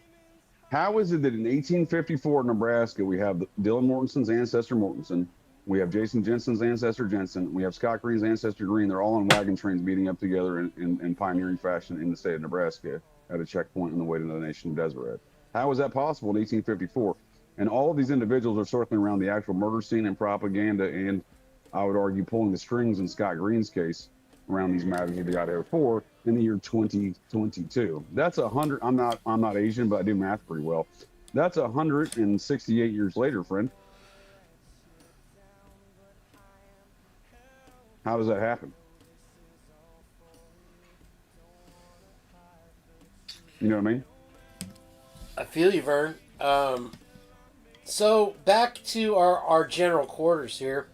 how is it that in 1854 Nebraska we have Dylan Mortensen's ancestor Mortensen, we have Jason Jensen's ancestor Jensen, we have Scott Green's ancestor Green? They're all on wagon trains meeting up together in pioneering fashion in the state of Nebraska at a checkpoint on the way to the nation of Deseret. How was that possible in 1854? And all of these individuals are circling around the actual murder scene and propaganda, and I would argue pulling the strings in Scott Green's case around these matters of the Idaho4 in the year 2022. That's 100. I'm not Asian, but I do math pretty well. That's 168 years later, friend. How does that happen? You know what I mean? I feel you, Vern. So back to our general quarters here.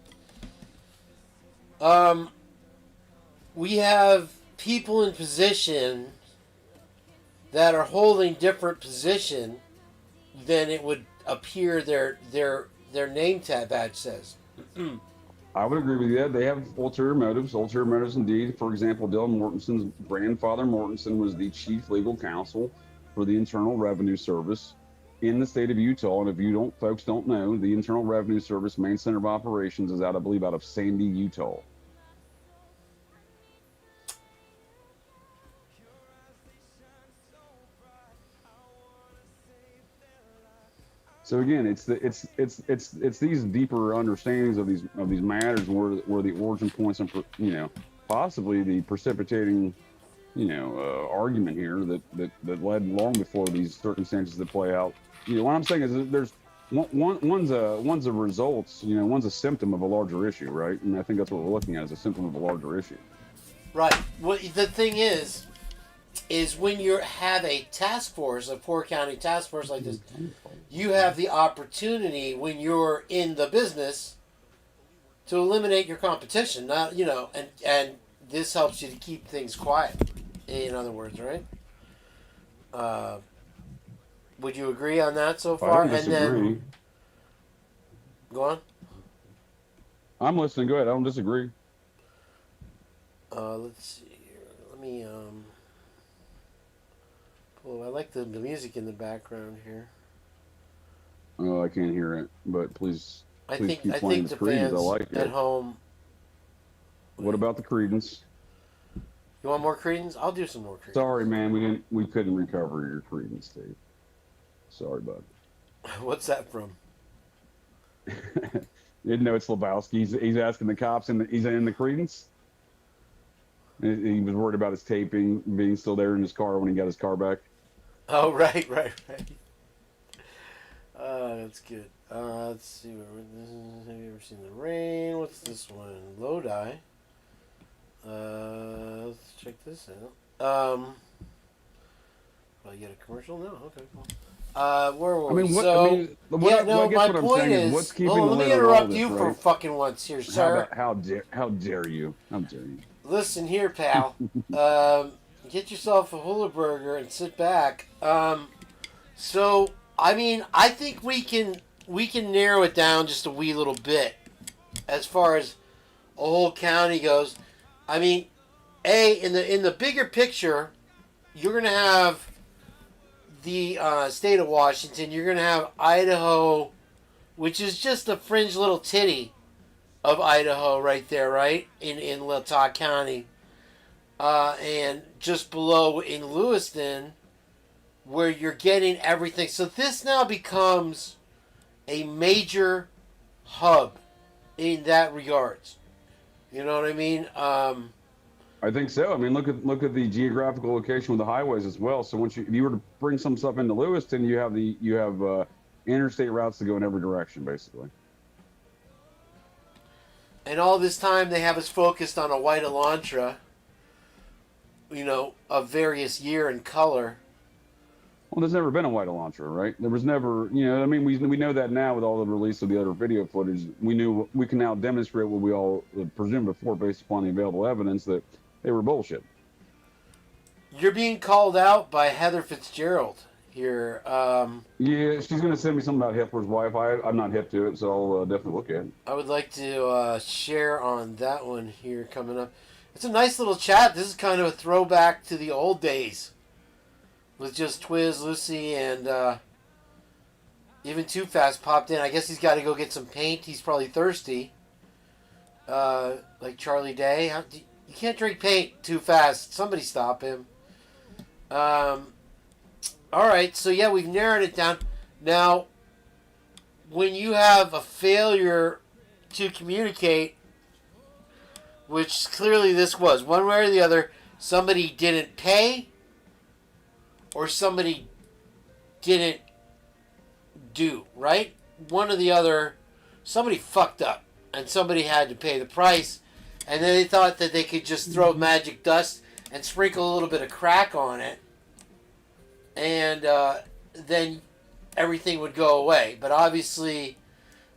We have people in position that are holding different position than it would appear their name tag badge says. I would agree with you. They have ulterior motives. Ulterior motives, indeed. For example, Dylan Mortensen's grandfather Mortensen was the chief legal counsel for the Internal Revenue Service in the state of Utah. And if you folks don't know, the Internal Revenue Service main center of operations is out, I believe, out of Sandy, Utah. So again, it's these deeper understandings of these matters where the origin points and possibly the precipitating argument here that led long before these circumstances that play out. What I'm saying is that there's one's a result, one's a symptom of a larger issue, right? And I think that's what we're looking at, as a symptom of a larger issue. Right. Well, the thing is when you have a task force, a 4-county task force like this, you have the opportunity when you're in the business to eliminate your competition. Not, and this helps you to keep things quiet. In other words, right? Would you agree on that so far? I don't disagree. And then, go on. I'm listening. Go ahead. I don't disagree. Let's see here. Let me I like the music in the background here. Oh, I can't hear it, but please keep playing the the Creedence. fans I like at it. home. What about the Creedence? You want more Creedence? I'll do some more Creedence. Sorry, man, we couldn't recover your Creedence tape. Sorry, bud. What's that from? Didn't know it's Lebowski. He's asking the cops, he's in the Creedence. He was worried about his tape being still there in his car when he got his car back. Oh, right. That's good. Let's see. Have you ever seen The Rain? What's this one? Lodi. Let's check this out. Well, you get a commercial? No? Okay, cool. Where were we? My point is, what's keeping let me interrupt you for fucking once here, sir. How dare you? How dare you? Listen here, pal. Get yourself a hula burger and sit back. I think we can narrow it down just a wee little bit as far as a whole county goes. I mean, in the bigger picture, you're gonna have the state of Washington. You're gonna have Idaho, which is just a fringe little titty of Idaho right there, right in Latah County, and just below in Lewiston, where you're getting everything. So this now becomes a major hub in that regards. You know what I mean? I think so. I mean, look at the geographical location with the highways as well. So if you were to bring some stuff into Lewiston, you have interstate routes to go in every direction, basically. And all this time they have us focused on a white Elantra, of various year and color. Well, there's never been a white Elantra, right? There was never, we know that now with all the release of the other video footage. We can now demonstrate what we all presumed before based upon the available evidence that they were bullshit. You're being called out by Heather Fitzgerald here. Yeah, she's going to send me something about Hitler's wife. I'm not hip to it, so I'll definitely look at it. I would like to share on that one here coming up. It's a nice little chat. This is kind of a throwback to the old days with just Twiz, Lucy, and even Too Fast popped in. I guess he's got to go get some paint. He's probably thirsty. Like Charlie Day. You can't drink paint too fast. Somebody stop him. All right, so yeah, we've narrowed it down. Now, when you have a failure to communicate, which clearly this was, one way or the other, somebody didn't pay or somebody didn't do, right? One or the other, somebody fucked up and somebody had to pay the price, and then they thought that they could just throw magic dust and sprinkle a little bit of crack on it, and then everything would go away. But obviously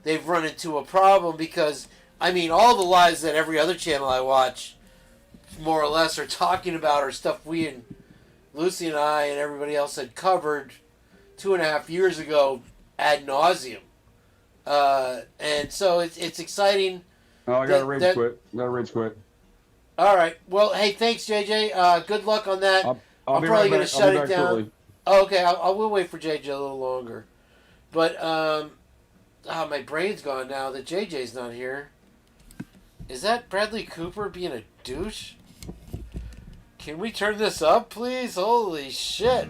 they've run into a problem because, I mean, all the lies that every other channel I watch more or less are talking about are stuff we and Lucy and I and everybody else had covered 2.5 years ago ad nauseum. And so it's exciting. Oh, I got to rage quit. All right. Well, hey, thanks, JJ. Good luck on that. I'll I'm be probably right going back. to I'll shut be it back down. shortly. Okay, I will wait for JJ a little longer. But my brain's gone now that JJ's not here. Is that Bradley Cooper being a douche? Can we turn this up, please? Holy shit.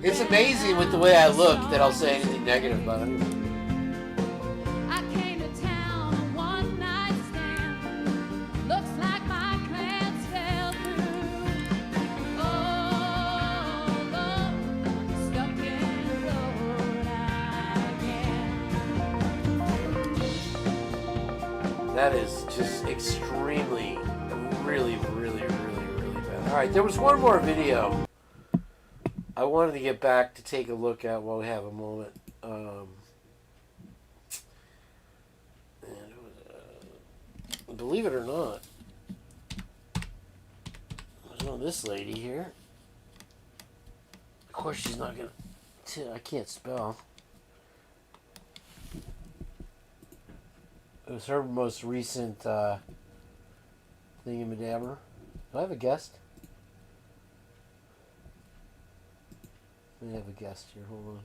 It's amazing with the way I look that I'll say anything negative about it. That is just extremely, really bad. Alright, there was one more video I wanted to get back to take a look at while we have a moment. Believe it or not, there's this lady here. Of course she's not going to... I can't spell. It was her most recent thingamadabber. Do I have a guest? Let me have a guest here. Hold on.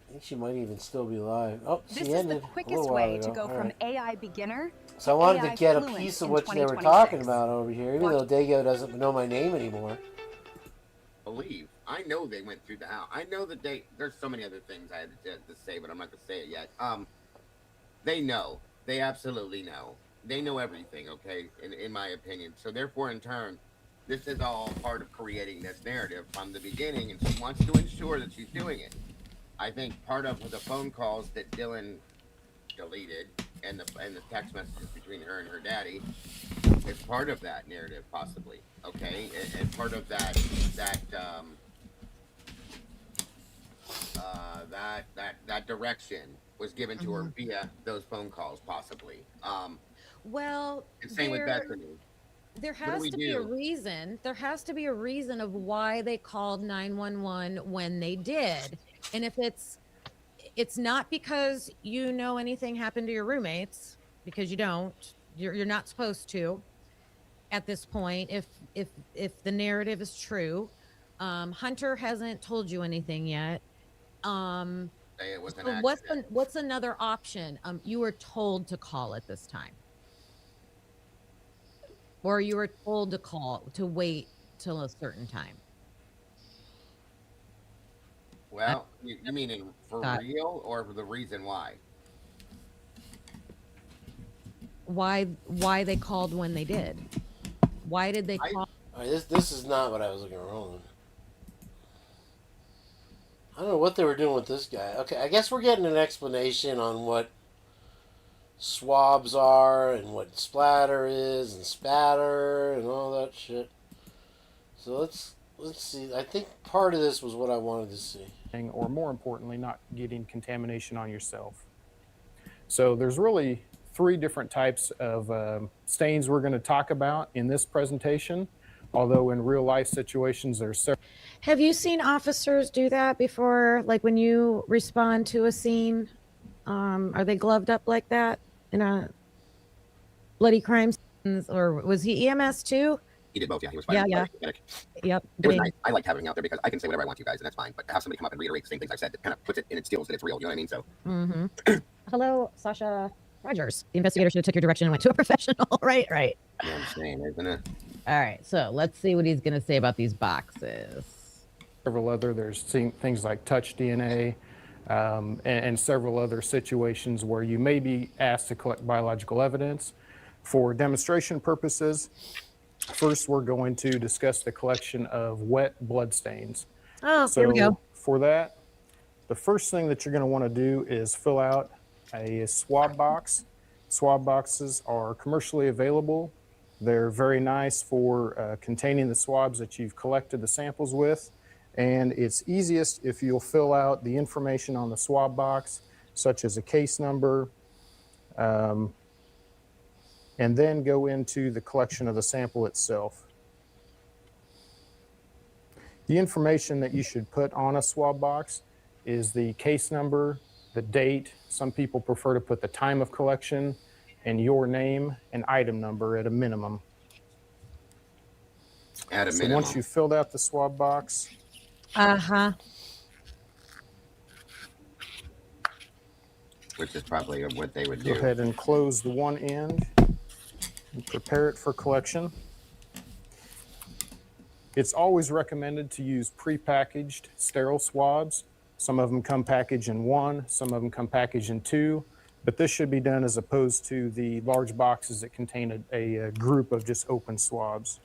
I think she might even still be live. Oh, This she is ended the a quickest little while way ago. to go All from right. AI beginner So I wanted AI to get a fluent piece of in what they were 2026. talking about over here, even though Dago doesn't know my name anymore. Believe. I know they went through the house. I know that there's so many other things I had to say, but I'm not going to say it yet. They know. They absolutely know. They know everything, okay, in my opinion. So therefore, in turn, this is all part of creating this narrative from the beginning, and she wants to ensure that she's doing it. I think part of the phone calls that Dylan deleted and the text messages between her and her daddy is part of that narrative, possibly, okay, and part of that direction was given to her via those phone calls, possibly. Well, and same with Bethany. There has to be a reason. There has to be a reason of why they called 911 when they did. And if it's not because you know anything happened to your roommates, because you don't, you're not supposed to at this point. If the narrative is true, Hunter hasn't told you anything yet. Say it was an So accident. what's another option? You were told to call at this time. Or you were told to wait till a certain time. Well, you mean for real or for the reason why? Why they called when they did? Why did they call? All right, this is not what I was looking for. I don't know what they were doing with this guy. Okay, I guess we're getting an explanation on what swabs are and what splatter is and spatter and all that shit. So let's see. I think part of this was what I wanted to see. Or more importantly, not getting contamination on yourself. So there's really 3 different types of stains we're going to talk about in this presentation, although in real life situations there's several. Have you seen officers do that before? Like when you respond to a scene, are they gloved up like that in a bloody crime scene? Or was he EMS too? He did both, yeah. He was fine. Yeah. Yep. It was nice. I liked having him out there because I can say whatever I want to you guys, and that's fine. But to have somebody come up and reiterate the same things I've said, that kind of puts it in its skills that it's real. You know what I mean? So. Mm-hmm. Hello, Sasha Rogers. The investigator should have took your direction and went to a professional. Right. Yeah, I'm saying, isn't it? All right. So let's see what he's going to say about these boxes. Several other, there's things like touch DNA and several other situations where you may be asked to collect biological evidence. For demonstration purposes, first we're going to discuss the collection of wet blood stains. Oh, here we go. For that, the first thing that you're going to want to do is fill out a swab box. Swab boxes are commercially available. They're very nice for containing the swabs that you've collected the samples with. And it's easiest if you'll fill out the information on the swab box, such as a case number, and then go into the collection of the sample itself. The information that you should put on a swab box is the case number, the date. Some people prefer to put the time of collection, and your name and item number at a minimum. At a so minimum. Once you've filled out the swab box, which is probably what they would go do. ahead and close the one end and prepare it for collection. It's always recommended to use prepackaged sterile swabs. Some of them come packaged in 1, some of them come packaged in 2, but this should be done as opposed to the large boxes that contain a group of just open swabs.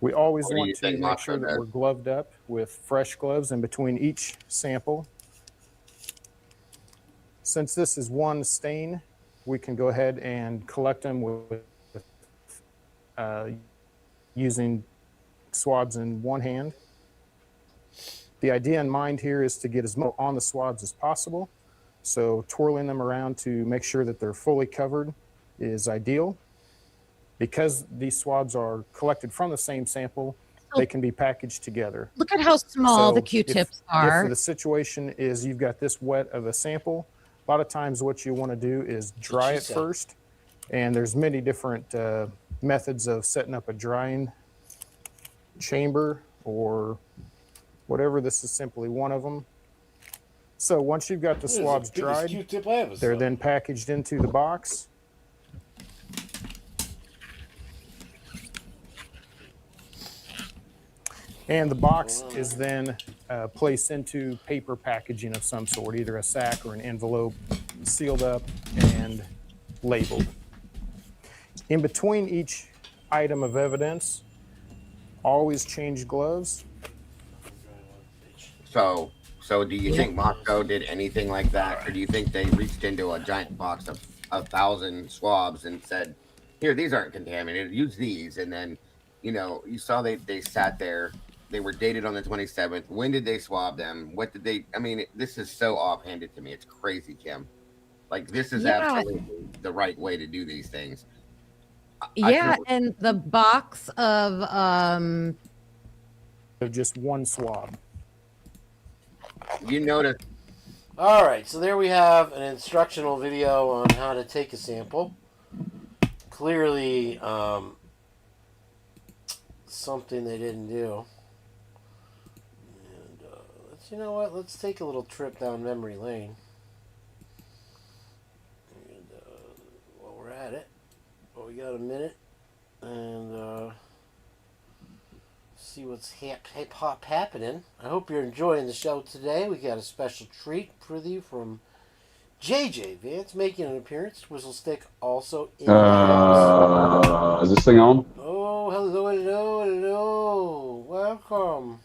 We always want to make sure that we're gloved up with fresh gloves in between each sample. Since this is one stain, we can go ahead and collect them with using swabs in one hand. The idea in mind here is to get as much on the swabs as possible. So twirling them around to make sure that they're fully covered is ideal. Because these swabs are collected from the same sample, they can be packaged together. Look at how small the So Q-tips if are. the situation is you've got this wet of a sample, a lot of times what you want to do is dry it first. And there's many different methods of setting up a drying chamber or whatever. This is simply one of them. So once you've got the swabs dried, they're then packaged into the box. And the box is then placed into paper packaging of some sort, either a sack or an envelope, sealed up and labeled. In between each item of evidence, always change gloves. So do you think Moscow did anything like that, or do you think they reached into a giant box of 1,000 swabs and said, "Here, these aren't contaminated. Use these"? And then, you saw they sat there. They were dated on the 27th. When did they swab them? What did they? I mean, this is so offhanded to me. It's crazy, Kim. Like, this is absolutely the right way to do these things. And the box of just one swab. You notice. All right, so there we have an instructional video on how to take a sample. Clearly, something they didn't do. And you know what? Let's take a little trip down memory lane. And while we're at it, we got a minute, and see what's happening. I hope you're enjoying the show today. We got a special treat for you from JJ Vance making an appearance. Whistle Stick also in the house. Is this thing on? Oh, hello. Welcome.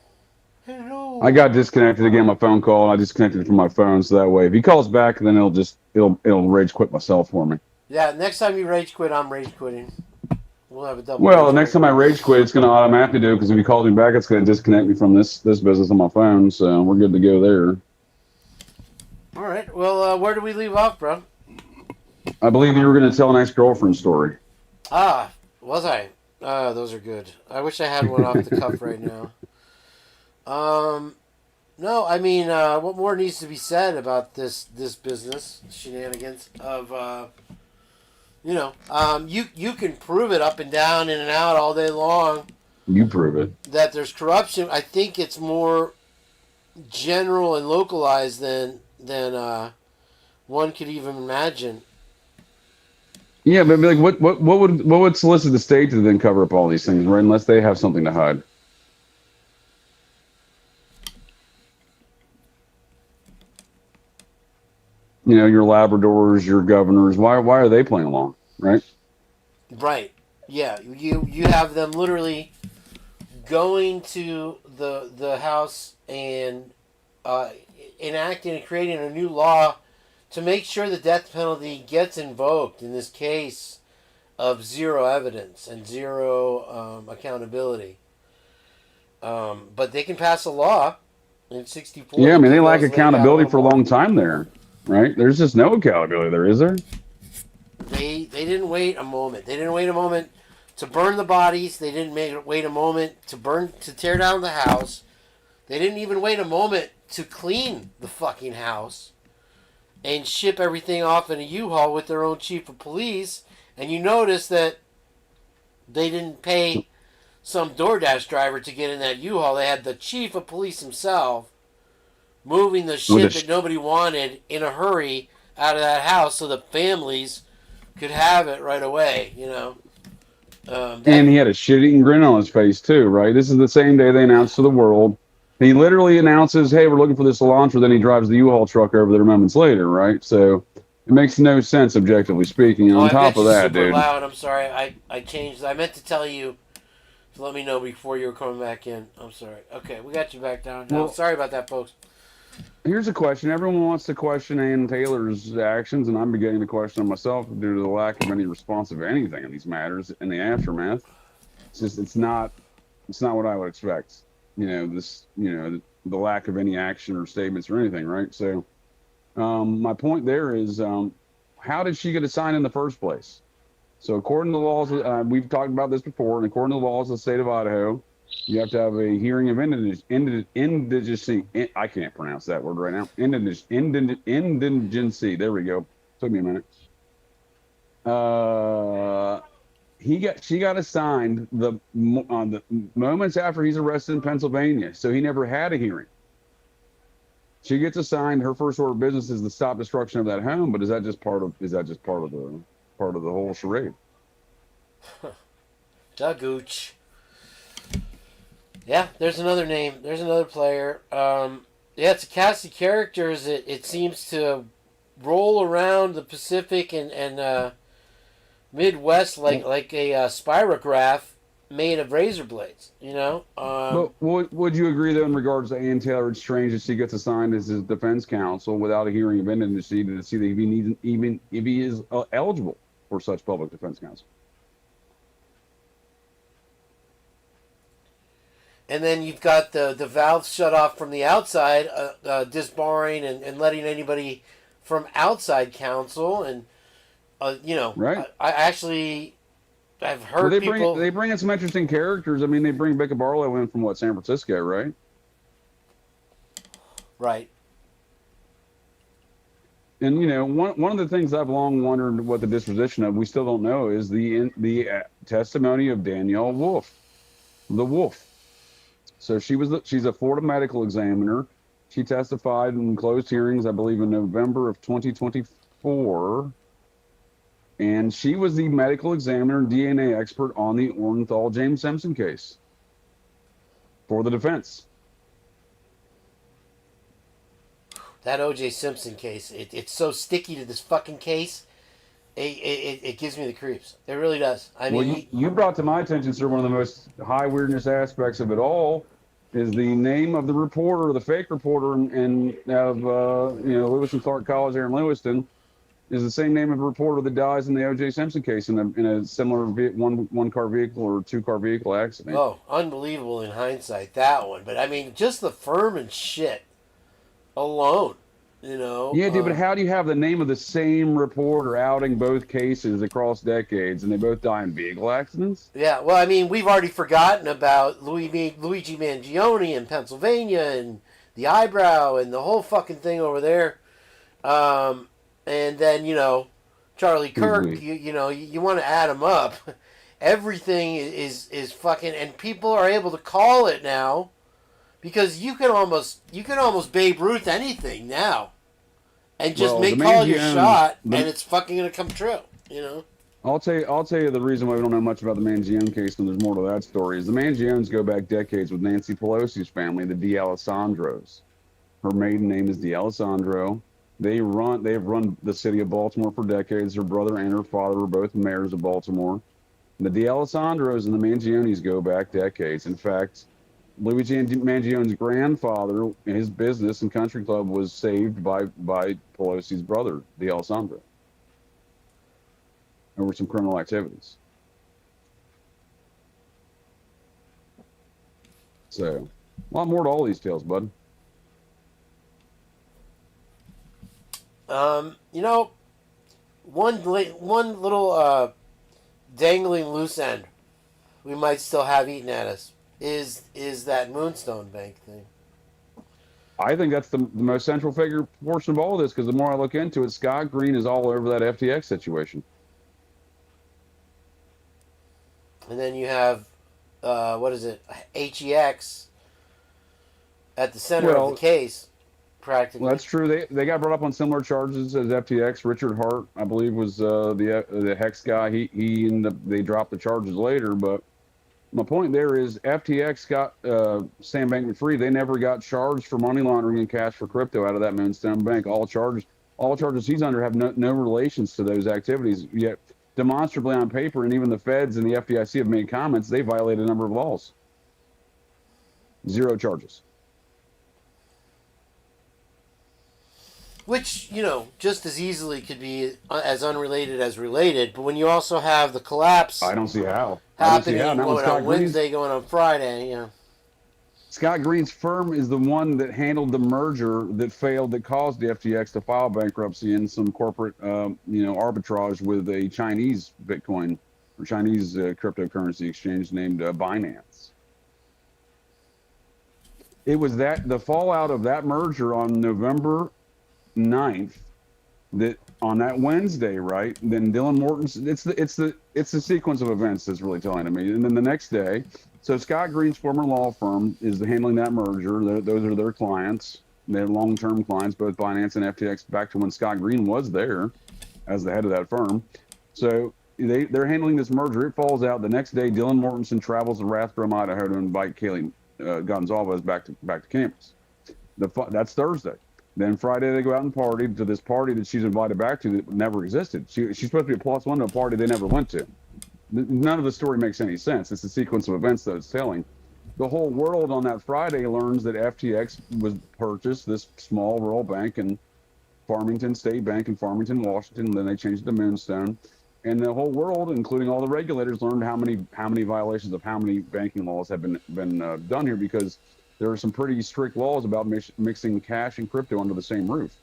Hello. I got disconnected again. My phone call. I disconnected from my phone, so that way, if he calls back, then it'll rage quit myself for me. Yeah, next time you rage quit, I'm rage quitting. We'll have a double. Well, the next time I rage quit, it's going to automatically do, because if he calls me back, it's going to disconnect me from this business on my phone. So we're good to go there. All right. Well, where do we leave off, bro? I believe you were going to tell an ex-girlfriend story. Ah, was I? Those are good. I wish I had one off the cuff right now. No, I mean, what more needs to be said about this business shenanigans of You know, you can prove it up and down, in and out all day long. You prove it. That there's corruption. I think it's more general and localized than one could even imagine. Yeah, but like, what would solicit the state to then cover up all these things, right? Unless they have something to hide. You know, your Labradors, your governors. Why are they playing along, right? Right. Yeah. You have them literally going to the House and enacting and creating a new law to make sure the death penalty gets invoked in this case of zero evidence and zero accountability. But they can pass a law in 64. Yeah, I mean, they lack accountability for a long time there, right? There's just no accountability there, is there? They didn't wait a moment. They didn't wait a moment to burn the bodies. They didn't wait a moment to tear down the house. They didn't even wait a moment to clean the fucking house and ship everything off in a U-Haul with their own chief of police. And you notice that they didn't pay some DoorDash driver to get in that U-Haul. They had the chief of police himself moving the shit that nobody wanted in a hurry out of that house so the families could have it right away, you know. And he had a shit-eating grin on his face too, right? This is the same day they announced to the world. He literally announces, "Hey, we're looking for this Elantra." Then he drives the U-Haul truck over there moments later, right? So it makes no sense, objectively speaking. And on top of that, super dude. loud. I'm sorry. I changed. I meant to tell you to let me know before you were coming back in. I'm sorry. Okay, we got you back down now. Well, sorry about that, folks. Here's a question. Everyone wants to question Ann Taylor's actions, and I'm beginning to question myself due to the lack of any response of anything in these matters in the aftermath. It's just it's not what I would expect. You know, the lack of any action or statements or anything, right? So my point there is, how did she get assigned in the first place? So according to the laws, we've talked about this before, and according to the laws of the state of Idaho, you have to have a hearing of indigency. I can't pronounce that word right now. Indigency. There we go. Took me a minute. She got assigned the moments after he's arrested in Pennsylvania, so he never had a hearing. She gets assigned. Her first order of business is to stop destruction of that home. But is that just part of the whole charade? Dagooch. Yeah, there's another name. There's another player. Yeah, it's a cast of characters. It seems to roll around the Pacific and Midwest like a spirograph made of razor blades. You know. But would you agree though, in regards to Ann Taylor, it's strange that she gets assigned as his defense counsel without a hearing of indigency to see that if he is eligible for such public defense counsel? And then you've got the valves shut off from the outside, disbarring and letting anybody from outside counsel. And, you know, right. I've heard people... They bring in some interesting characters. I mean, they bring Becca Barlow in from, San Francisco, right? Right. And, you know, one of the things I've long wondered what the disposition of, we still don't know, is the testimony of Danielle Wolf, the Wolf. So she's a Florida medical examiner. She testified in closed hearings, I believe, in November of 2024. And she was the medical examiner and DNA expert on the Orenthal James Simpson case for the defense. That O.J. Simpson case, it's so sticky to this fucking case. It gives me the creeps. It really does. I mean, you brought to my attention, sir, one of the most high weirdness aspects of it all is the name of the reporter, the fake reporter, and of Lewis and Clark College here in Lewiston, is the same name of the reporter that dies in the O.J. Simpson case in a similar one car vehicle or two car vehicle accident. Oh, unbelievable in hindsight, that one. But I mean, just the firm and shit alone. You know, yeah, dude, but how do you have the name of the same reporter outing both cases across decades and they both die in vehicle accidents? Yeah, well, I mean, we've already forgotten about Luigi Mangione in Pennsylvania and the eyebrow and the whole fucking thing over there. And then, Charlie Kirk, we? you know, you want to add them up. Everything is fucking, and people are able to call it now because you can almost Babe Ruth anything now, and just call your shot, and it's fucking gonna come true. You know. I'll tell you the reason why we don't know much about the Mangione case, and there's more to that story, is the Mangiones go back decades with Nancy Pelosi's family, the D'Alessandros. Her maiden name is D'Alessandro. They've run the city of Baltimore for decades. Her brother and her father were both mayors of Baltimore. The D'Alessandros and the Mangiones go back decades. In fact, Luigi Mangione's grandfather, his business and country club was saved by Pelosi's brother, D'Alessandro, over some criminal activities. So, a lot more to all these tales, bud. You know, one little dangling loose end we might still have eaten at us is that Moonstone Bank thing. I think that's the most central figure portion of all of this, because the more I look into it, Scott Green is all over that FTX situation. And then you have, what is it, HEX at the center of the case, practically. Well, that's true. They got brought up on similar charges as FTX. Richard Hart, I believe, was the Hex guy. He ended up, they dropped the charges later. But my point there is FTX got Sam Bankman-Fried. They never got charged for money laundering and cash for crypto out of that Moonstone Bank. All charges he's under have no relations to those activities. Yet demonstrably on paper, and even the feds and the FDIC have made comments, they violated a number of laws. 0 charges. Which, you know, just as easily could be as unrelated as related. But when you also have the collapse, I don't see how. Happening on Wednesday, going on Friday, yeah. Scott Green's firm is the one that handled the merger that failed, that caused the FTX to file bankruptcy and some corporate, arbitrage with a Chinese Bitcoin or Chinese cryptocurrency exchange named Binance. It was the fallout of that merger on November 9th, that on that Wednesday, right? Then Dylan Morton's, it's the sequence of events that's really telling to me. And then the next day, so Scott Green's former law firm is handling that merger. Those are their clients. They're long-term clients, both Binance and FTX, back to when Scott Green was there as the head of that firm. So they're handling this merger. It falls out. The next day, Dylan Mortensen travels to Rathdrum, Idaho to invite Kaylee Gonzalez back to campus. That's Thursday. Then Friday they go out and party to this party that she's invited back to that never existed. She's supposed to be a +1 to a party they never went to. None of the story makes any sense. It's a sequence of events that it's telling. The whole world on that Friday learns that FTX was purchased, this small rural bank in Farmington State Bank in Farmington, Washington. And then they changed it to Moonstone. And the whole world, including all the regulators, learned how many violations of how many banking laws have been done here, because there are some pretty strict laws about mixing cash and crypto under the same roof.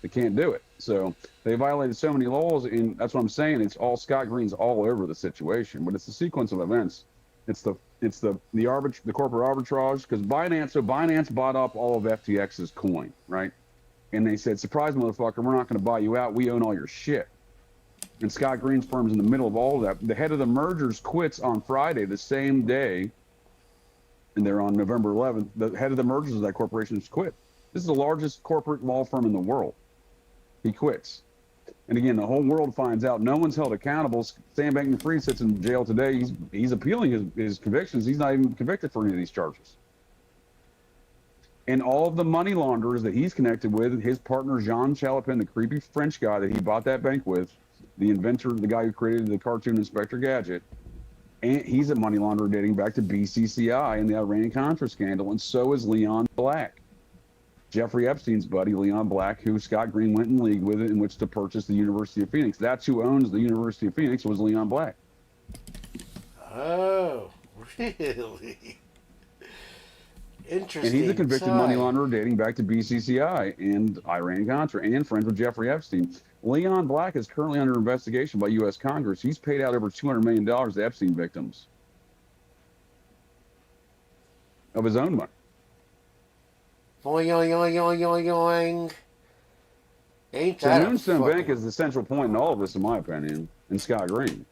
They can't do it. So they violated so many laws, and that's what I'm saying. It's all Scott Green's all over the situation, but it's a sequence of events. It's the corporate arbitrage, because Binance bought up all of FTX's coin, right? And they said, surprise, motherfucker, we're not going to buy you out. We own all your shit. And Scott Green's firm's in the middle of all of that. The head of the mergers quits on Friday, the same day, and they're on November 11th. The head of the mergers of that corporation has quit. This is the largest corporate law firm in the world. He quits. And again, the whole world finds out. No one's held accountable. Sam Bankman-Fried sits in jail today. He's appealing his convictions. He's not even convicted for any of these charges. And all of the money launderers that he's connected with, his partner Jean Chalopin, the creepy French guy that he bought that bank with, the inventor, the guy who created the cartoon Inspector Gadget, and he's a money launderer dating back to BCCI and the Iran-Contra scandal, and so is Leon Black. Jeffrey Epstein's buddy, Leon Black, who Scott Green went in league with, in which to purchase the University of Phoenix. That's who owns the University of Phoenix, was Leon Black. Oh, really? Interesting. And he's a convicted money launderer dating back to BCCI and Iran-Contra, and friends with Jeffrey Epstein. Leon Black is currently under investigation by U.S. Congress. He's paid out over $200 million to Epstein victims of his own money. Boing, yoing, yoing, yoing, yoing. Ain't So that Moonstone fucking... Bank is the central point in all of this, in my opinion, and Scott Green.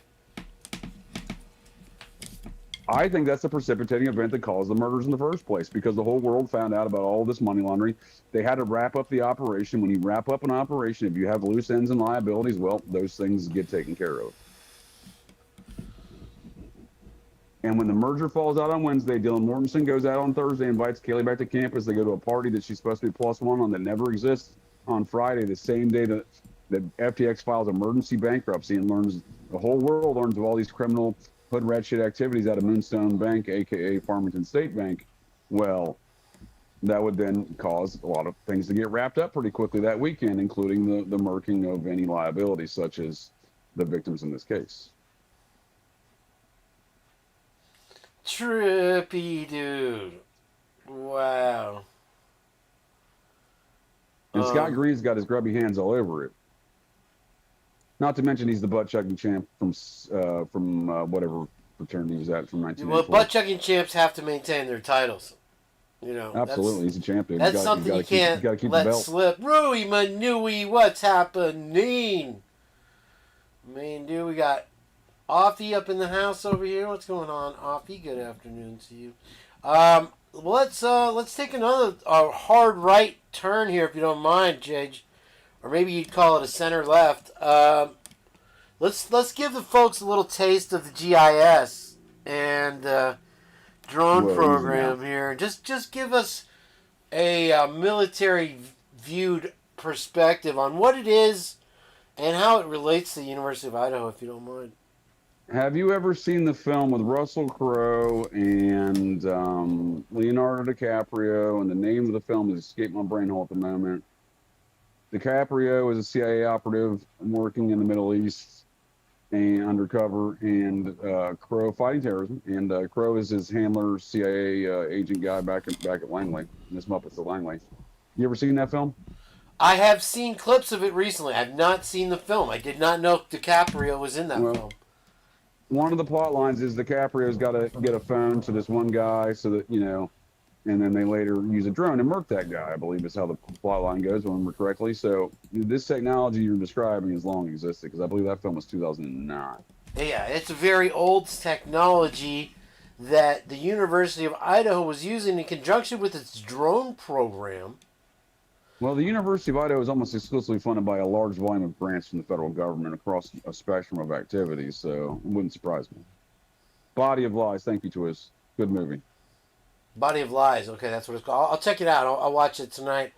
I think that's the precipitating event that caused the murders in the first place, because the whole world found out about all this money laundering. They had to wrap up the operation. When you wrap up an operation, if you have loose ends and liabilities, well, those things get taken care of. And when the merger falls out on Wednesday, Dylan Mortensen goes out on Thursday, invites Kaylee back to campus. They go to a party that she's supposed to be +1 on that never exists on Friday, the same day that FTX files emergency bankruptcy and learns, the whole world learns of all these criminal hood rat shit activities out of Moonstone Bank, aka Farmington State Bank. Well, that would then cause a lot of things to get wrapped up pretty quickly that weekend, including the murking of any liabilities, such as the victims in this case. Trippy, dude. Wow. And Scott Green's got his grubby hands all over it. Not to mention he's the butt-chugging champ from whatever fraternity he was at from 1984. Well, butt-chugging champs have to maintain their titles. You know, absolutely, he's a champ, dude. That's something you can't let slip. Rui Manui, what's happening? I mean, dude, we got Offie up in the house over here. What's going on, Offie? Good afternoon to you. Let's take another hard right turn here, if you don't mind, Jage, or maybe you'd call it a center left. Let's give the folks a little taste of the GIS and drone program here. Just give us a military viewed perspective on what it is and how it relates to the University of Idaho, if you don't mind. Have you ever seen the film with Russell Crowe and Leonardo DiCaprio? And the name of the film has escaped my brain hole at the moment. DiCaprio is a CIA operative working in the Middle East and undercover, and Crowe fighting terrorism. And Crowe is his handler, CIA agent guy back at Langley. Miss Muppets at Langley. You ever seen that film? I have seen clips of it recently. I've not seen the film. I did not know DiCaprio was in that film. One of the plot lines is DiCaprio's got to get a phone to this one guy so that, you know, and then they later use a drone to murk that guy, I believe is how the plot line goes, if I remember correctly. So this technology you're describing has long existed, because I believe that film was 2009. Yeah, it's a very old technology that the University of Idaho was using in conjunction with its drone program. Well, the University of Idaho is almost exclusively funded by a large volume of grants from the federal government across a spectrum of activities, so it wouldn't surprise me. Body of Lies, thank you, Twiz. Good movie. Body of Lies, okay, that's what it's called. I'll check it out. I'll watch it tonight.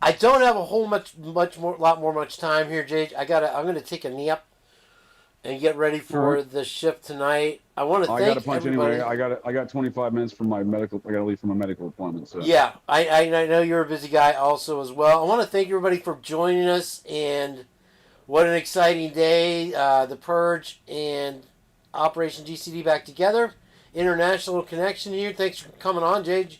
I don't have a whole much time here, Jade. I'm gonna take a nap and get ready for the shift tonight. I want to thank I got to punch everybody. anyway. I got 25 minutes from my medical. I got to leave for my medical appointment. So yeah, I know you're a busy guy also as well. I want to thank everybody for joining us, and what an exciting day! The Purge and Operation GCD back together. International connection here. Thanks for coming on, Jade.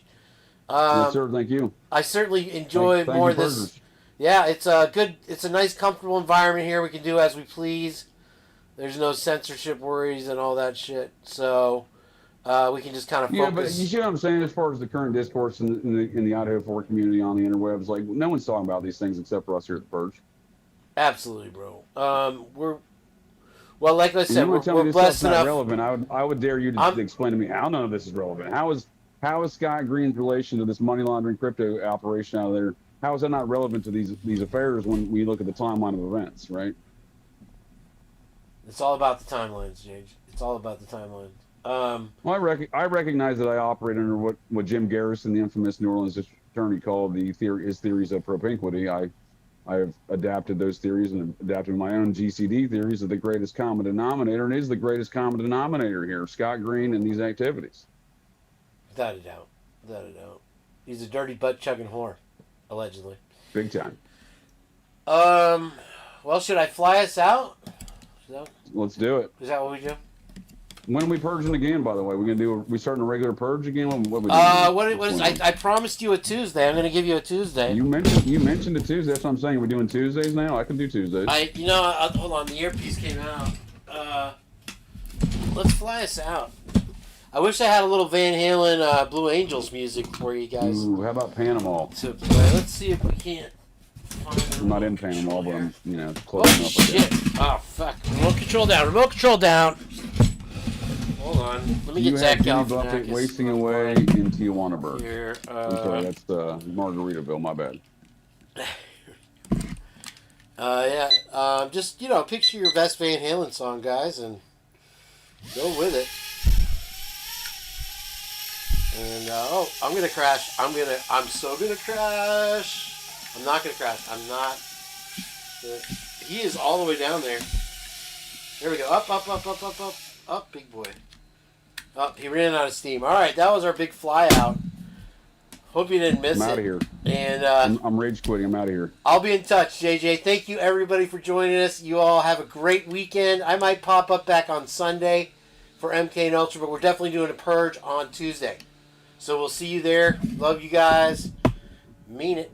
Yes, sir. Thank you. I certainly enjoy thank more you, of this. Purgers. Yeah, it's a good. It's a nice, comfortable environment here. We can do as we please. There's no censorship worries and all that shit. So we can just kind of focus. Yeah, but you see what I'm saying as far as the current discourse in the Idaho4 community on the interwebs. Like, no one's talking about these things except for us here at the Purge. Absolutely, bro. Well, like I said, we're this blessed stuff's not enough. relevant. I would dare you to explain to me how none of this is relevant. How is Scott Green's relation to this money laundering crypto operation out there? How is that not relevant to these affairs when we look at the timeline of events, right? It's all about the timelines, James. It's all about the timelines. Well, I recognize that I operate under what Jim Garrison, the infamous New Orleans attorney, called his theories of propinquity. I have adapted those theories and adapted my own GCD theories of the greatest common denominator, and is the greatest common denominator here, Scott Green and these activities. Without a doubt. Without a doubt. He's a dirty butt-chugging whore, allegedly. Big time. Well, should I fly us out? Let's do it. Is that what we do? When are we purging again, by the way? We starting a regular purge again? What I promised you a Tuesday. I'm going to give you a Tuesday. You mentioned a Tuesday. That's what I'm saying. We're doing Tuesdays now? I can do Tuesdays. Hold on. The earpiece came out. Let's fly us out. I wish I had a little Van Halen Blue Angels music for you guys. Ooh, how about Panama? To play. Let's see if we can't I'm not in Panama, but I'm, you know, close enough. Shit. Oh, fuck. Remote control down. Remote control down. Hold on. Let me get Zach Bucket Galifianakis. wasting away in Tijuanaburg. Here, I'm sorry, that's Margaritaville. My bad. Yeah. Just, you know, picture your best Van Halen song, guys, and go with it. And, oh, I'm going to crash. I'm so going to crash. I'm not going to crash. I'm not. He is all the way down there. There we go. Up, up, up, up, up, up. Up, big boy. Up. He ran out of steam. All right, that was our big fly out. Hope you didn't miss it. I'm out of here. And I'm rage quitting. I'm out of here. I'll be in touch, JJ. Thank you, everybody, for joining us. You all have a great weekend. I might pop up back on Sunday for Mkane Ultra, but we're definitely doing a Purge on Tuesday. So we'll see you there. Love you guys. Mean it.